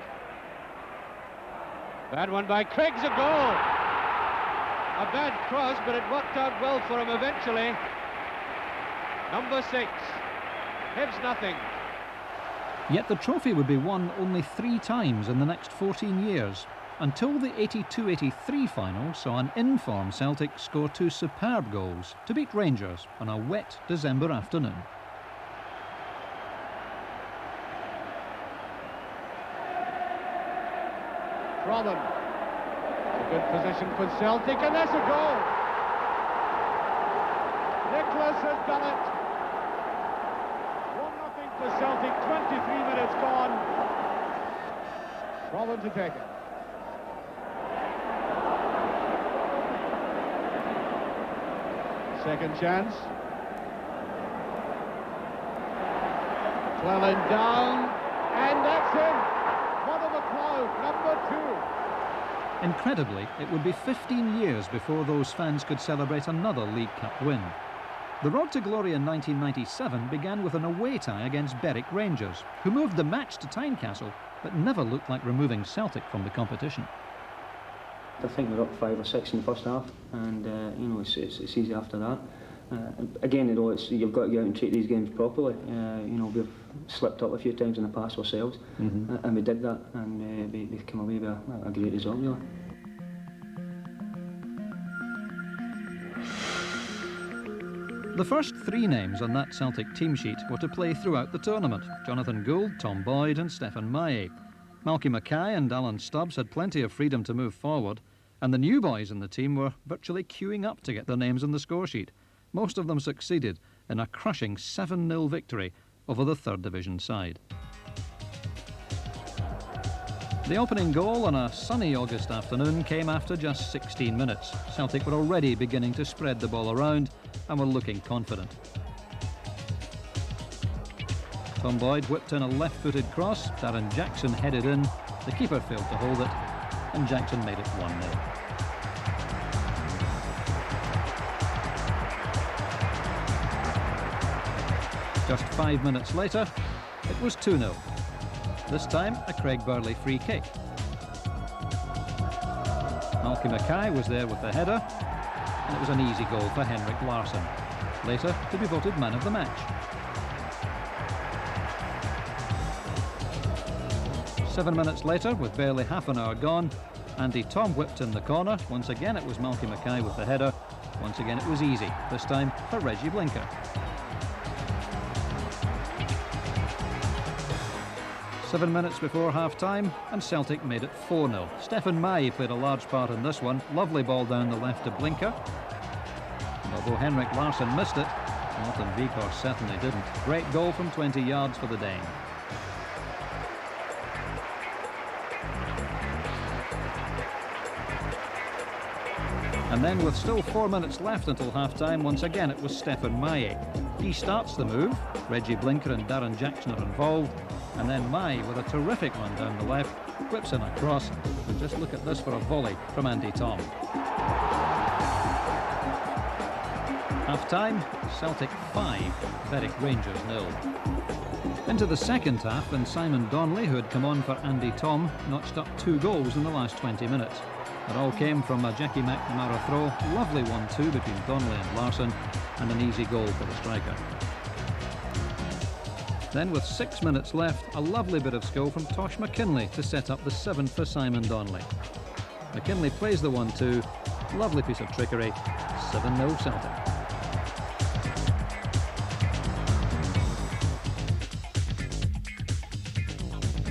Bad one by Craig's a goal. A bad cross, but it worked out well for him eventually. Number 6. Hibs nothing. Yet the trophy would be won only 3 times in the next 14 years, until the 82-83 final saw an in-form Celtic score 2 superb goals to beat Rangers on a wet December afternoon. Robin. A good position for Celtic, and that's a goal. Nicholas has done it. 1-0 for Celtic, 23 minutes gone. Robin to take it. Second chance. Clellan down, and that's him. One of the cloud, number 2. Incredibly, it would be 15 years before those fans could celebrate another League Cup win. The road to glory in 1997 began with an away tie against Berwick Rangers, who moved the match to Tynecastle, but never looked like removing Celtic from the competition. I think we're up 5 or 6 in the first half, and you know, it's easy after that. Again, you know, you've got to get out and treat these games properly. You know, we've slipped up a few times in the past ourselves, and we did that, and we came away with a great result, really. The first 3 names on that Celtic team sheet were to play throughout the tournament: Jonathan Gould, Tom Boyd and Stefan Maillet. Malky Mackay and Alan Stubbs had plenty of freedom to move forward, and the new boys in the team were virtually queuing up to get their names on the score sheet. Most of them succeeded in a crushing 7-0 victory over the 3rd Division side. The opening goal on a sunny August afternoon came after just 16 minutes. Celtic were already beginning to spread the ball around and were looking confident. Tom Boyd whipped in a left-footed cross. Darren Jackson headed in. The keeper failed to hold it, and Jackson made it 1-0. Just 5 minutes later, it was 2-0. This time, a Craig Burley free kick. Malky Mackay was there with the header, and it was an easy goal for Henrik Larsson, later to be voted man of the match. 7 minutes later, with barely half an hour gone, Andy Tom whipped in the corner. Once again it was Malky Mackay with the header. Once again it was easy, this time for Reggie Blinker. 7 minutes before half-time, and Celtic made it 4-0. Stefan Mai played a large part in this one. Lovely ball down the left to Blinker. And although Henrik Larsson missed it, Martin Weghorst certainly didn't. Great goal from 20 yards for the Dane. And then with still 4 minutes left until half-time, once again it was Stefan Mai. He starts the move. Reggie Blinker and Darren Jackson are involved. And then Mai, with a terrific run down the left, whips in a cross. And just look at this for a volley from Andy Tom. Half-time, Celtic 5, Berwick Rangers 0. Into the second half, and Simon Donnelly, who had come on for Andy Tom, notched up 2 goals in the last 20 minutes. It all came from a Jackie McNamara throw, lovely 1-2 between Donnelly and Larsson, and an easy goal for the striker. Then with 6 minutes left, a lovely bit of skill from Tosh McKinlay to set up the 7th for Simon Donnelly. McKinlay plays the 1-2, lovely piece of trickery, 7-0 Celtic.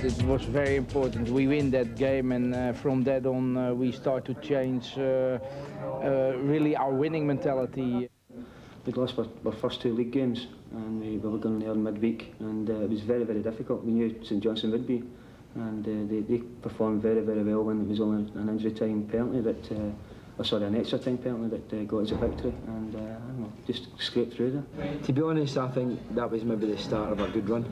It was very important. We win that game, and from that on we start to change really our winning mentality. We lost our first 2 league games, and we were going there in midweek, and it was very, very difficult. We knew St Johnstone would be, and they performed very, very well when it was only an injury time penalty that, an extra time penalty that got us a victory, and just scraped through there. To be honest, I think that was maybe the start of a good run.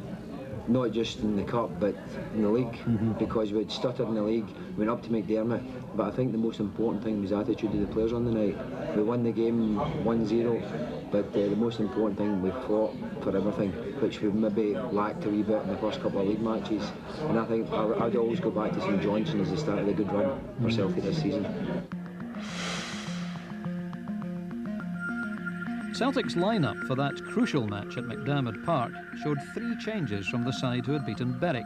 Not just in the cup, but in the league, because we had stuttered in the league, went up to McDermott, but I think the most important thing was the attitude of the players on the night. We won the game 1-0, but the most important thing, we fought for everything, which we maybe lacked a wee bit in the first couple of league matches, and I think I'd always go back to St Johnstone as the start of a good run for Celtic this season. Celtic's lineup for that crucial match at McDermott Park showed 3 changes from the side who had beaten Berwick.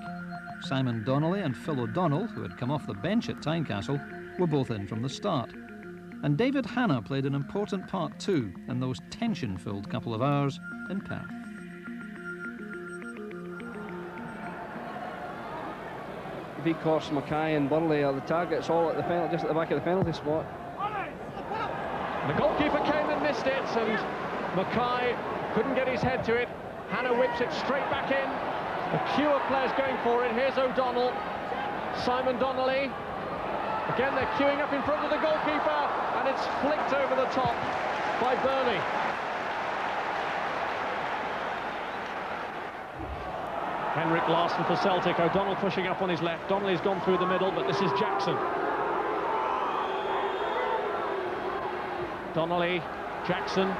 Simon Donnelly and Phil O'Donnell, who had come off the bench at Tynecastle, were both in from the start. And David Hanna played an important part too in those tension-filled couple of hours in Perth. Weghorst, Mackay and Burley are the targets, all at the penalty, just at the back of the penalty spot. The goalkeeper came and missed it, and Mackay couldn't get his head to it. Hanna whips it straight back in. The queue of players going for it. Here's O'Donnell, Simon Donnelly. Again, they're queuing up in front of the goalkeeper, and it's flicked over the top by Burley. Henrik Larsson for Celtic. O'Donnell pushing up on his left. Donnelly's gone through the middle, but this is Jackson. Donnelly, Jackson.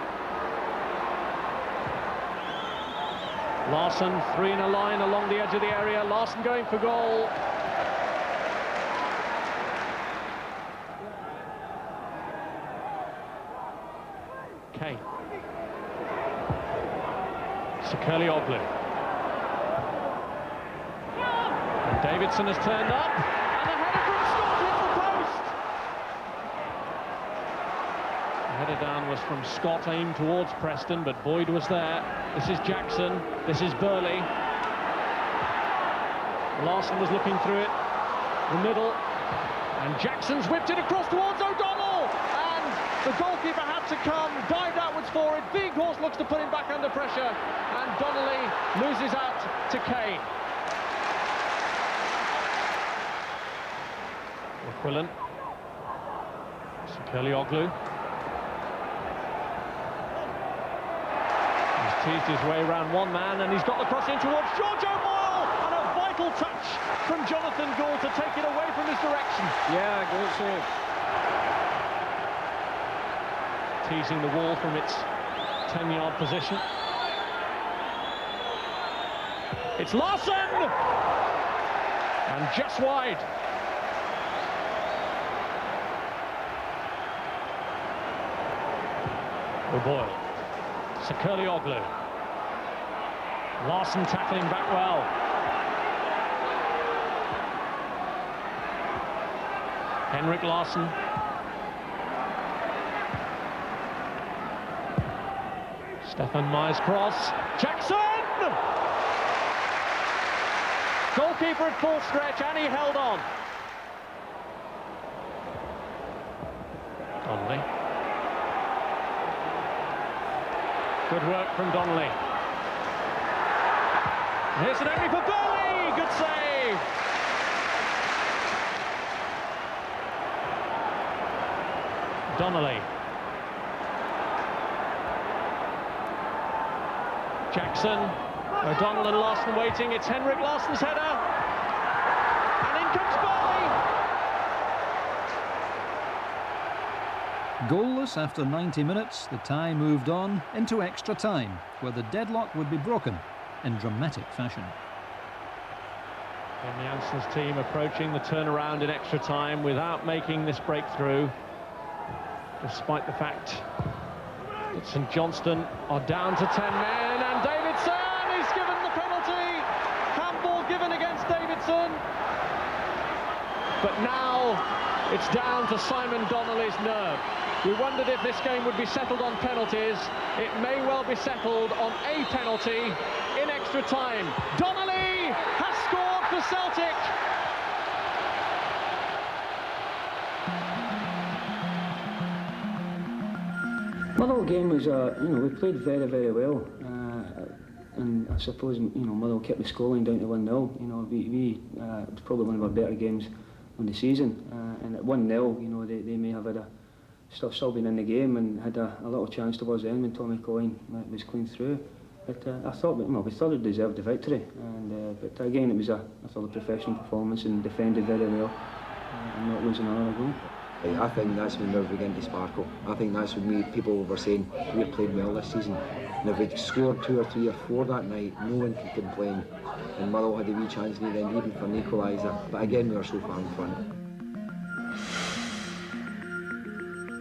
Larsson, 3 in a line along the edge of the area. Larsson going for goal. Kane. Sekelioglu. And Davidson has turned up. And the header from Scott hits the post. The header down was from Scott, aimed towards Preston, but Boyd was there. This is Jackson. This is Burley. Larsson was looking through it. The middle. And Jackson's whipped it across towards O'Donnell. And the goalkeeper had to come, dived outwards for it. Weghorst looks to put him back under pressure. And Donnelly loses out to Kane. Quillen. Sekelioglu. Teased his way round one man, and he's got the cross in towards George O'Boyle, and a vital touch from Jonathan Gould to take it away from his direction. Yeah, great save. Teasing the wall from its 10-yard position. It's Larson! And just wide. O'Boyle. Sakirlioglu. Larson tackling back well. Henrik Larsson. Stefan Meyer's cross. Jackson! Goalkeeper at full stretch, and he held on. Donnelly. Good work from Donnelly. Here's an only for Burley. Good save. Donnelly. Jackson. O'Donnell and Larson waiting. It's Henrik Larsson's header. And in comes Burley. Goalless after 90 minutes, the tie moved on into extra time, where the deadlock would be broken in dramatic fashion. And Jansson's team approaching the turnaround in extra time without making this breakthrough, despite the fact that St Johnstone are down to 10 men, and Davidson is given the penalty. Handball given against Davidson. But now it's down to Simon Donnelly's nerve. We wondered if this game would be settled on penalties. It may well be settled on a penalty in extra time. Donnelly has scored for Celtic. Motherwell game was, we played very, very well. And I suppose, Motherwell kept the scoreline down to 1-0. It was probably one of our better games on the season. And at 1-0, they may have had still been in the game and had a little chance towards the end when Tommy Coyne was clean through. But I thought, we thoroughly deserved the victory. But again, it was a professional performance and defended very well and not losing another goal. I think that's when we began to sparkle. I think that's when people were saying we played well this season. And if we'd scored 2 or 3 or 4 that night, no one could complain. And Motherwell had a wee chance near the end, even for an equaliser. But again, we were so far in front.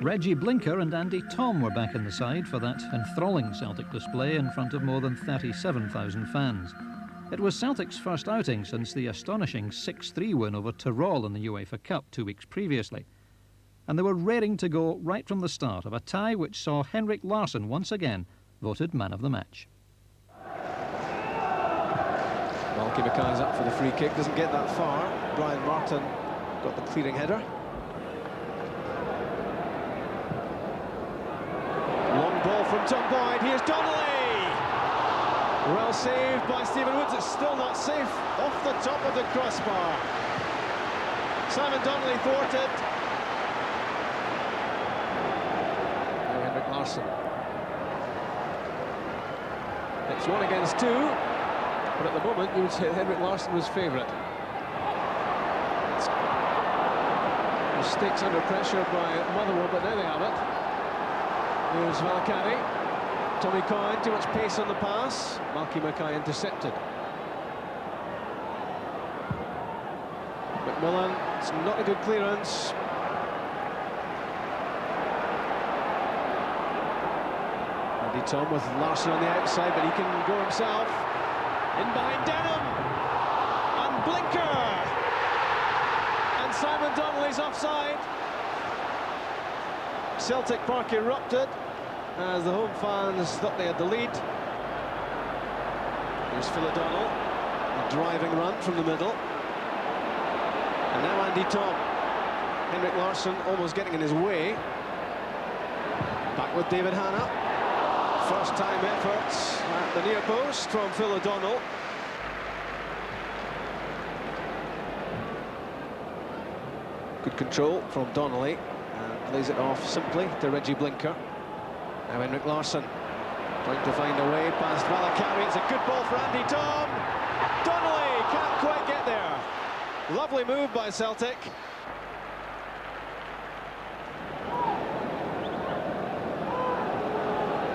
Reggie Blinker and Andy Tom were back in the side for that enthralling Celtic display in front of more than 37,000 fans. It was Celtic's first outing since the astonishing 6-3 win over Tyrol in the UEFA Cup 2 weeks previously. And they were raring to go right from the start of a tie which saw Henrik Larsson once again voted man of the match. Malky Mackay's up for the free kick, doesn't get that far. Brian Martin got the clearing header. Long ball from Tom Boyd, here's Donnelly! Well saved by Stephen Woods, it's still not safe, off the top of the crossbar. Simon Donnelly thwarted. Now Henrik Larsson. It's 1 against 2, but at the moment you would say Henrik Larsson was favourite. Mistakes under pressure by Motherwell, but there they have it. Here's Valakari. Tommy Coyne, too much pace on the pass. Malky Mackay intercepted. McMillan, it's not a good clearance. Andy Tom with Larsson on the outside, but he can go himself. In behind Denham. And Blinker. And Simon Donnelly's offside. Celtic Park erupted as the home fans thought they had the lead. There's Phil O'Donnell, a driving run from the middle. And now Andy Tom. Henrik Larsson almost getting in his way. Back with David Hanna. First time efforts at the near post from Phil O'Donnell. Good control from Donnelly. And plays it off simply to Reggie Blinker. Now Henrik Larsson Trying to find a way past Valakari. It's a good ball for Andy Tom. Donnelly can't quite get there. Lovely move by Celtic.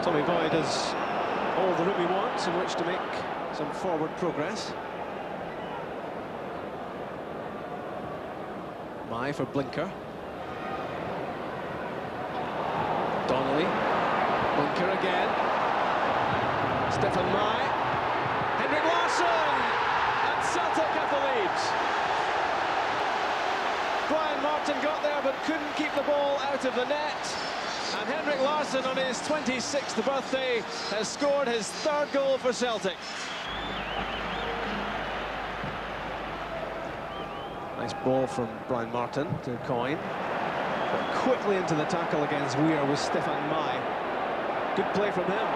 Tommy Boyd has all the room he wants in which to make some forward progress. Mai for Blinker. Donnelly. Blinker again. Stefan Mai. Henrik Larsson! And Celtic have the lead. Brian Martin got there but couldn't keep the ball out of the net. And Henrik Larsson, on his 26th birthday, has scored his third goal for Celtic. Nice ball from Brian Martin to Coyne. But quickly into the tackle against Weir was Stefan Mai. Good play from him.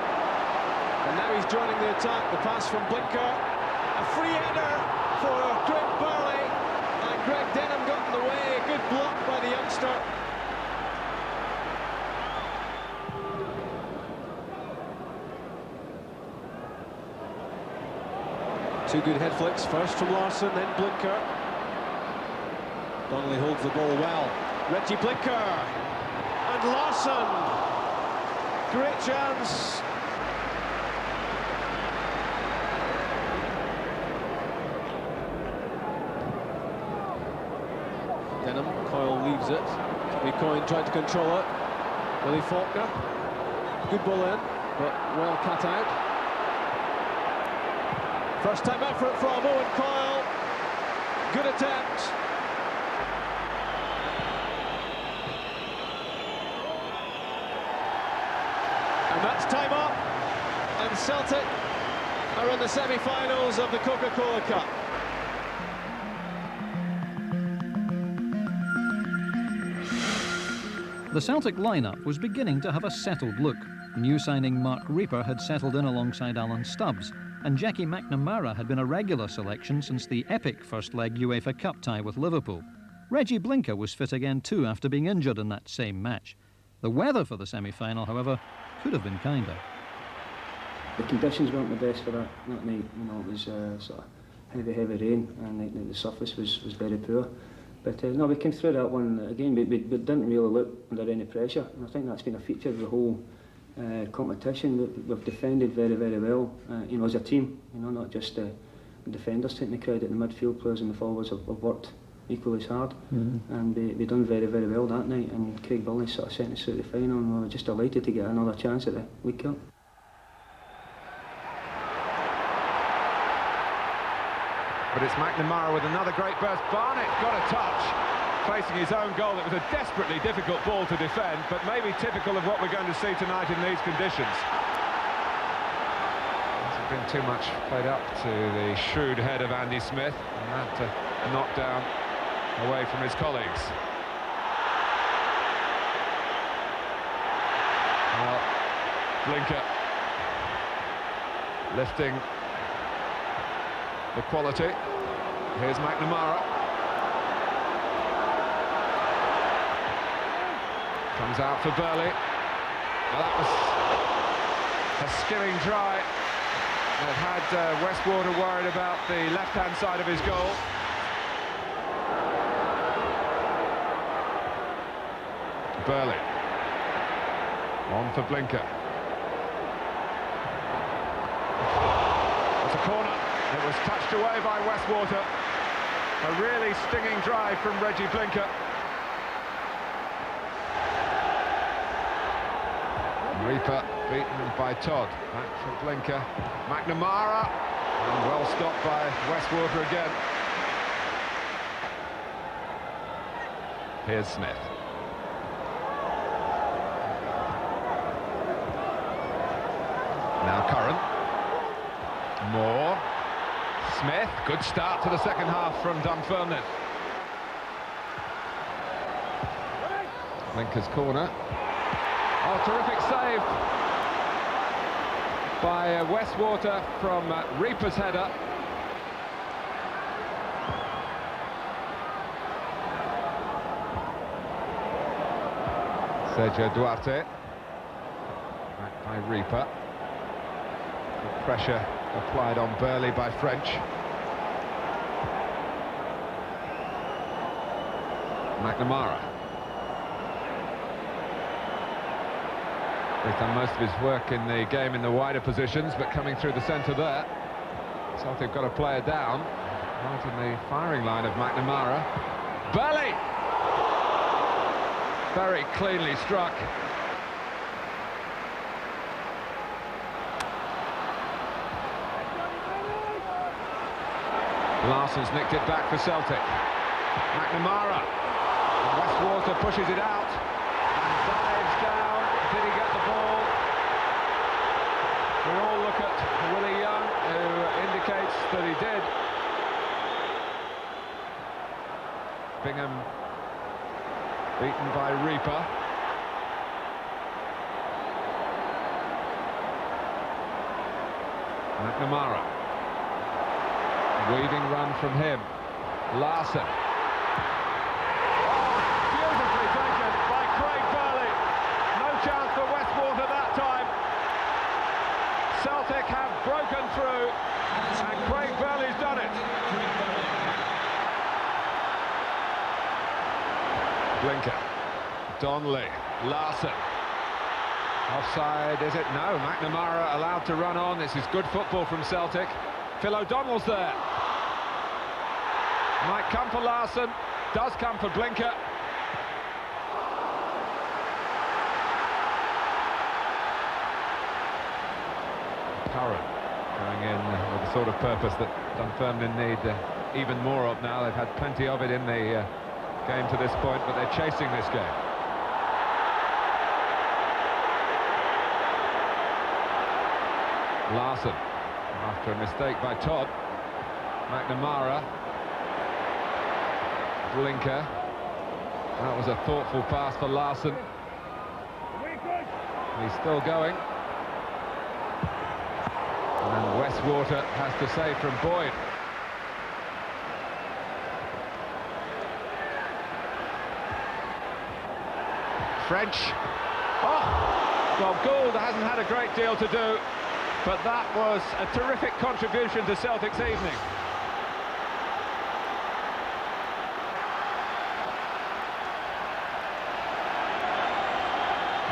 And now he's joining the attack. The pass from Blinker. A free header for Greg Burley. And Greg Denham got in the way. Good block by the youngster. Two good head flicks, first from Larsson, then Blinker. Donnelly holds the ball well. Reggie Blinker and Larsson. Great chance. Denham, Coyle leaves it. Tommy Coyne tried to control it. Willie Faulkner. Good ball in, but well cut out. First time effort from Owen Coyle. Good attempt. And that's time up. And Celtic are in the semi-finals of the Coca-Cola Cup. The Celtic lineup was beginning to have a settled look. New signing Mark Reaper had settled in alongside Alan Stubbs, and Jackie McNamara had been a regular selection since the epic first leg UEFA Cup tie with Liverpool. Reggie Blinker was fit again too after being injured in that same match. The weather for the semi-final, however, could have been kinder. The conditions weren't the best for that night. You know, it was sort of heavy rain, and the surface was very poor. But no, we came through that one again. We didn't really look under any pressure, and I think that's been a feature of the whole competition. We've defended very well, you know, as a team. You know, not just the defenders taking the credit. The midfield players and the forwards have worked equally as hard, and we done very well that night. And Craig Burley sort of sent us through the final, and we were just delighted to get another chance at the League Cup. But it's McNamara with another great burst. Barnett got a touch, facing his own goal. It was a desperately difficult ball to defend, but maybe typical of what we're going to see tonight in these conditions. Hasn't been too much played up to the shrewd head of Andy Smith, and that knocked down away from his colleagues. Well, Blinker lifting the quality. Here's McNamara. Comes out for Burley. Well, that was a skimming try that had Westwater worried about the left-hand side of his goal. Burley. On for Blinker. It's a corner. It was touched away by Westwater. A really stinging drive from Reggie Blinker. Reaper beaten by Todd. Back for Blinker. McNamara. And well stopped by Westwater again. Here's Smith. Now Curran. Moore. Smith, good start to the second half from Dunfermline. Blinker's corner. Oh, terrific save by Westwater from Reaper's header. Sergio Duarte. Back by Reaper. Good pressure applied on Burley by French. McNamara. He's done most of his work in the game in the wider positions, but coming through the centre there. Celtic got a player down, right in the firing line of McNamara. Burley! Very cleanly struck. Larsson's nicked it back for Celtic. McNamara. And Westwater pushes it out and dives down. Did he get the ball? We all look at Willie Young, who indicates that he did. Bingham beaten by Reaper. McNamara. Weaving run from him. Larsson. Beautifully taken by Craig Burley. No chance for Westwater that time. Celtic have broken through, and Craig Burley's done it. Blinker. Donnelly. Larsson. Offside, is it? No, McNamara allowed to run on. This is good football from Celtic. Phil O'Donnell's there. Might come for Larsson, does come for Blinker. Curran going in with the sort of purpose that Dunfermline need even more of now. They've had plenty of it in the game to this point, but they're chasing this game. Larsson, after a mistake by Todd. McNamara. Blinker. That was a thoughtful pass for Larsson. He's still going. And Westwater has to save from Boyd. French. Oh! Well, Gould hasn't had a great deal to do, but that was a terrific contribution to Celtic's evening.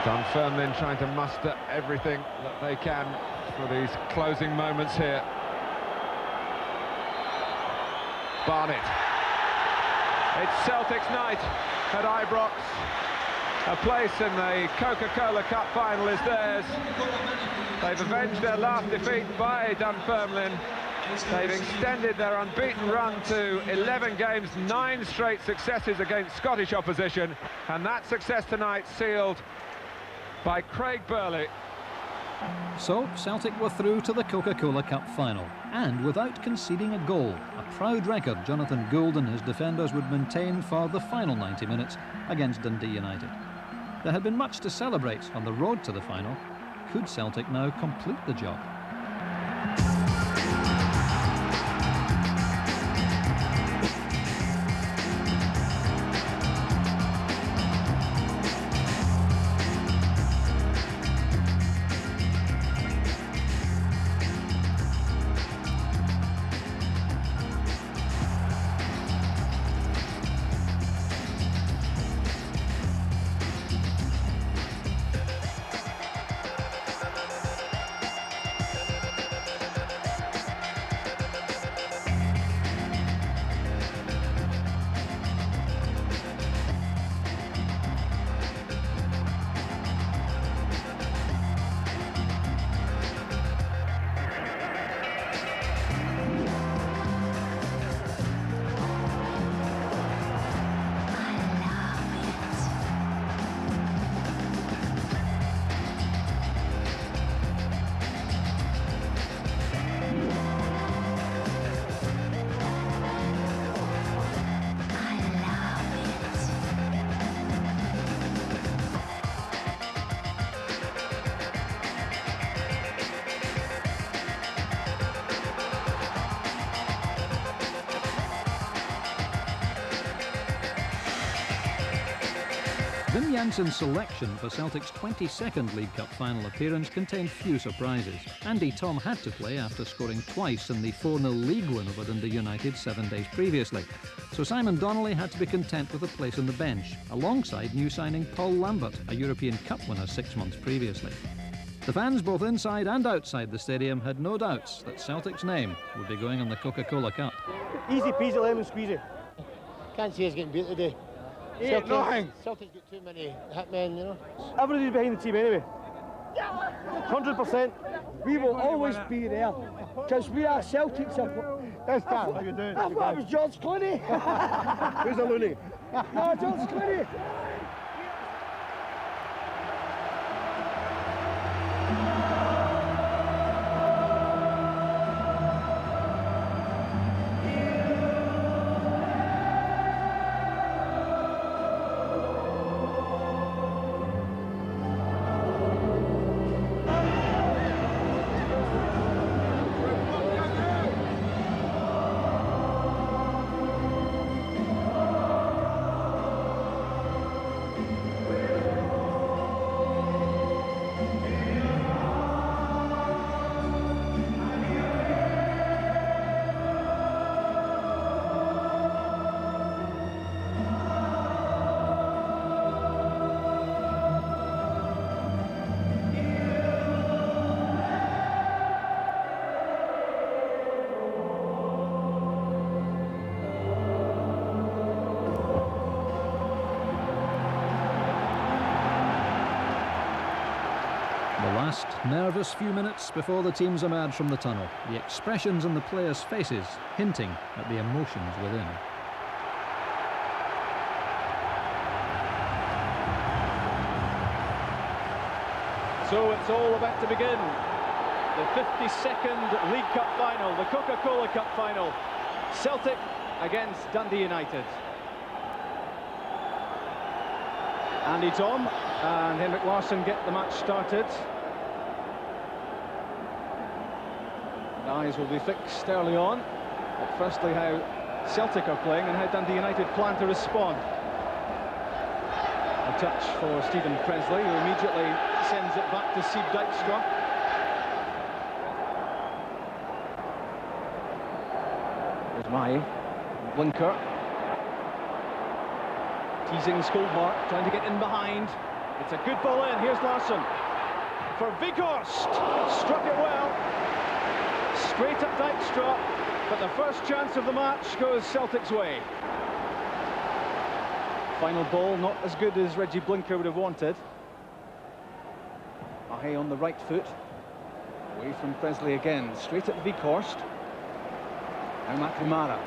Dunfermline trying to muster everything that they can for these closing moments here. Barnett. It's Celtic's night at Ibrox. A place in the Coca-Cola Cup final is theirs. They've avenged their last defeat by Dunfermline. They've extended their unbeaten run to 11 games, 9 straight successes against Scottish opposition, and that success tonight sealed by Craig Burley. So, Celtic were through to the Coca-Cola Cup final, and without conceding a goal, a proud record Jonathan Gould and his defenders would maintain for the final 90 minutes against Dundee United. There had been much to celebrate on the road to the final. Could Celtic now complete the job? Wim Janssen's selection for Celtic's 22nd League Cup final appearance contained few surprises. Andy Tom had to play after scoring twice in the 4-0 league win over Dundee United 7 days previously. So Simon Donnelly had to be content with a place on the bench, alongside new signing Paul Lambert, a European Cup winner 6 months previously. The fans both inside and outside the stadium had no doubts that Celtic's name would be going on the Coca-Cola Cup. Easy peasy lemon squeezy. Can't see us getting beat today. Celtic's got too many hitmen, you know. Everybody's behind the team anyway. 100%. We will always be there, because we are Celtic support. That's that. How you doing? I thought it was George Clooney. Who's a loony? No, George Clooney. Nervous few minutes before the teams emerge from the tunnel, the expressions on the players' faces hinting at the emotions within. So it's all about to begin. The 52nd League Cup final, the Coca-Cola Cup final. Celtic against Dundee United. Andy Tom and Henrik Larsson get the match started. Eyes will be fixed early on at firstly how Celtic are playing and how Dundee United plan to respond. A touch for Stephen Presley, who immediately sends it back to Sieb Dijkstra. There's Mai, Blinker. Teasing Skoldmark, trying to get in behind. It's a good ball in, here's Larsson. For Weghorst, struck it well. Straight at Dijkstra, but the first chance of the match goes Celtic's way. Final ball, not as good as Reggie Blinker would have wanted. Ahe on the right foot. Away from Presley again, straight at Weghorst. Now McNamara.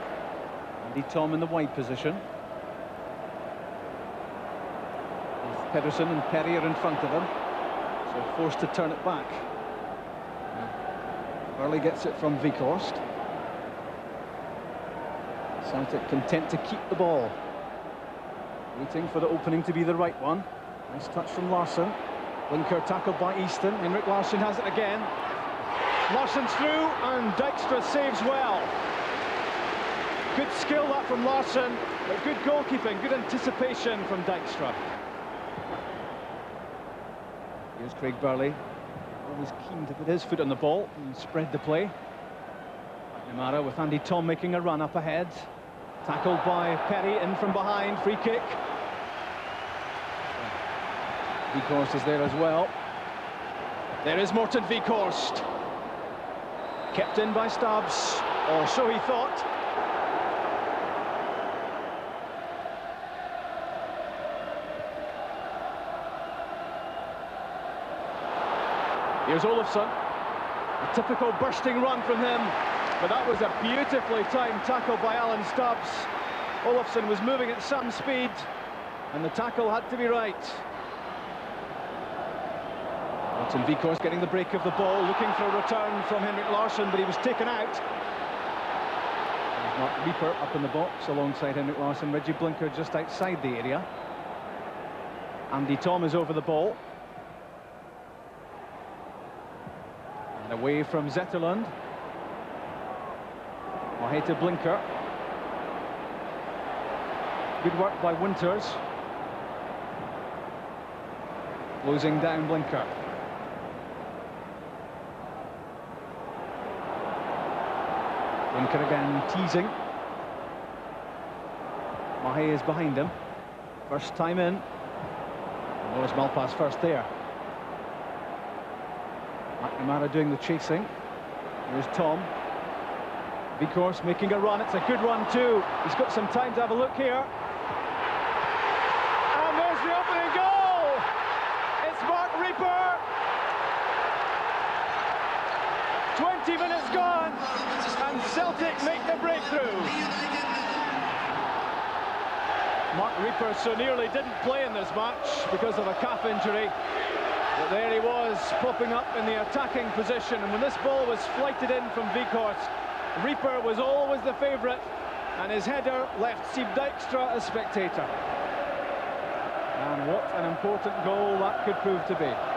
Andy Tom in the wide position. With Pedersen and Perry are in front of him, so forced to turn it back. Burley gets it from Weghorst. Celtic content to keep the ball. Waiting for the opening to be the right one. Nice touch from Larsson. Blinker tackled by Easton. Henrik Larsson has it again. Larsson's through and Dijkstra saves well. Good skill that from Larsson, but good goalkeeping, good anticipation from Dijkstra. Here's Craig Burley. Always keen to put his foot on the ball and spread the play. McNamara with Andy Tom making a run up ahead. Tackled by Perry, in from behind, free kick. Weghorst is there as well. There is Morten Weghorst. Kept in by Stubbs, or so he thought. Here's Olofsson, a typical bursting run from him, but that was a beautifully timed tackle by Alan Stubbs. Olofsson was moving at some speed, and the tackle had to be right. Morten Weghorst getting the break of the ball, looking for a return from Henrik Larsson, but he was taken out. There's Mark Reaper up in the box alongside Henrik Larsson. Reggie Blinker just outside the area. Andy Tom is over the ball. And away from Zetterlund. Ahe to Blinker. Good work by Winters. Closing down Blinker. Blinker again teasing. Mahe is behind him. First time in. Boris Malpas first there. McNamara doing the chasing. Here's Tom. Vikhorst making a run. It's a good run too. He's got some time to have a look here. And there's the opening goal! It's Mark Reaper! 20 minutes gone, and Celtic make the breakthrough. Mark Reaper so nearly didn't play in this match because of a calf injury. But there he was, popping up in the attacking position, and when this ball was flighted in from Vikhorst, Reaper was always the favourite, and his header left Steve Dijkstra a spectator. And what an important goal that could prove to be.